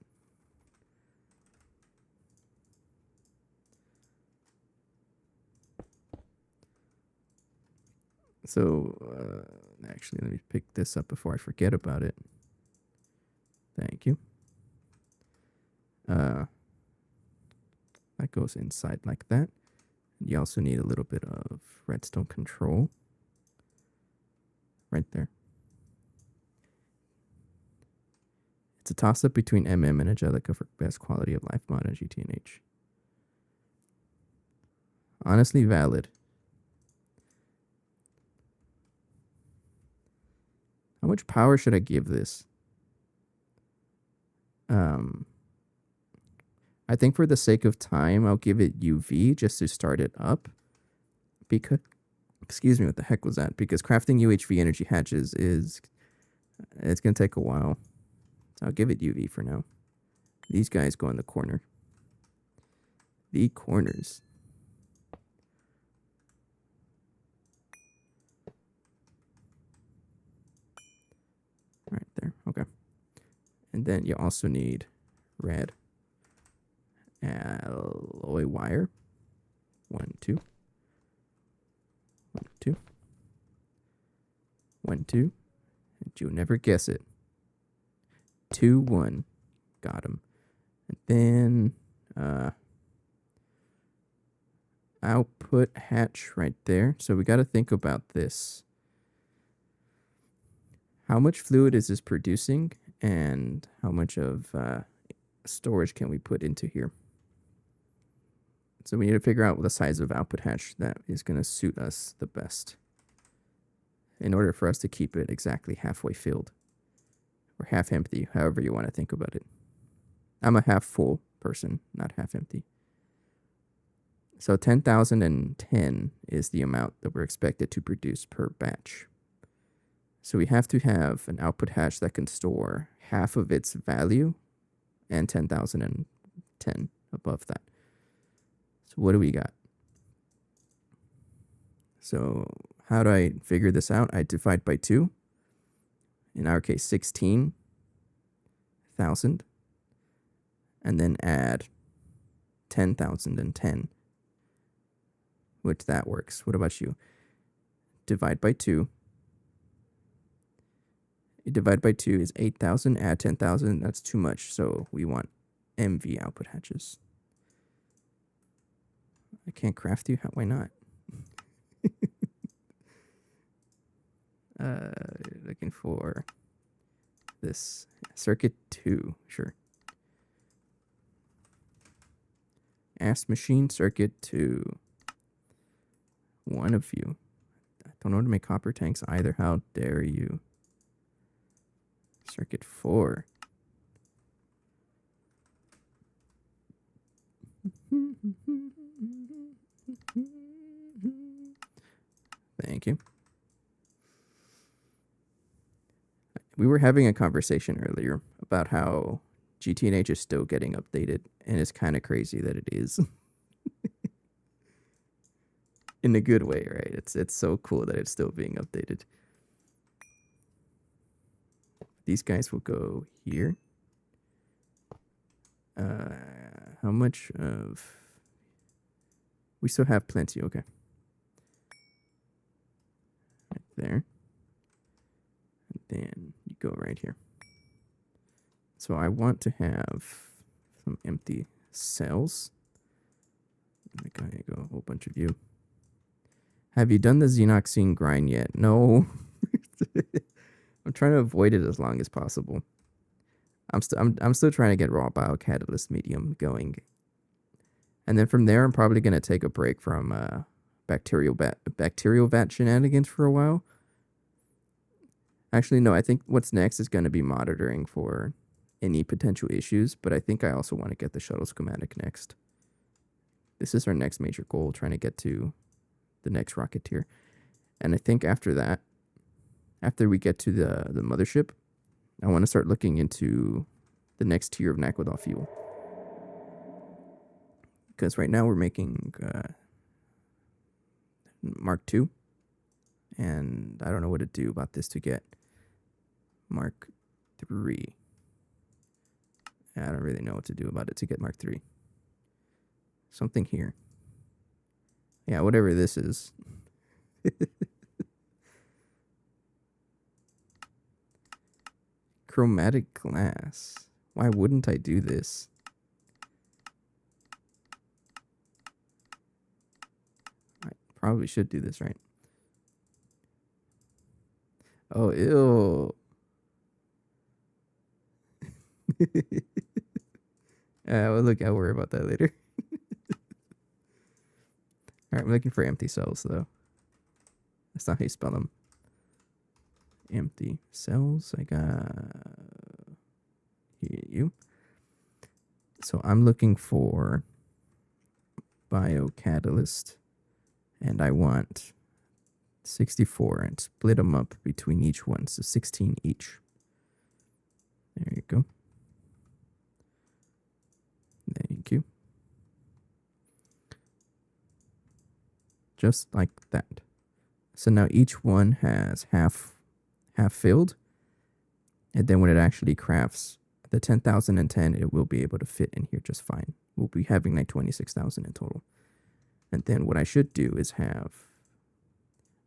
So, actually, let me pick this up before I forget about it. Thank you. That goes inside like that. You also need a little bit of redstone control. Right there. It's a toss-up between MM and Angelica for best quality of life mod on GTNH. Honestly valid. How much power should I give this? I think for the sake of time, I'll give it UV just to start it up. Because, excuse me, what the heck was that? Because crafting UHV energy hatches it's going to take a while. So I'll give it UV for now. These guys go in the corner. The corners. Right there. Okay. And then you also need red alloy wire. 1, 2. 1, 2. 1, 2. And you'll never guess it. 2, 1. Got him. And then output hatch right there. So we got to think about this. How much fluid is this producing, and how much of storage can we put into here? So we need to figure out the size of output hatch that is going to suit us the best in order for us to keep it exactly halfway filled or half empty, however you want to think about it. I'm a half full person, not half empty. So 10,010 is the amount that we're expected to produce per batch. So we have to have an output hash that can store half of its value and 10,010 above that. So what do we got? So how do I figure this out? I divide by 2. In our case, 16,000. And then add 10,010. Which that works. What about you? Divide by 2. Divide by 2 is 8,000. Add 10,000. That's too much. So we want MV output hatches. I can't craft you. Why not? Looking for this circuit 2. Sure. Ask machine circuit 2. One of you. I don't know how to make copper tanks either. How dare you? Circuit 4. Thank you. We were having a conversation earlier about how GTNH is still getting updated, and it's kind of crazy that it is. In a good way, right? It's so cool that it's still being updated. These guys will go here. How much of... We still have plenty, okay. Right there. And then you go right here. So I want to have some empty cells. Okay, go a whole bunch of you. Have you done the xenoxine grind yet? No. I'm trying to avoid it as long as possible. I'm still trying to get raw biocatalyst medium going. And then from there, I'm probably going to take a break from bacterial vat shenanigans for a while. Actually, no, I think what's next is going to be monitoring for any potential issues, but I think I also want to get the shuttle schematic next. This is our next major goal, trying to get to the next rocketeer. And I think after that, after we get to the mothership, I want to start looking into the next tier of Naquadol fuel. Because right now we're making Mark II. And I don't know what to do about this to get Mark III. I don't really know what to do about it to get Mark III. Something here. Yeah, whatever this is. Chromatic glass. Why wouldn't I do this? I probably should do this, right? Oh, ew. Well, look, I'll worry about that later. Alright, I'm looking for empty cells, though. That's not how you spell them. Empty cells. I got... Here, you. So I'm looking for biocatalyst. And I want 64 and split them up between each one. So 16 each. There you go. Thank you. Just like that. So now each one has half filled. And then when it actually crafts the 10,010, it will be able to fit in here just fine. We'll be having like 26,000 in total. And then what I should do is have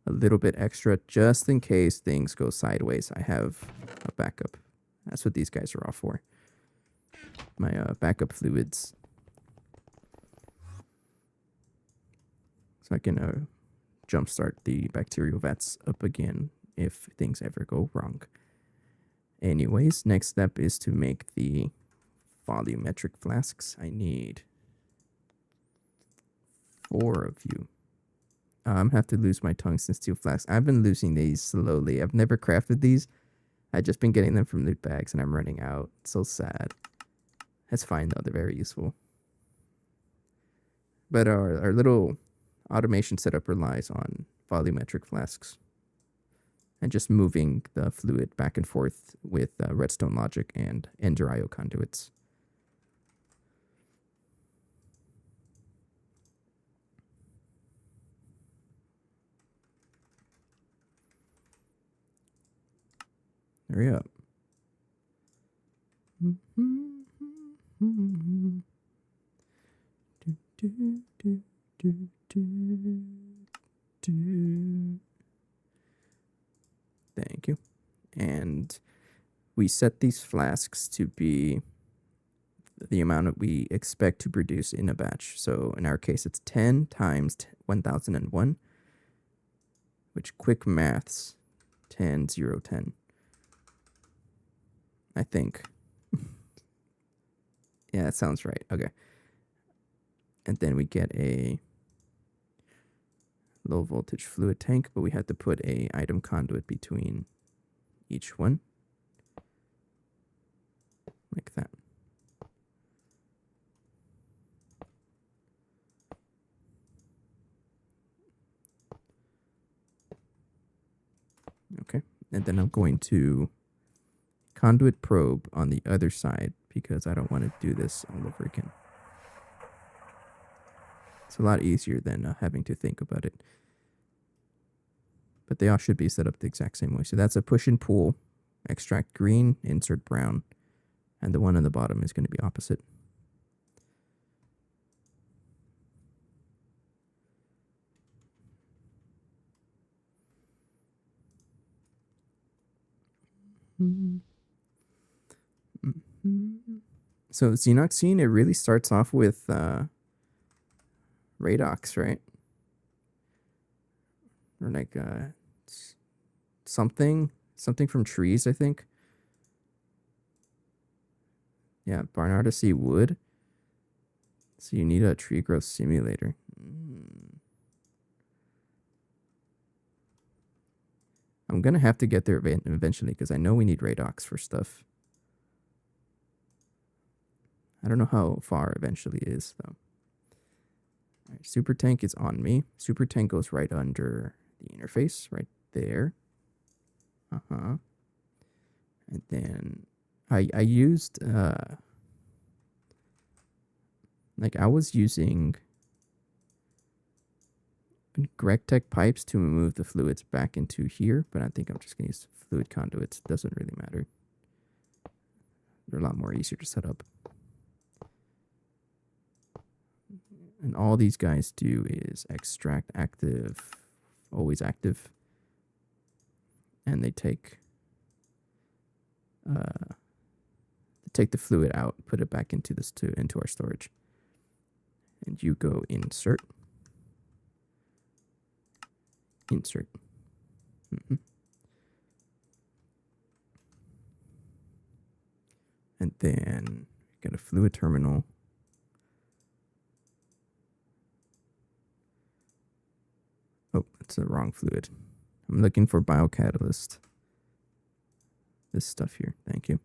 a little bit extra just in case things go sideways. I have a backup. That's what these guys are all for. My backup fluids. So I can jumpstart the bacterial vats up again if things ever go wrong. Anyways, next step is to make the volumetric flasks. I need 4 of you. I'm have to lose my tungsten steel flasks. I've been losing these slowly. I've never crafted these. I've just been getting them from loot bags and I'm running out. It's so sad. That's fine though. They're very useful. But our little automation setup relies on volumetric flasks. And just moving the fluid back and forth with redstone logic and ender IO conduits. Hurry up. Thank you. And we set these flasks to be the amount that we expect to produce in a batch. So in our case, it's 10 times 1001, which quick maths, 10, 0, 10. I think. Yeah, that sounds right. Okay. And then we get a low voltage fluid tank, but we had to put a item conduit between each one. Like that. Okay. And then I'm going to conduit probe on the other side because I don't want to do this all over again. It's a lot easier than having to think about it. But they all should be set up the exact same way. So that's a push and pull extract green, insert brown, and the one on the bottom is going to be opposite. So Xenoxine, it really starts off with Radox, right? Or like something from trees, I think. Yeah, Barnard to see wood. So you need a tree growth simulator. I'm gonna have to get there eventually because I know we need Radox for stuff. I don't know how far eventually is though. All right, Super Tank is on me. Super Tank goes right under the interface, right there. And then I used like I was using Gregtech pipes to move the fluids back into here, but I think I'm just gonna use fluid conduits. It doesn't really matter. They're a lot more easier to set up. And all these guys do is extract active, always active, and they take the fluid out, put it back into into our storage. And you go insert. And then get a fluid terminal. Oh, that's the wrong fluid. I'm looking for biocatalyst. This stuff here. Thank you.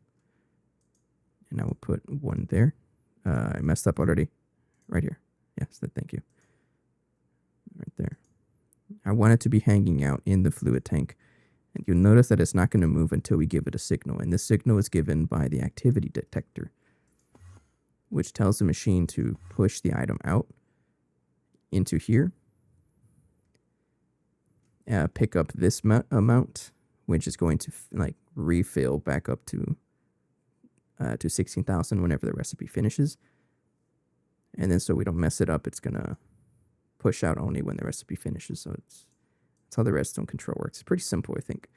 And I will put one there. I messed up already. Right here. Yes, thank you. Right there. I want it to be hanging out in the fluid tank. And you'll notice that it's not going to move until we give it a signal. And this signal is given by the activity detector, which tells the machine to push the item out into here. Pick up this amount, which is going to like refill back up to 16,000 whenever the recipe finishes. And then so we don't mess it up, it's going to push out only when the recipe finishes. So that's how the redstone control works. It's pretty simple, I think.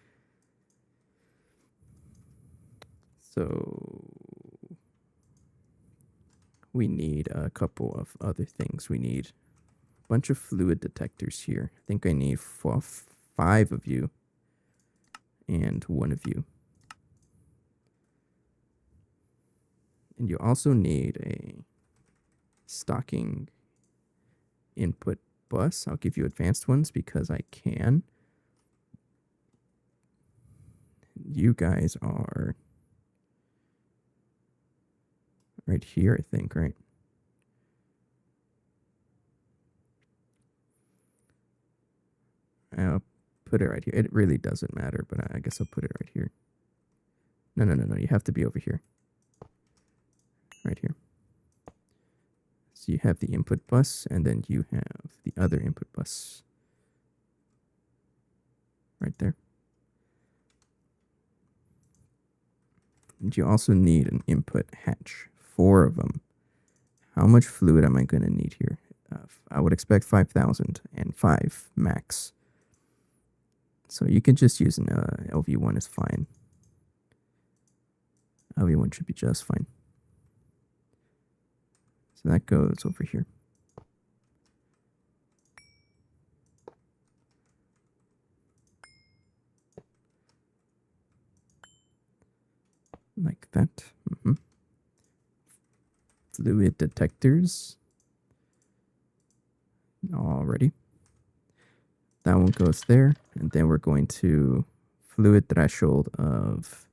So we need a couple of other things. We need a bunch of fluid detectors here. I think I need 5 of you and 1 of you. And you also need a stocking input bus. I'll give you advanced ones because I can. You guys are right here, I think, right? I'll put it right here. It really doesn't matter, but I guess I'll put it right here. No. You have to be over here. Right here. So you have the input bus, and then you have the other input bus. Right there. And you also need an input hatch. 4 of them. How much fluid am I going to need here? I would expect 5,005 max. So you can just use an LV1 is fine. LV1 should be just fine. So that goes over here. Like that. Fluid detectors. Already. That one goes there. And then we're going to fluid threshold of...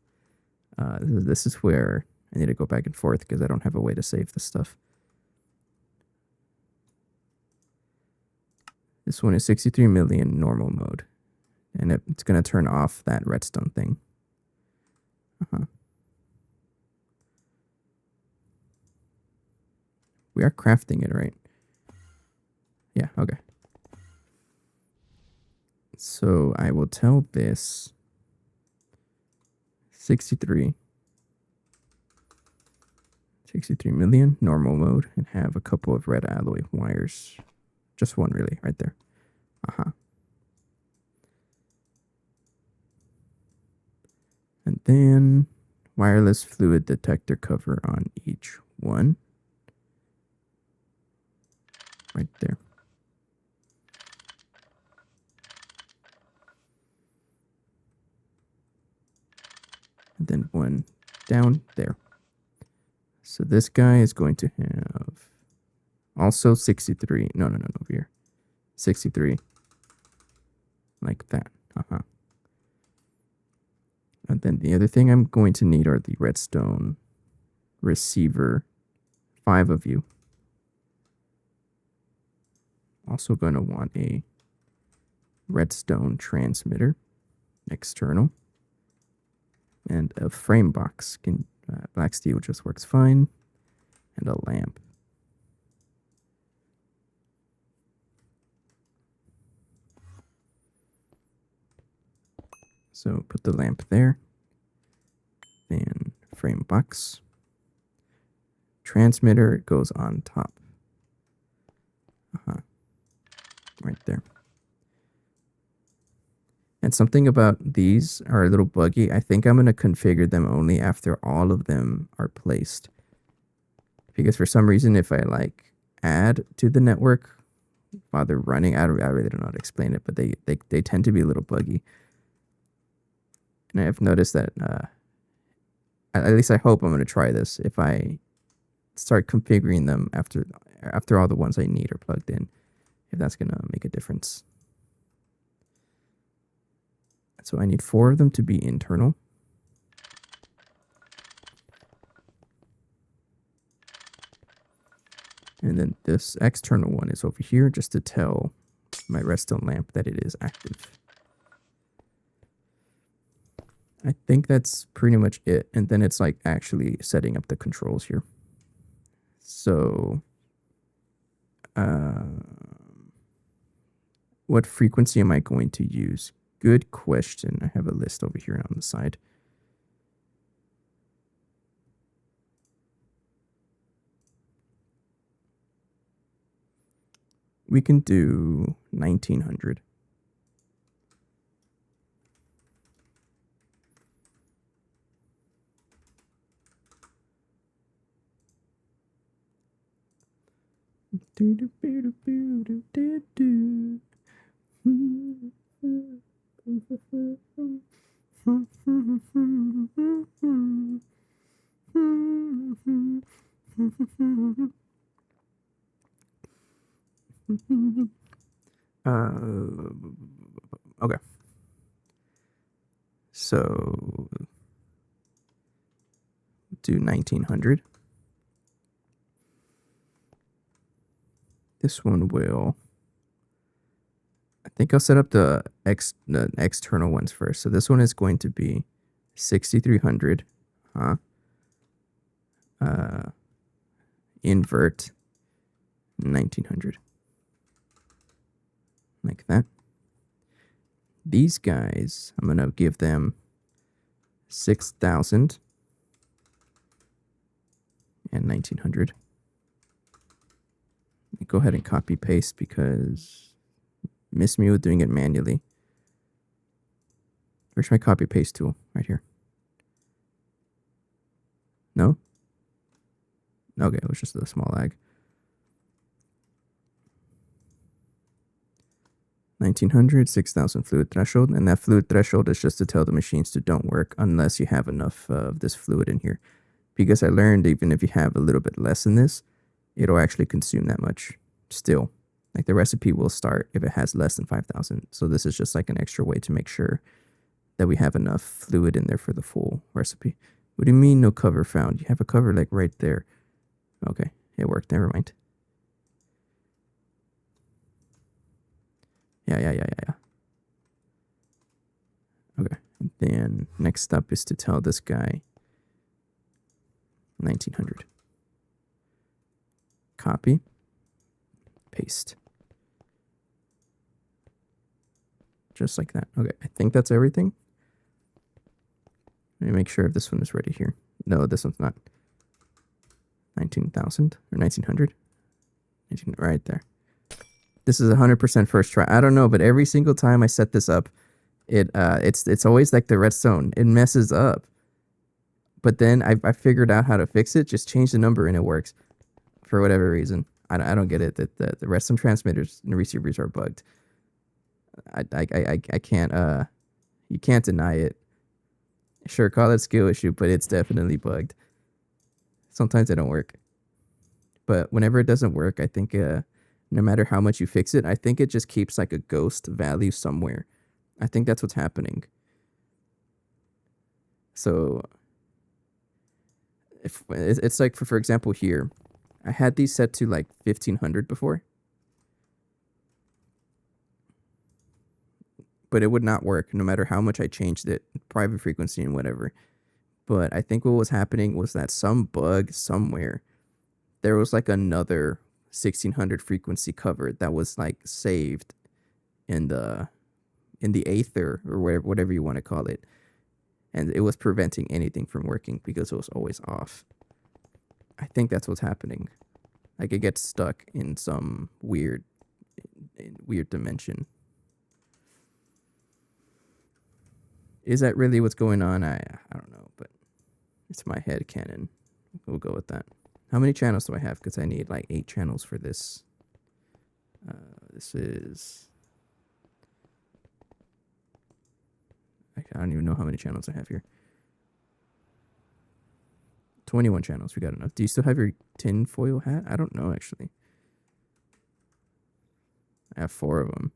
this is where I need to go back and forth because I don't have a way to save this stuff. This one is 63 million normal mode. And it's going to turn off that redstone thing. We are crafting it, right? Yeah, okay. So I will tell this 63. 63 million, normal mode, and have a couple of red alloy wires. Just one, really, right there. And then wireless fluid detector cover on each one. Right there. And then one down there. So this guy is going to have also 63. No, over here. 63. Like that. And then the other thing I'm going to need are the redstone receiver. 5 of you. Also going to want a redstone transmitter, external, and a frame box. Black steel just works fine, and a lamp. So put the lamp there, then frame box. Transmitter goes on top. Right there. And something about these are a little buggy. I think I'm going to configure them only after all of them are placed. Because for some reason, if I like add to the network while they're running, I really don't know how to explain it, but they tend to be a little buggy. And I've noticed that, at least I hope I'm going to try this. If I start configuring them after all the ones I need are plugged in, if that's going to make a difference. So I need 4 of them to be internal. And then this external one is over here just to tell my redstone lamp that it is active. I think that's pretty much it. And then it's like actually setting up the controls here. So, what frequency am I going to use? Good question. I have a list over here on the side. We can do 1900. Okay. So do 1900. This one will, I think I'll set up the external ones first. So this one is going to be 6300. Invert 1900. Like that. These guys, I'm going to give them 6000 and 1900. Go ahead and copy paste because miss me with doing it manually. Where's my copy paste tool? Right here. No? Okay, it was just a small lag. 1900, 6000 fluid threshold, and that fluid threshold is just to tell the machines to don't work unless you have enough of this fluid in here. Because I learned even if you have a little bit less in this, it'll actually consume that much still. Like the recipe will start if it has less than 5000. So this is just like an extra way to make sure that we have enough fluid in there for the full recipe. What do you mean no cover found? You have a cover like right there. Okay, it worked. Never mind. Yeah. Okay, and then next up is to tell this guy 1900. Copy, paste. Just like that. Okay, I think that's everything. Let me make sure if this one is ready here. No, this one's not. 19,000 or 1900. 19, right there. This is 100% first try. I don't know, but every single time I set this up, it's always like the redstone. It messes up. But then I figured out how to fix it. Just change the number and it works for whatever reason. I don't get it. That the redstone transmitters and receivers are bugged. I can't you can't deny it. Sure, call it skill issue, but it's definitely bugged. Sometimes they don't work. But whenever it doesn't work, I think no matter how much you fix it, I think it just keeps like a ghost value somewhere. I think that's what's happening. So if it's like for example here, I had these set to like 1500 before. But it would not work no matter how much I changed it, private frequency and whatever. But I think what was happening was that some bug somewhere, there was like another 1600 frequency covered that was like saved in the aether or whatever you want to call it, and it was preventing anything from working because it was always off. I think that's what's happening. Like it gets stuck in some weird dimension. Is that really what's going on? I don't know, but it's my head canon. We'll go with that. How many channels do I have? Because I need like 8 channels for this. This is... I don't even know how many channels I have here. 21 channels. We got enough. Do you still have your tin foil hat? I don't know, actually. I have 4 of them.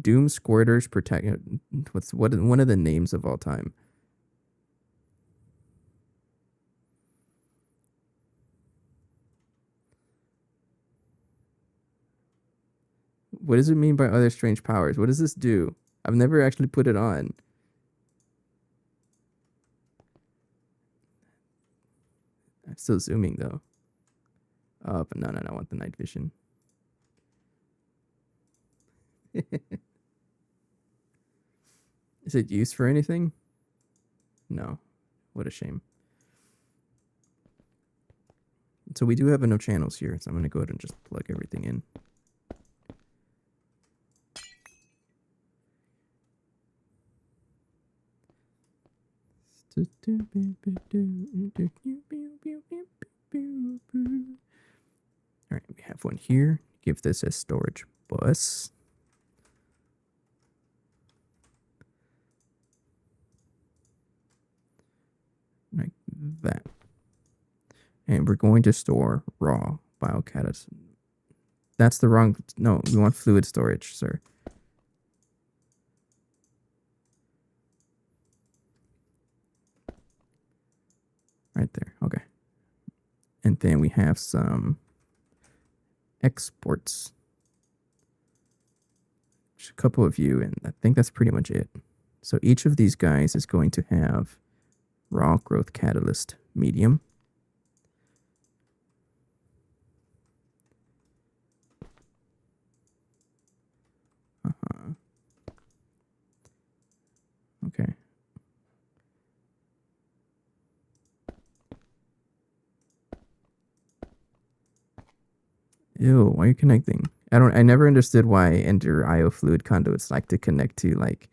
Doom Squirters Protect. What's one of the names of all time? What does it mean by other strange powers? What does this do? I've never actually put it on. I'm still zooming though. Oh, but no, I want the night vision. Is it used for anything? No. What a shame. So we do have enough channels here, so I'm going to go ahead and just plug everything in. Alright, we have one here. Give this a storage bus. Like that. And we're going to store raw biocatalyst. That's the wrong... No, we want fluid storage, sir. Right there. Okay. And then we have some exports. Just a couple of you, and I think that's pretty much it. So each of these guys is going to have raw growth catalyst medium. Okay. Ew, why are you connecting? I never understood why ender IO fluid conduits like to connect to like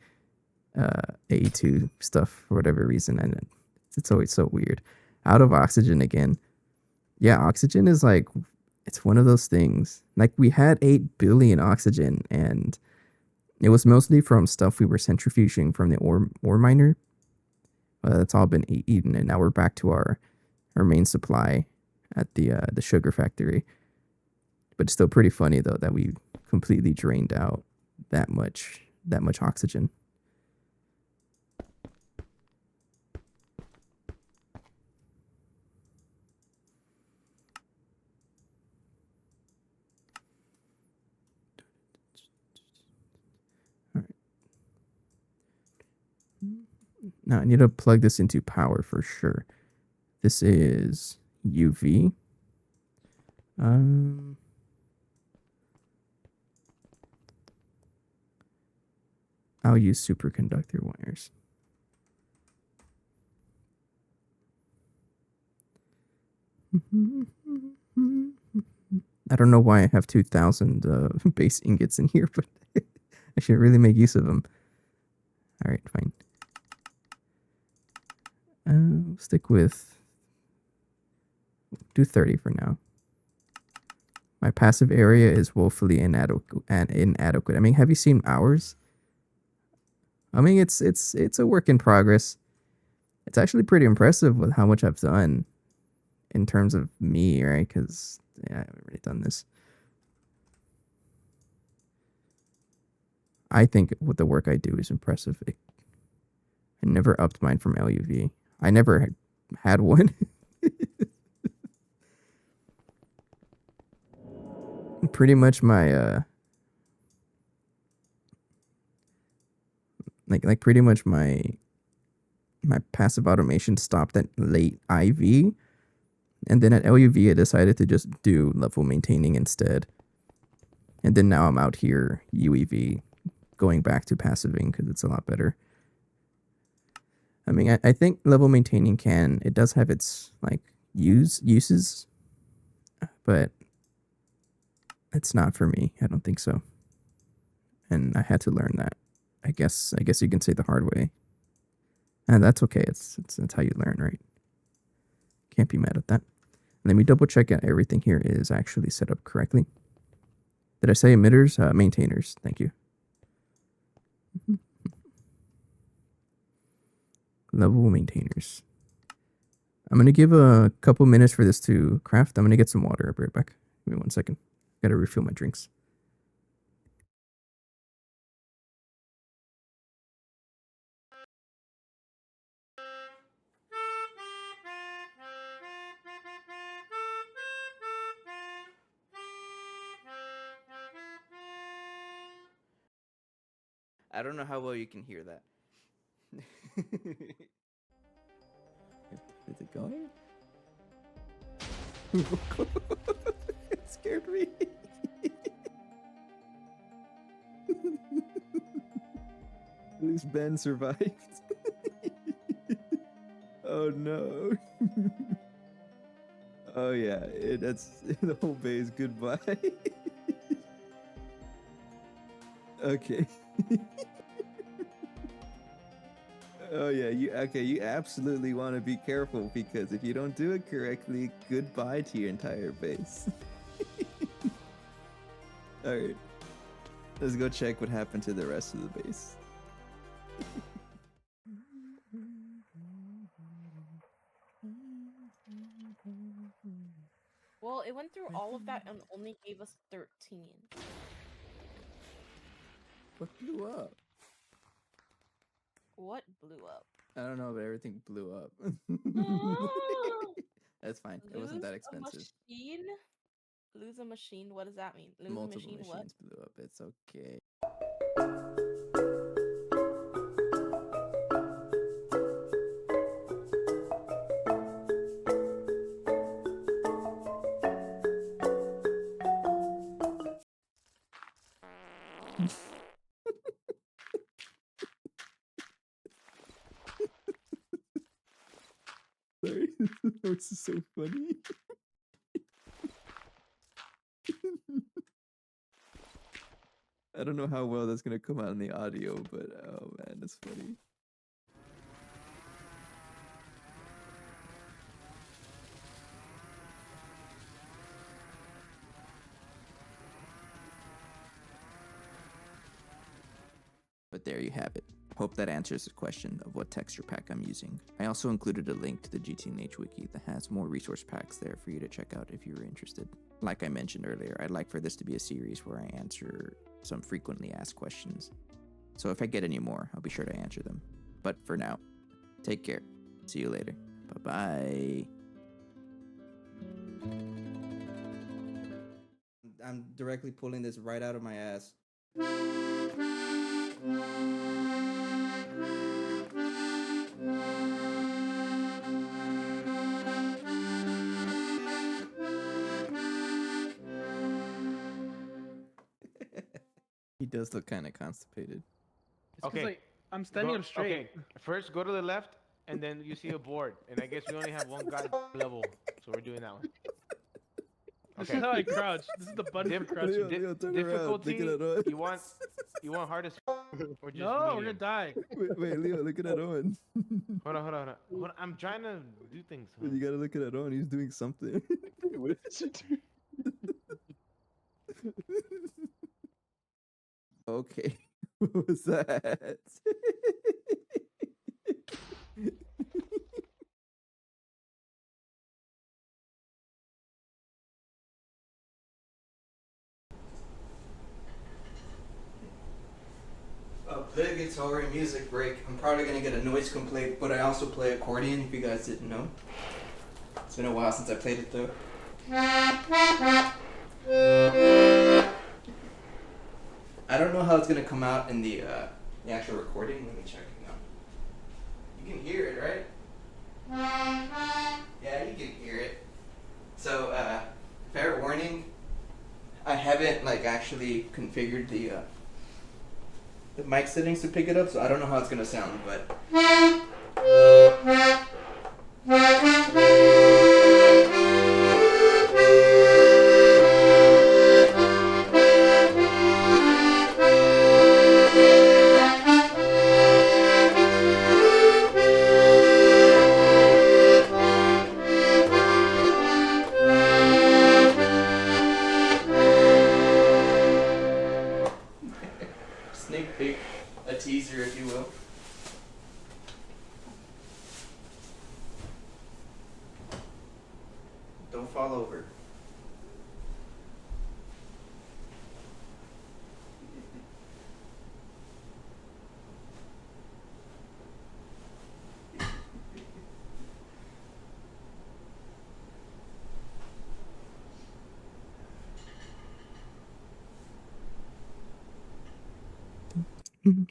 A2 stuff for whatever reason, and it's always so weird. Out of oxygen again. Yeah, oxygen is like, it's one of those things. Like we had 8 billion oxygen, and it was mostly from stuff we were centrifuging from the ore miner. That's all been eaten, and now we're back to our main supply at the sugar factory. But it's still pretty funny though that we completely drained out that much oxygen. All right. Now I need to plug this into power for sure. This is UV. I'll use superconductor wires. I don't know why I have 2,000 base ingots in here, but I should really make use of them. All right, fine. Stick with do 30 for now. My passive area is woefully inadequate. I mean, have you seen ours? I mean, it's a work in progress. It's actually pretty impressive with how much I've done in terms of me, right? Because yeah, I haven't really done this. I think what the work I do is impressive. I never upped mine from LUV. I never had one. Pretty much my like pretty much my passive automation stopped at late IV, and then at LUV I decided to just do level maintaining instead. And then now I'm out here UEV, going back to passiving because it's a lot better. I mean, I think level maintaining it does have its like uses, but it's not for me. I don't think so. And I had to learn that. I guess you can say the hard way. And that's okay. That's how you learn, right? Can't be mad at that. Let me double check that everything here is actually set up correctly. Did I say emitters? Maintainers. Thank you. Level maintainers. I'm going to give a couple minutes for this to craft. I'm going to get some water. I'll be right back. Give me 1 second. Got to refill my drinks. I don't know how well you can hear that. Is it going? It scared me. At least Ben survived. Oh no. Oh yeah, that's the whole base. Goodbye. Okay. Oh yeah, you absolutely want to be careful because if you don't do it correctly, goodbye to your entire base. Alright. Let's go check what happened to the rest of the base. Well, it went through all of that and only gave us 13. What blew up? What blew up? I don't know, but everything blew up. That's fine. It wasn't that expensive. Machine? Lose a machine? What does that mean? Lose Multiple a machine machines blew up. It's okay. Sorry, this is so funny. I don't know how well that's gonna come out in the audio, but oh man, that's funny. But there you have it. Hope that answers the question of what texture pack I'm using. I also included a link to the GTNH wiki that has more resource packs there for you to check out if you're interested. Like I mentioned earlier, I'd like for this to be a series where I answer some frequently asked questions. So if I get any more, I'll be sure to answer them. But for now, take care. See you later. Bye-bye. I'm directly pulling this right out of my ass. He does look kind of constipated. It's 'cause, like, I'm standing up straight. Okay, first go to the left, and then you see a board, and I guess we only have one guy level. So we're doing that one. This Okay. is how I crouch. This is the button for Leo, crouching. Leo, turn around. Difficulty. Look at that You want hardest or just No, we're gonna medium? die. Wait, Leo, look at that Owen. Hold on. I'm trying to do things. Hold You on. gotta look at that Owen. He's doing something. What did she do? Okay. What was that? Obligatory music break. I'm probably gonna get a noise complaint, but I also play accordion if you guys didn't know. It's been a while since I played it though. I don't know how it's gonna come out in the actual recording. Let me check it out. You can hear it, right? Yeah, you can hear it. So, fair warning, I haven't like actually configured the mic settings to pick it up, so I don't know how it's gonna sound, but sneak peek, a teaser if you will. Don't fall over.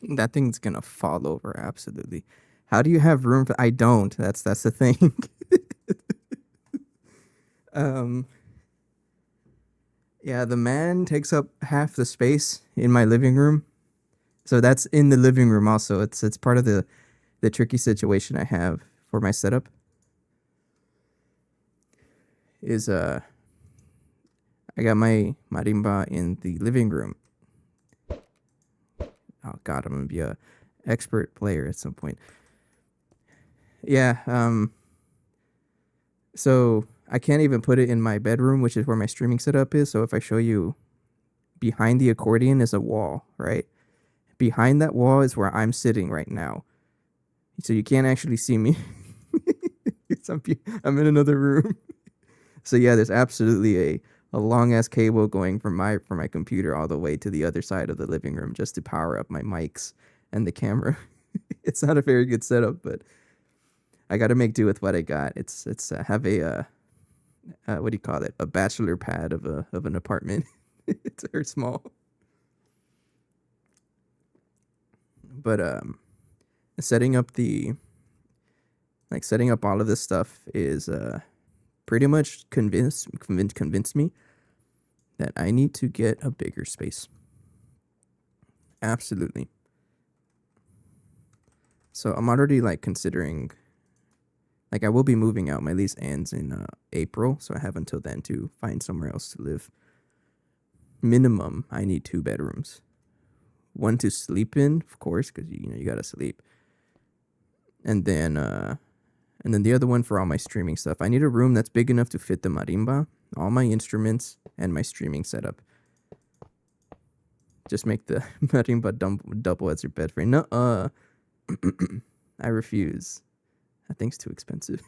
That thing's gonna fall over, absolutely. How do you have room for I don't. That's the thing. Yeah, the man takes up half the space in my living room. So that's in the living room also. It's part of the tricky situation I have for my setup. Is I got my marimba in the living room. Oh god, I'm gonna be a expert player at some point. Yeah, so I can't even put it in my bedroom, which is where my streaming setup is. So if I show you, behind the accordion is a wall, right? Behind that wall is where I'm sitting right now. So you can't actually see me. I'm in another room. So yeah, there's absolutely a long ass cable going from my computer all the way to the other side of the living room just to power up my mics and the camera. It's not a very good setup, but I got to make do with what I got. It's have a what do you call it? A bachelor pad of an apartment. It's very small. But setting up all of this stuff is pretty much convinced me that I need to get a bigger space. Absolutely. So I'm already like considering, like I will be moving out. My lease ends in April, so I have until then to find somewhere else to live. Minimum, I need 2 bedrooms. One to sleep in, of course, because you gotta sleep. And then the other one for all my streaming stuff. I need a room that's big enough to fit the marimba, all my instruments, and my streaming setup. Just make the marimba double as your bed frame. No, I refuse. That thing's too expensive.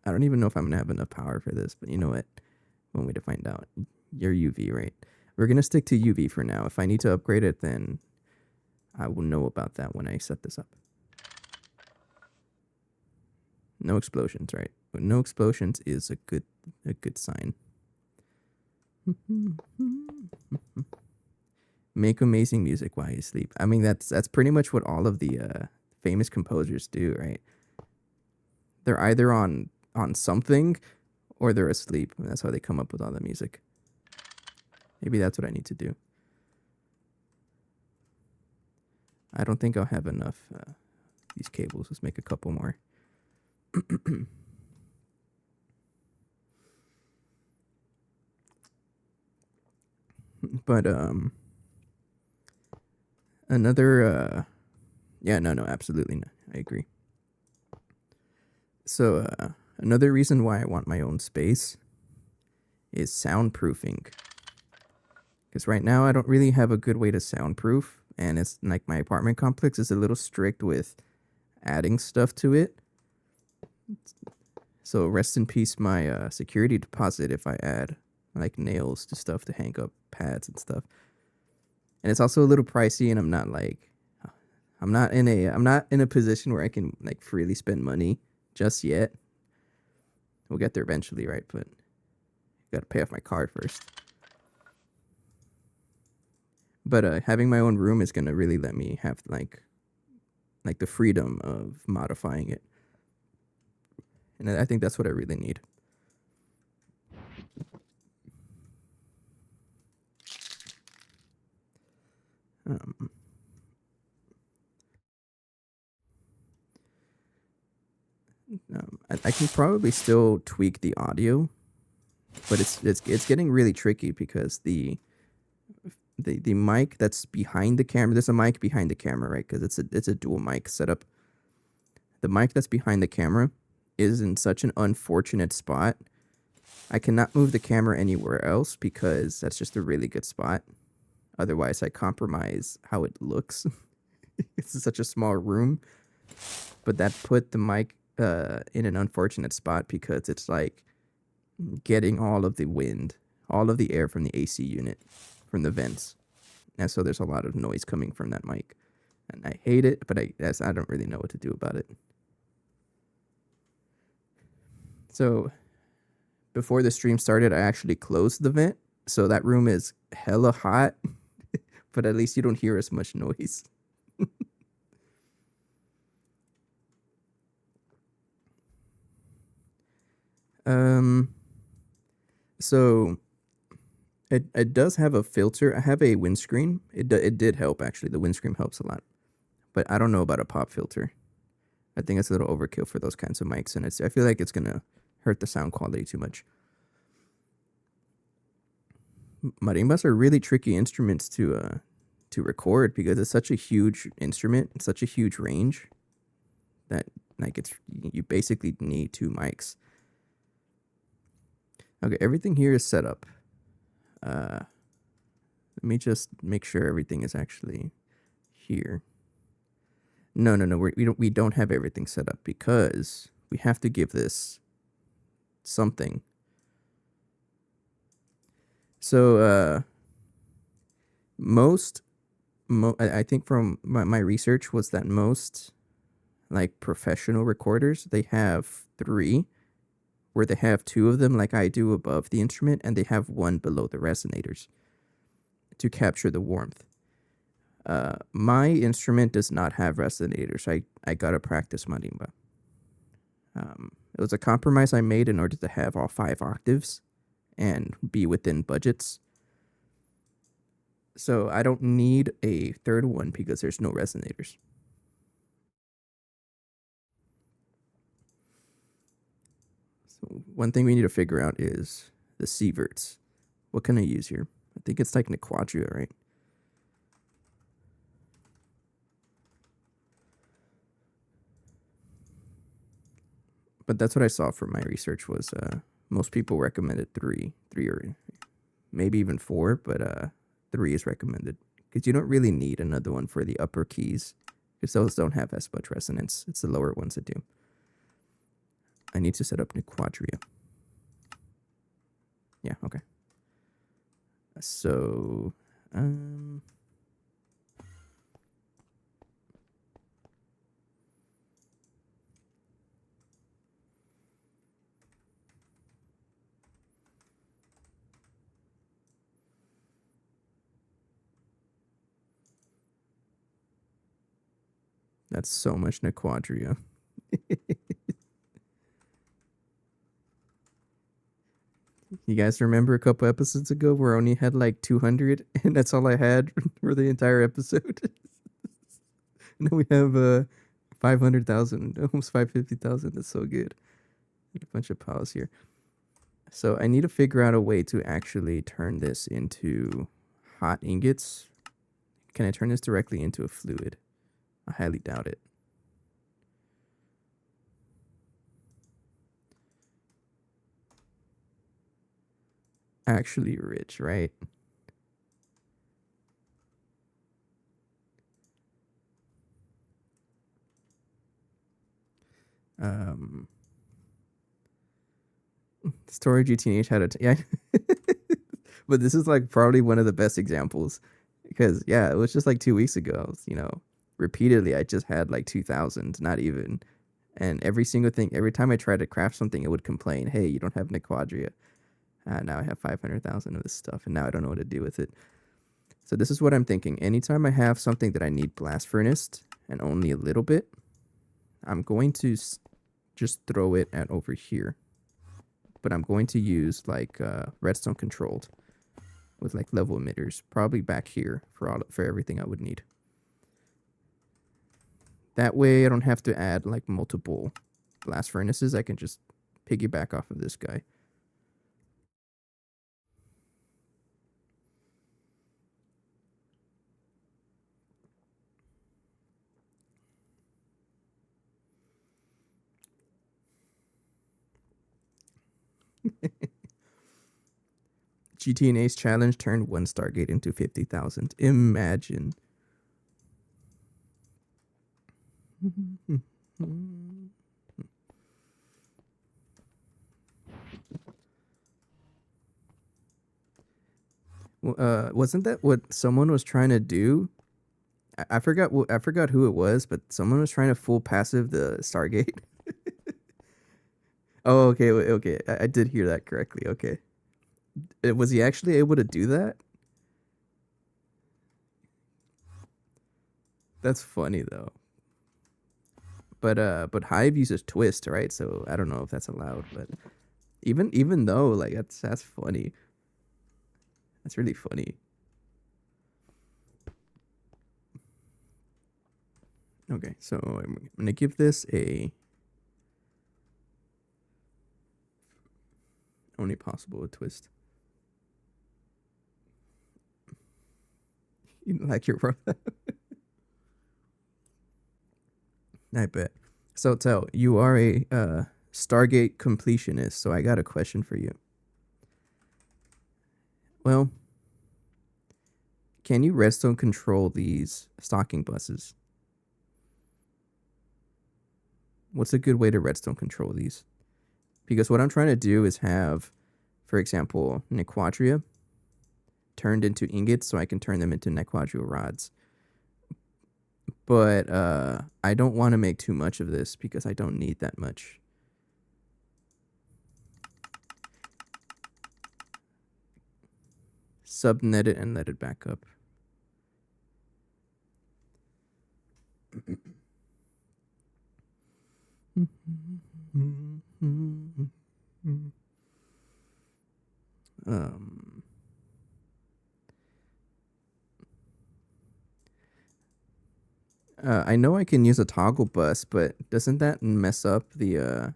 I don't even know if I'm gonna have enough power for this, but you know what? One way to find out. You're UV, right? We're gonna stick to UV for now. If I need to upgrade it, then I will know about that when I set this up. No explosions, right? But no explosions is a good sign. Make amazing music while you sleep. I mean, that's pretty much what all of the famous composers do, right? They're either on something or they're asleep. And that's how they come up with all the music. Maybe that's what I need to do. I don't think I'll have enough these cables. Let's make a couple more. But another yeah, no, absolutely not. I agree. So another reason why I want my own space is soundproofing. Because right now I don't really have a good way to soundproof, and it's like my apartment complex is a little strict with adding stuff to it. So rest in peace my security deposit if I add like nails to stuff to hang up pads and stuff. And it's also a little pricey, and I'm not in a position where I can like freely spend money just yet. We'll get there eventually, right? But got to pay off my car first. But having my own room is gonna really let me have like the freedom of modifying it, and I think that's what I really need. I can probably still tweak the audio, but it's getting really tricky because the mic that's behind the camera. There's a mic behind the camera, right? Because it's a dual mic setup. The mic that's behind the camera is in such an unfortunate spot. I cannot move the camera anywhere else because that's just a really good spot. Otherwise, I compromise how it looks. It's such a small room, but that put the mic in an unfortunate spot because it's like getting all of the wind, all of the air from the AC unit, from the vents, and so there's a lot of noise coming from that mic, and I hate it. But I don't really know what to do about it. So before the stream started, I actually closed the vent, so that room is hella hot, but at least you don't hear as much noise. So it does have a filter. I have a windscreen. It did help actually. The windscreen helps a lot, but I don't know about a pop filter. I think it's a little overkill for those kinds of mics, and I feel like it's gonna hurt the sound quality too much. Marimbas are really tricky instruments to record because it's such a huge instrument, it's such a huge range that like you basically need two mics. Okay, everything here is set up. Let me just make sure everything is actually here. No, we don't have everything set up because we have to give this something. So I think from my research was that most like professional recorders, they have 3, where they have 2 of them like I do above the instrument, and they have 1 below the resonators to capture the warmth. My instrument does not have resonators. I gotta practice marimba. It was a compromise I made in order to have all 5 octaves and be within budgets. So I don't need a third one because there's no resonators. So one thing we need to figure out is the sieverts. What can I use here? I think it's like Nequadria, right? But that's what I saw from my research was most people recommended 3 or maybe even 4, but 3 is recommended because you don't really need another one for the upper keys because those don't have as much resonance. It's the lower ones that do. I need to set up Nequadria. Yeah, okay. So, that's so much Nequadria. You guys remember a couple episodes ago where I only had like 200 and that's all I had for the entire episode? Now we have 500,000, almost 550,000. That's so good. A bunch of piles here. So I need to figure out a way to actually turn this into hot ingots. Can I turn this directly into a fluid? I highly doubt it. Actually rich, right? Storage UTH had a yeah. But this is like probably one of the best examples because yeah, it was just like 2 weeks ago. You know, repeatedly I just had like 2,000, not even, and every single thing, every time I tried to craft something, it would complain, "Hey, you don't have Nequadria." Now I have 500,000 of this stuff, and now I don't know what to do with it. So this is what I'm thinking. Anytime I have something that I need blast furnace and only a little bit, I'm going to just throw it at over here. But I'm going to use like redstone controlled with like level emitters, probably back here for everything I would need. That way I don't have to add like multiple blast furnaces. I can just piggyback off of this guy. GTNA's challenge turned one Stargate into 50,000. Imagine. Wasn't that what someone was trying to do? I forgot. I forgot who it was, but someone was trying to full passive the Stargate. Oh, okay, okay. I did hear that correctly. Okay, was he actually able to do that? That's funny though. But Hive uses twist, right? So I don't know if that's allowed, but even though like that's funny. That's really funny. Okay, so I'm gonna give this a only possible twist. You like your brother? I bet. So tell you are a Stargate completionist, so I got a question for you. Well, can you redstone control these stocking buses? What's a good way to redstone control these? Because what I'm trying to do is have, for example, Nequadria turned into ingots so I can turn them into Nequadria rods. But I don't want to make too much of this because I don't need that much. Subnet it and let it back up. I know I can use a toggle bus, but doesn't that mess up the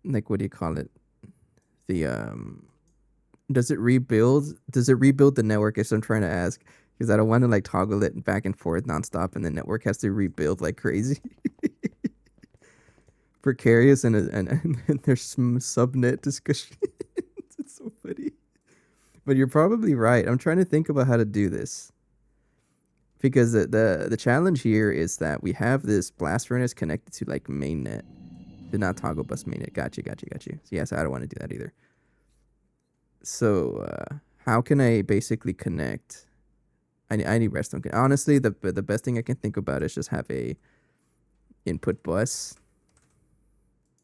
like what do you call it? The does it rebuild? Does it rebuild the network? Is what I'm trying to ask because I don't want to like toggle it back and forth nonstop, and the network has to rebuild like crazy. Precarious and there's some subnet discussion. It's so funny. But you're probably right. I'm trying to think about how to do this. Because the challenge here is that we have this blast furnace connected to like mainnet. Did not toggle bus mainnet. Got you. So yes, I don't want to do that either. So how can I basically connect? I need redstone. Honestly, the best thing I can think about is just have a input bus,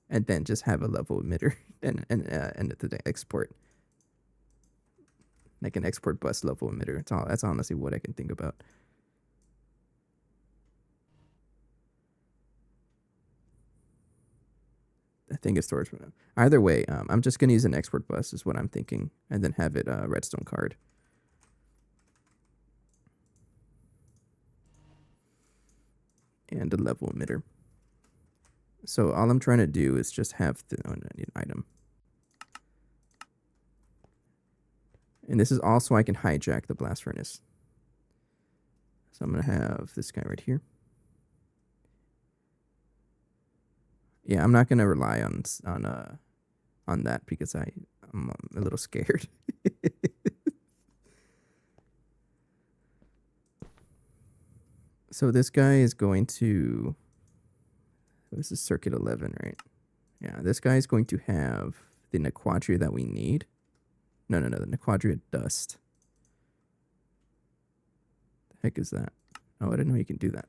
and then just have a level emitter and the export, like an export bus level emitter. That's honestly what I can think about. I think it's storage. Either way, I'm just gonna use an export bus is what I'm thinking, and then have it redstone card. and a level emitter. So all I'm trying to do is just have the I need an item. And this is also I can hijack the blast furnace. So I'm going to have this guy right here. Yeah, I'm not going to rely on that because I'm a little scared. So this guy is going to, this is circuit 11, right? Yeah, this guy is going to have the Nequadria that we need. No, the Nequadria dust. The heck is that? Oh, I didn't know you can do that.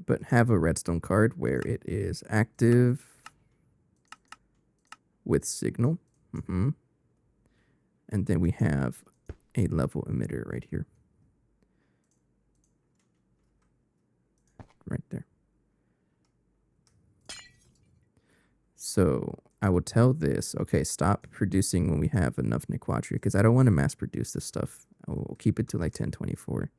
But have a redstone card where it is active with signal. And then we have a level emitter right here. Right there. So I will tell this, okay, stop producing when we have enough Nequadria, because I don't want to mass produce this stuff. I will keep it to like 1024.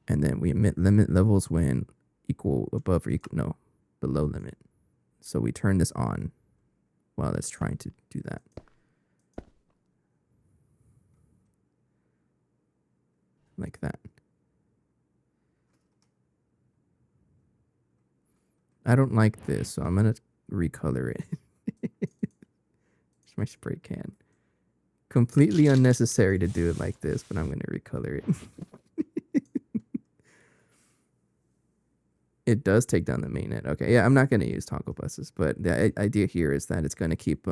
And then we emit limit levels when equal, above or equal, no, below limit. So we turn this on while it's trying to do that. Like that. I don't like this, so I'm going to recolor it. It's my spray can. Completely unnecessary to do it like this, but I'm going to recolor it. It does take down the mainnet. Okay, yeah, I'm not going to use toggle buses, but the idea here is that it's going to keep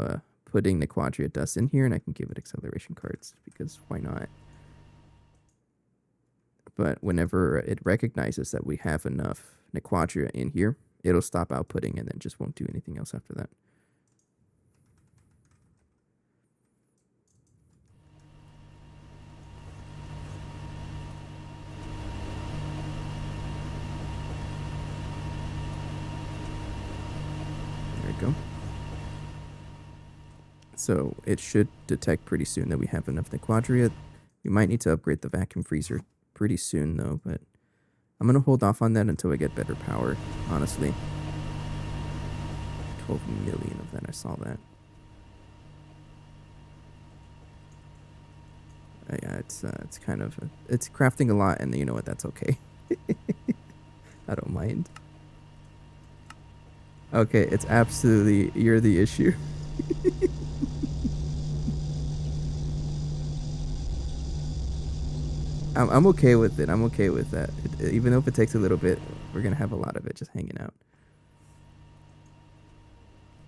putting the Nequadria dust in here, and I can give it acceleration cards, because why not? But whenever it recognizes that we have enough Nequadria in here, it'll stop outputting and then just won't do anything else after that. There we go. So it should detect pretty soon that we have enough Nequadria. We might need to upgrade the vacuum freezer pretty soon though, but I'm going to hold off on that until I get better power, honestly. 12 million of that, I saw that. Yeah, it's kind of, it's crafting a lot, and you know what, that's okay. I don't mind. Okay, it's absolutely, you're the issue. I'm okay with it. I'm okay with that. Even though if it takes a little bit, we're going to have a lot of it just hanging out.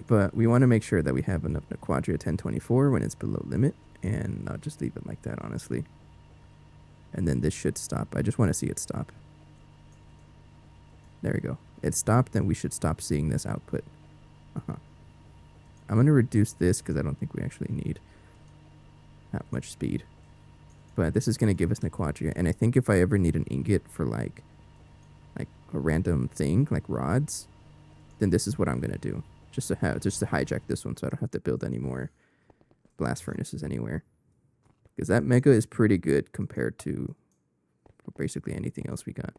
But we want to make sure that we have enough Nequadria 1024 when it's below limit, and I'll just leave it like that, honestly. And then this should stop. I just want to see it stop. There we go. It stopped, and we should stop seeing this output. I'm going to reduce this because I don't think we actually need that much speed. But this is going to give us Nequadria, and I think if I ever need an ingot for like a random thing, like rods, then this is what I'm going to do. Just to hijack this one so I don't have to build any more blast furnaces anywhere. Because that mega is pretty good compared to basically anything else we got.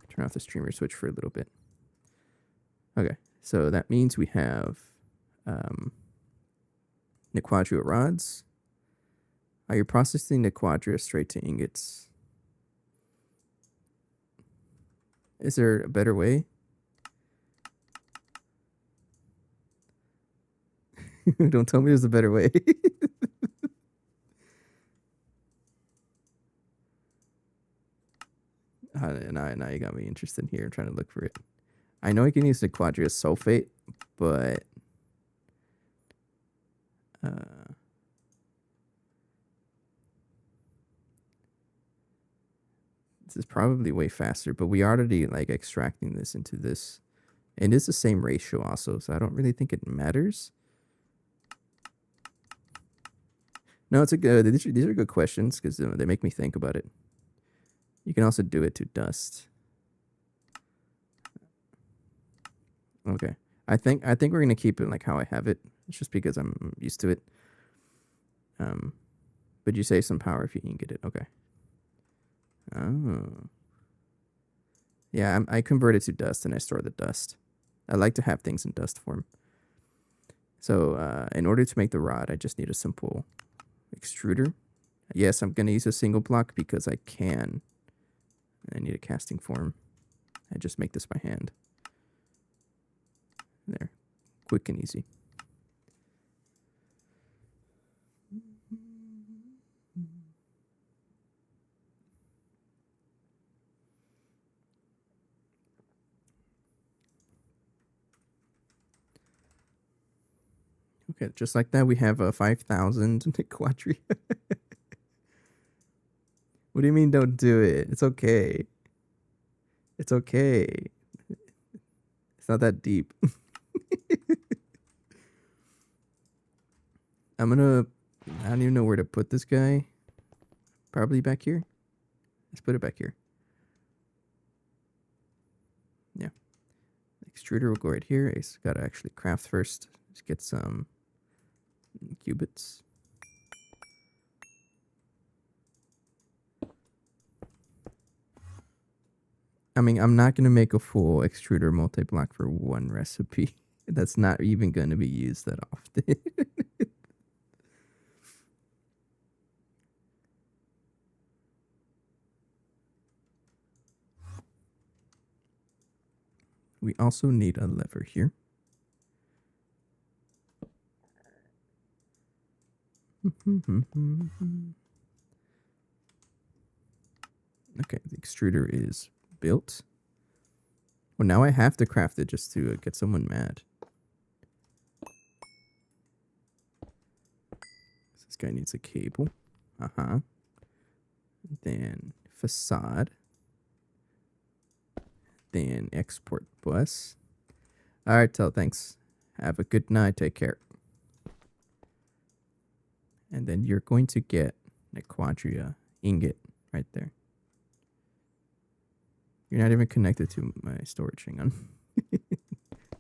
Turn off the streamer switch for a little bit. Okay, so that means we have Nequadria rods. Are you processing Nequadria straight to ingots? Is there a better way? Don't tell me there's a better way. Now you got me interested here. I'm trying to look for it. I know I can use the Nequadria sulfate, but this is probably way faster. But we already like extracting this into this, and it's the same ratio also, so I don't really think it matters. No, it's a good. These are good questions because they make me think about it. You can also do it to dust. Okay, I think we're gonna keep it like how I have it. It's just because I'm used to it. But But you save some power if you ingot it. Okay. Oh. Yeah, I convert it to dust and I store the dust. I like to have things in dust form. So in order to make the rod, I just need a simple extruder. Yes, I'm going to use a single block because I can. I need a casting form. I just make this by hand. There. Quick and easy. Okay, just like that, we have a 5,000 quadri. What do you mean don't do it? It's okay. It's okay. It's not that deep. I don't even know where to put this guy. Probably back here. Let's put it back here. Yeah. Extruder will go right here. I gotta actually craft first. Let's get some qubits. I mean, I'm not gonna make a full extruder multi-block for one recipe. That's not even gonna be used that often. We also need a lever here. Okay, the extruder is built. Well, now I have to craft it just to get someone mad. This guy needs a cable. Then facade. Then export bus. All right, thanks. Have a good night. Take care. And then you're going to get a quadria ingot right there. You're not even connected to my storage. Hang on.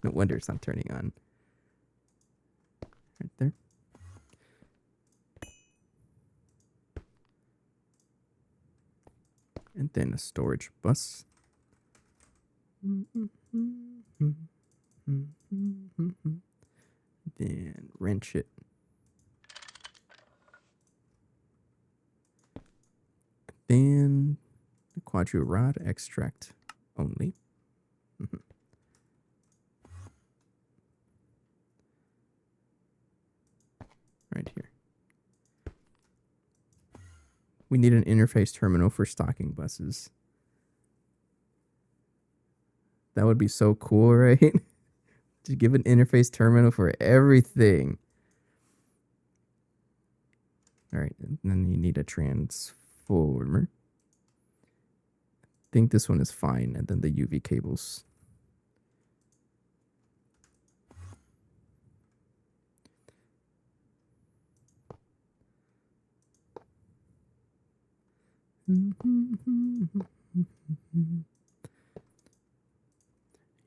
No wonder it's not turning on. Right there. And then a storage bus. Then wrench it. Then the quadro rod extract only. Right here. We need an interface terminal for stocking buses. That would be so cool, right? To give an interface terminal for everything. All right, and then you need a transformer. I think this one is fine, and then the UV cables.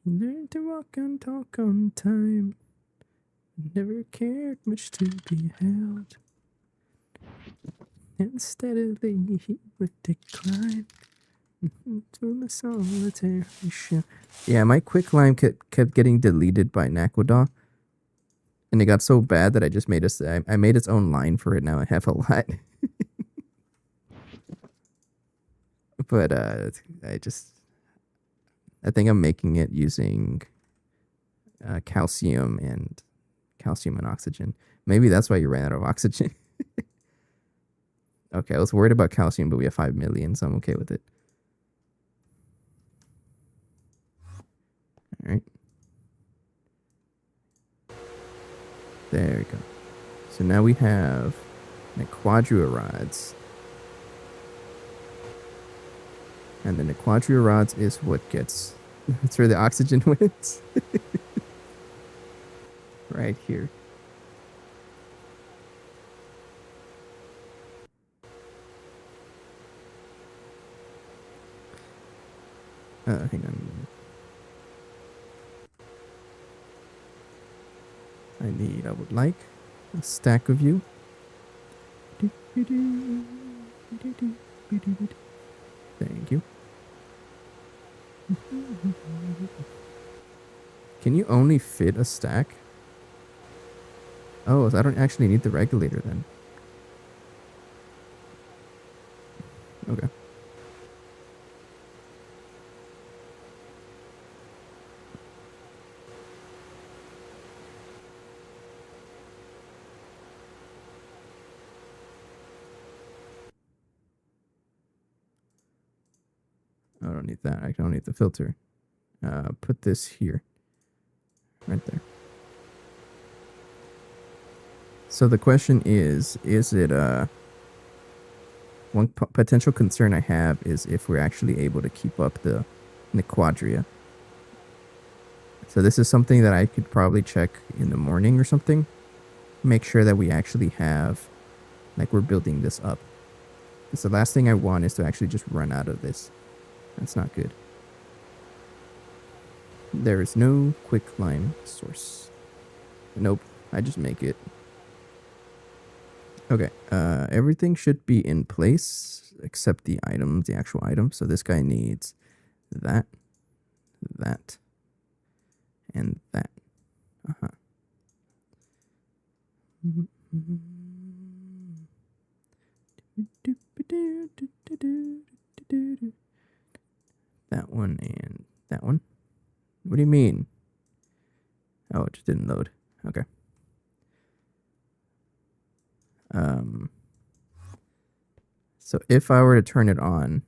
Learn to walk and talk on time. Never cared much to be held. And steadily he would decline to the solitary shell. Yeah, my quicklime kept getting deleted by Naquadah. And it got so bad that I just made I made its own line for it now. I have a lot. But I think I'm making it using calcium and oxygen. Maybe that's why you ran out of oxygen. Okay, I was worried about calcium, but we have 5 million, so I'm okay with it. All right. There we go. So now we have the quadrua rods. And then the quadrua rods is what gets... That's where the oxygen went. Right here. Hang on. I would like a stack of you. Thank you. Can you only fit a stack? Oh, so I don't actually need the regulator then. Okay. I don't need that. I don't need the filter. Put this here. Right there. So the question is it one potential concern I have is if we're actually able to keep up the Nequadria. So this is something that I could probably check in the morning or something. Make sure that we actually have, like, we're building this up. Because the last thing I want is to actually just run out of this. That's not good. There is no quicklime source. Nope. I just make it. Okay. Everything should be in place except the items, the actual items. So this guy needs that, that, and that. Uh-huh. That one and that one. What do you mean? Oh, it just didn't load. Okay. So if I were to turn it on,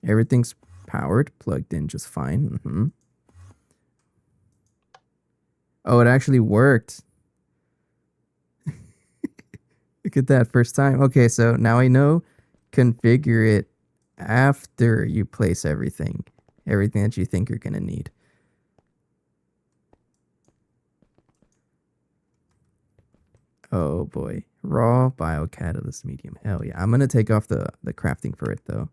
everything's powered, plugged in just fine. Mm-hmm. Oh, it actually worked. Look at that, first time. Okay, so now I know configure it after you place everything that you think you're going to need. Oh boy, raw biocatalyst medium. Hell yeah. I'm going to take off the crafting for it though.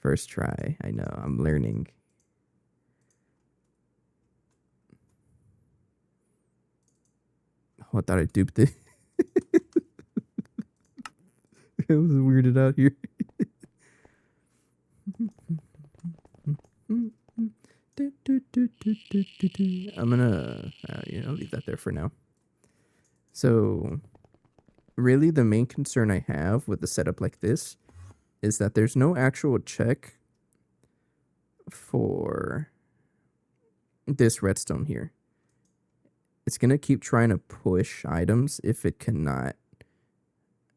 First try. I know, I'm learning. Oh, I thought I duped it. I was weirded out here. I'm gonna, leave that there for now. So, really, the main concern I have with the setup like this is that there's no actual check for this redstone here. It's gonna keep trying to push items if it cannot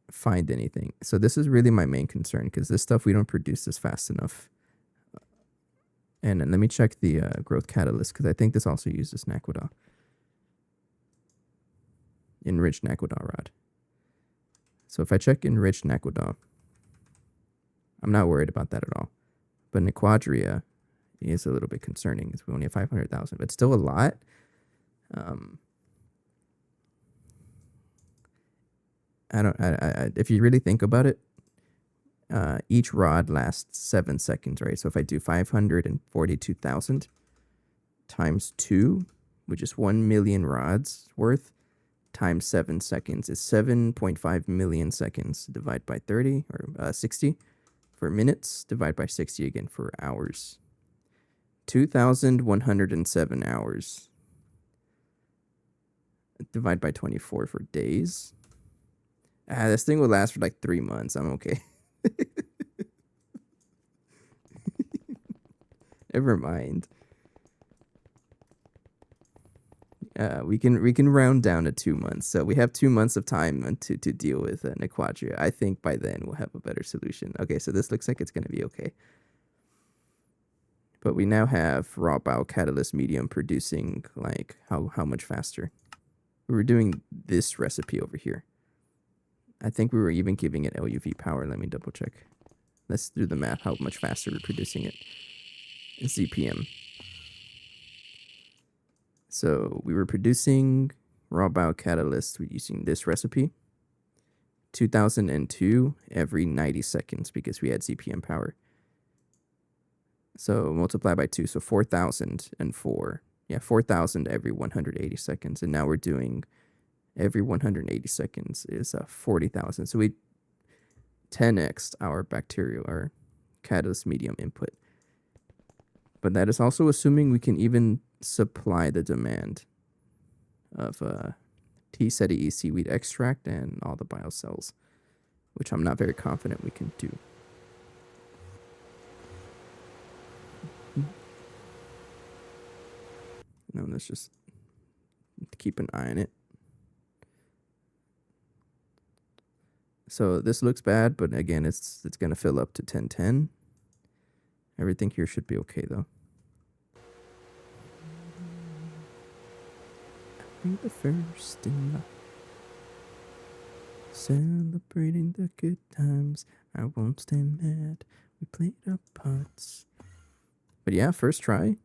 find anything. So this is really my main concern because this stuff we don't produce this fast enough. And let me check the growth catalyst because I think this also uses Naquadah. Enriched Naquadah rod. So if I check enriched Naquadah, I'm not worried about that at all. But Nequadria is a little bit concerning. It's only 500,000, but still a lot. If you really think about it, each rod lasts 7 seconds, right? So if I do 542,000 times 2, which is 1 million rods worth, times 7 seconds is 7.5 million seconds. Divide by 30 or 60 for minutes. Divide by 60 again for hours. 2,107 hours. Divide by 24 for days. This thing will last for like 3 months. I'm okay. Never mind. We can round down to 2 months. So we have 2 months of time to deal with Nequadria. I think by then we'll have a better solution. Okay, so this looks like it's going to be okay. But we now have raw biocatalyst medium producing like how much faster? We were doing this recipe over here. I think we were even giving it LUV power. Let me double check. Let's do the math, how much faster we're producing it. ZPM. So we were producing raw biocatalyst using this recipe. 2002 every 90 seconds because we had ZPM power. So multiply by 2, so 4,004. Yeah, 4,000 every 180 seconds. And now we're doing every 180 seconds is 40,000. So we 10x our bacterial or catalyst medium input. But that is also assuming we can even supply the demand of T-SETI seaweed extract and all the biocells, which I'm not very confident we can do. No, let's just keep an eye on it. So this looks bad, but again, it's going to fill up to 1010. Everything here should be okay, though. I'll be the first in line. Celebrating the good times. I won't stay mad. We played our parts. But yeah, first try.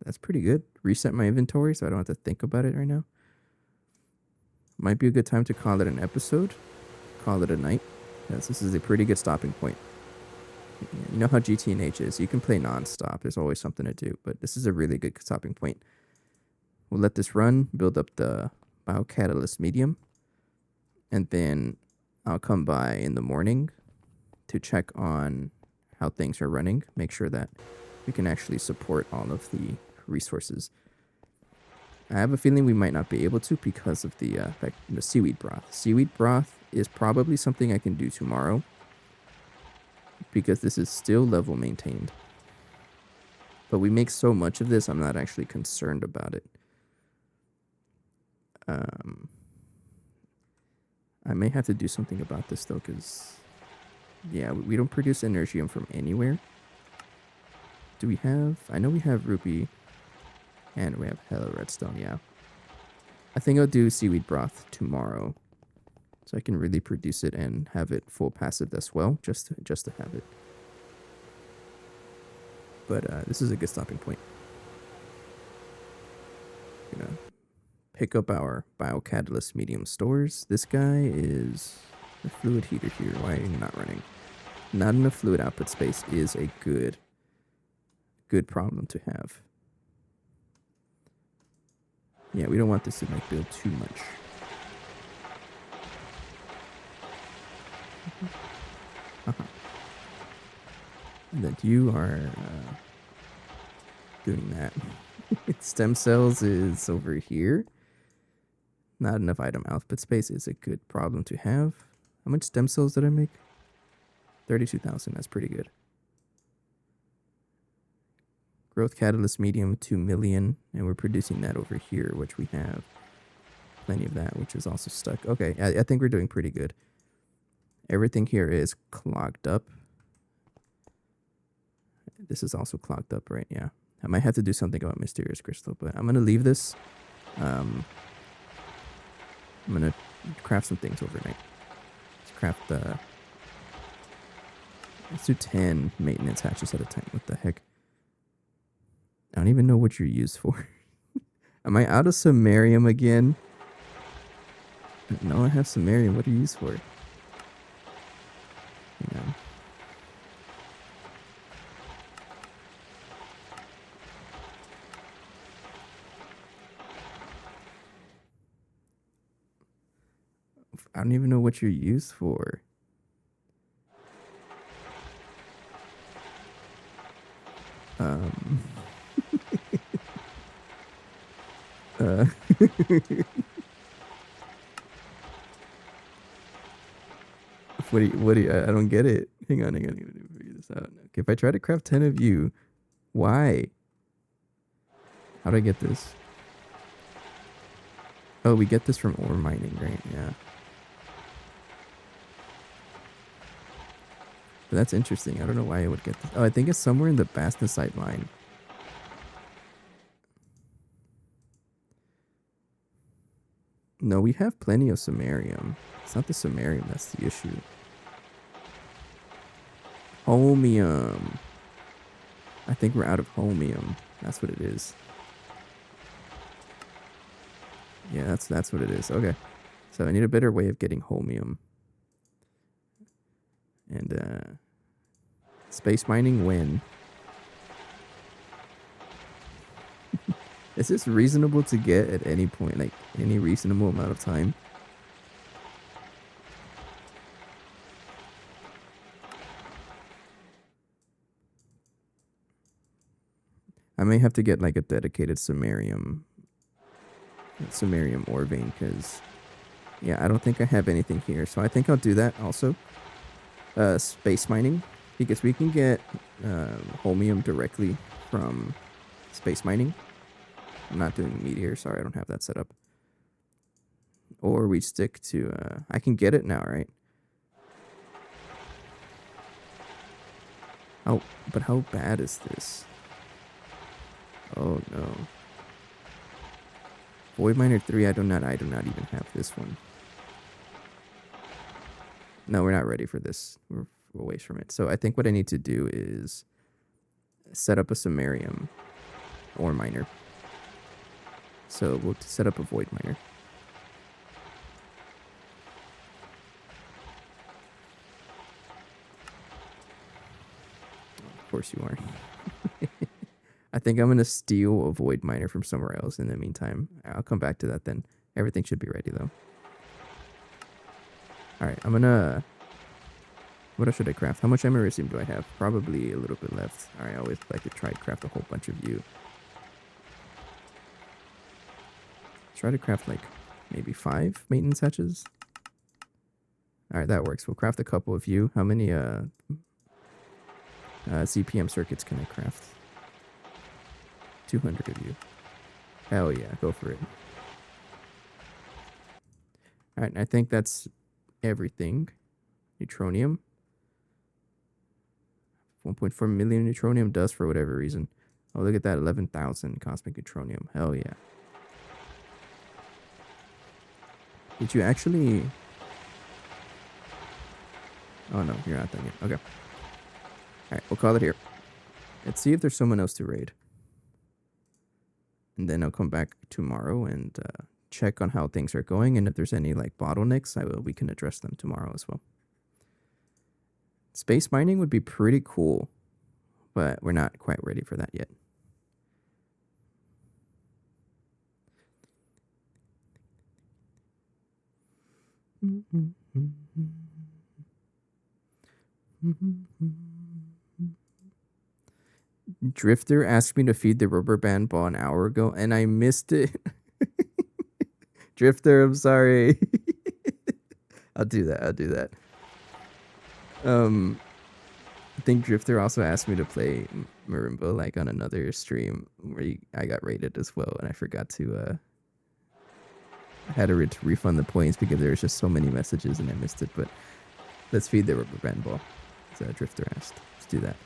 That's pretty good. Reset my inventory so I don't have to think about it right now. Might be a good time to call it an episode. Call it a night. Because this is a pretty good stopping point. You know how GT&H is. You can play non-stop. There's always something to do. But this is a really good stopping point. We'll let this run. Build up the biocatalyst medium. And then I'll come by in the morning to check on how things are running. Make sure that we can actually support all of the resources. I have a feeling we might not be able to because of the seaweed broth. Seaweed broth is probably something I can do tomorrow because this is still level maintained. But we make so much of this, I'm not actually concerned about it. I may have to do something about this though, because yeah, we don't produce energium from anywhere. Do we have? I know we have ruby, and we have hello redstone. Yeah, I think I'll do seaweed broth tomorrow, so I can really produce it and have it full passive as well, just to have it. But this is a good stopping point. Gonna pick up our biocatalyst medium stores. This guy is the fluid heater here. Why are you not running? Not enough fluid output space is a good problem to have. Yeah, we don't want this to like build too much. And then you are doing that. Stem cells is over here. Not enough item output space is a good problem to have. How much stem cells did I make? 32,000. That's pretty good. Growth catalyst medium 2 million, and we're producing that over here, which we have plenty of that, which is also stuck. Okay, I think we're doing pretty good. Everything here is clogged up. This is also clogged up, right? Yeah. I might have to do something about mysterious crystal, but I'm gonna leave this. I'm gonna craft some things overnight. Let's craft the. Let's do 10 maintenance hatches at a time. What the heck? I don't even know what you're used for. Am I out of samarium again? No, I have samarium. What are you used for? Hang on. I don't even know what you're used for. What do you, I don't get it. Hang on, figure this out. Okay, if I try to craft 10 of you, why? How do I get this? Oh, we get this from ore mining, right? Yeah. But that's interesting. I don't know why I would get this. Oh, I think it's somewhere in the bastnasite line. No, we have plenty of samarium. It's not the samarium that's the issue. Holmium. I think we're out of holmium. That's what it is. Yeah, that's what it is. Okay. So I need a better way of getting holmium. And space mining when? Is this reasonable to get at any point, like any reasonable amount of time? I may have to get like a dedicated samarium ore vein because, yeah, I don't think I have anything here. So I think I'll do that also. Space mining, because we can get holmium directly from space mining. I'm not doing meteor. Sorry, I don't have that set up. Or we stick to, I can get it now, right? Oh, but how bad is this? Oh no. Void Miner 3, I do not even have this one. No, we're not ready for this. We're away from it. So I think what I need to do is set up a samarium ore miner. So we'll set up a void miner. Of course you are. I think I'm going to steal a void miner from somewhere else in the meantime. I'll come back to that then. Everything should be ready though. Alright, I'm going to... What should I craft? How much americium do I have? Probably a little bit left. Alright, I always like to try to craft a whole bunch of you. Try to craft like maybe 5 maintenance hatches. Alright, that works. We'll craft a couple of you. How many CPM circuits can I craft? 200 of you. Hell yeah, go for it. Alright, I think that's everything. Neutronium. 1.4 million neutronium dust for whatever reason. Oh, look at that. 11,000 cosmic neutronium. Hell yeah. Did you actually... Oh no, you're not done yet. Okay. Alright, we'll call it here. Let's see if there's someone else to raid. And then I'll come back tomorrow and check on how things are going. And if there's any like bottlenecks, we can address them tomorrow as well. Space mining would be pretty cool, but we're not quite ready for that yet. Drifter asked me to feed the rubber band ball an hour ago, and I missed it. Drifter, I'm sorry. I'll do that. I think Drifter also asked me to play Marimba like on another stream where I got raided as well, and I forgot to I had to refund the points because there was just so many messages and I missed it. But let's feed the rubber band ball. As Drifter asked. Let's do that.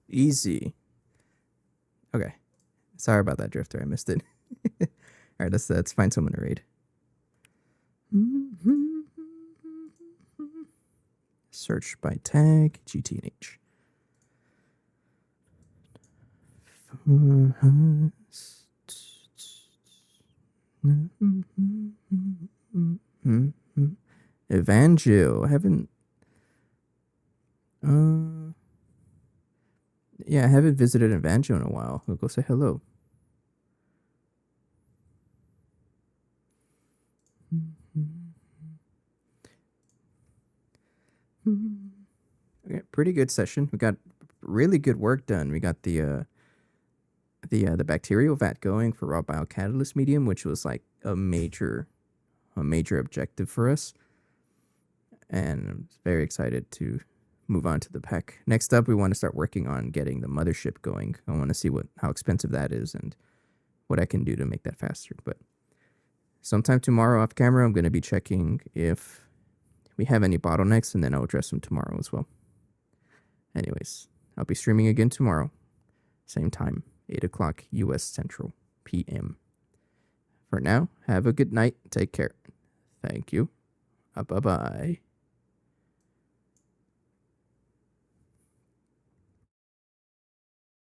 Easy. Okay. Sorry about that, Drifter. I missed it. All right, let's find someone to raid. Search by tag GTNH. Evangel. I haven't. Yeah, I haven't visited Evangel in a while. We'll go say hello. Okay, pretty good session. We got really good work done. We got the bacterial vat going for raw biocatalyst medium, which was like a major objective for us. And I'm very excited to move on to the pack. Next up, we want to start working on getting the mothership going. I want to see how expensive that is and what I can do to make that faster. But sometime tomorrow off camera, I'm going to be checking if we have any bottlenecks, and then I'll address them tomorrow as well. Anyways, I'll be streaming again tomorrow. Same time, 8 o'clock US Central PM. For now, have a good night. Take care. Thank you. Bye-bye.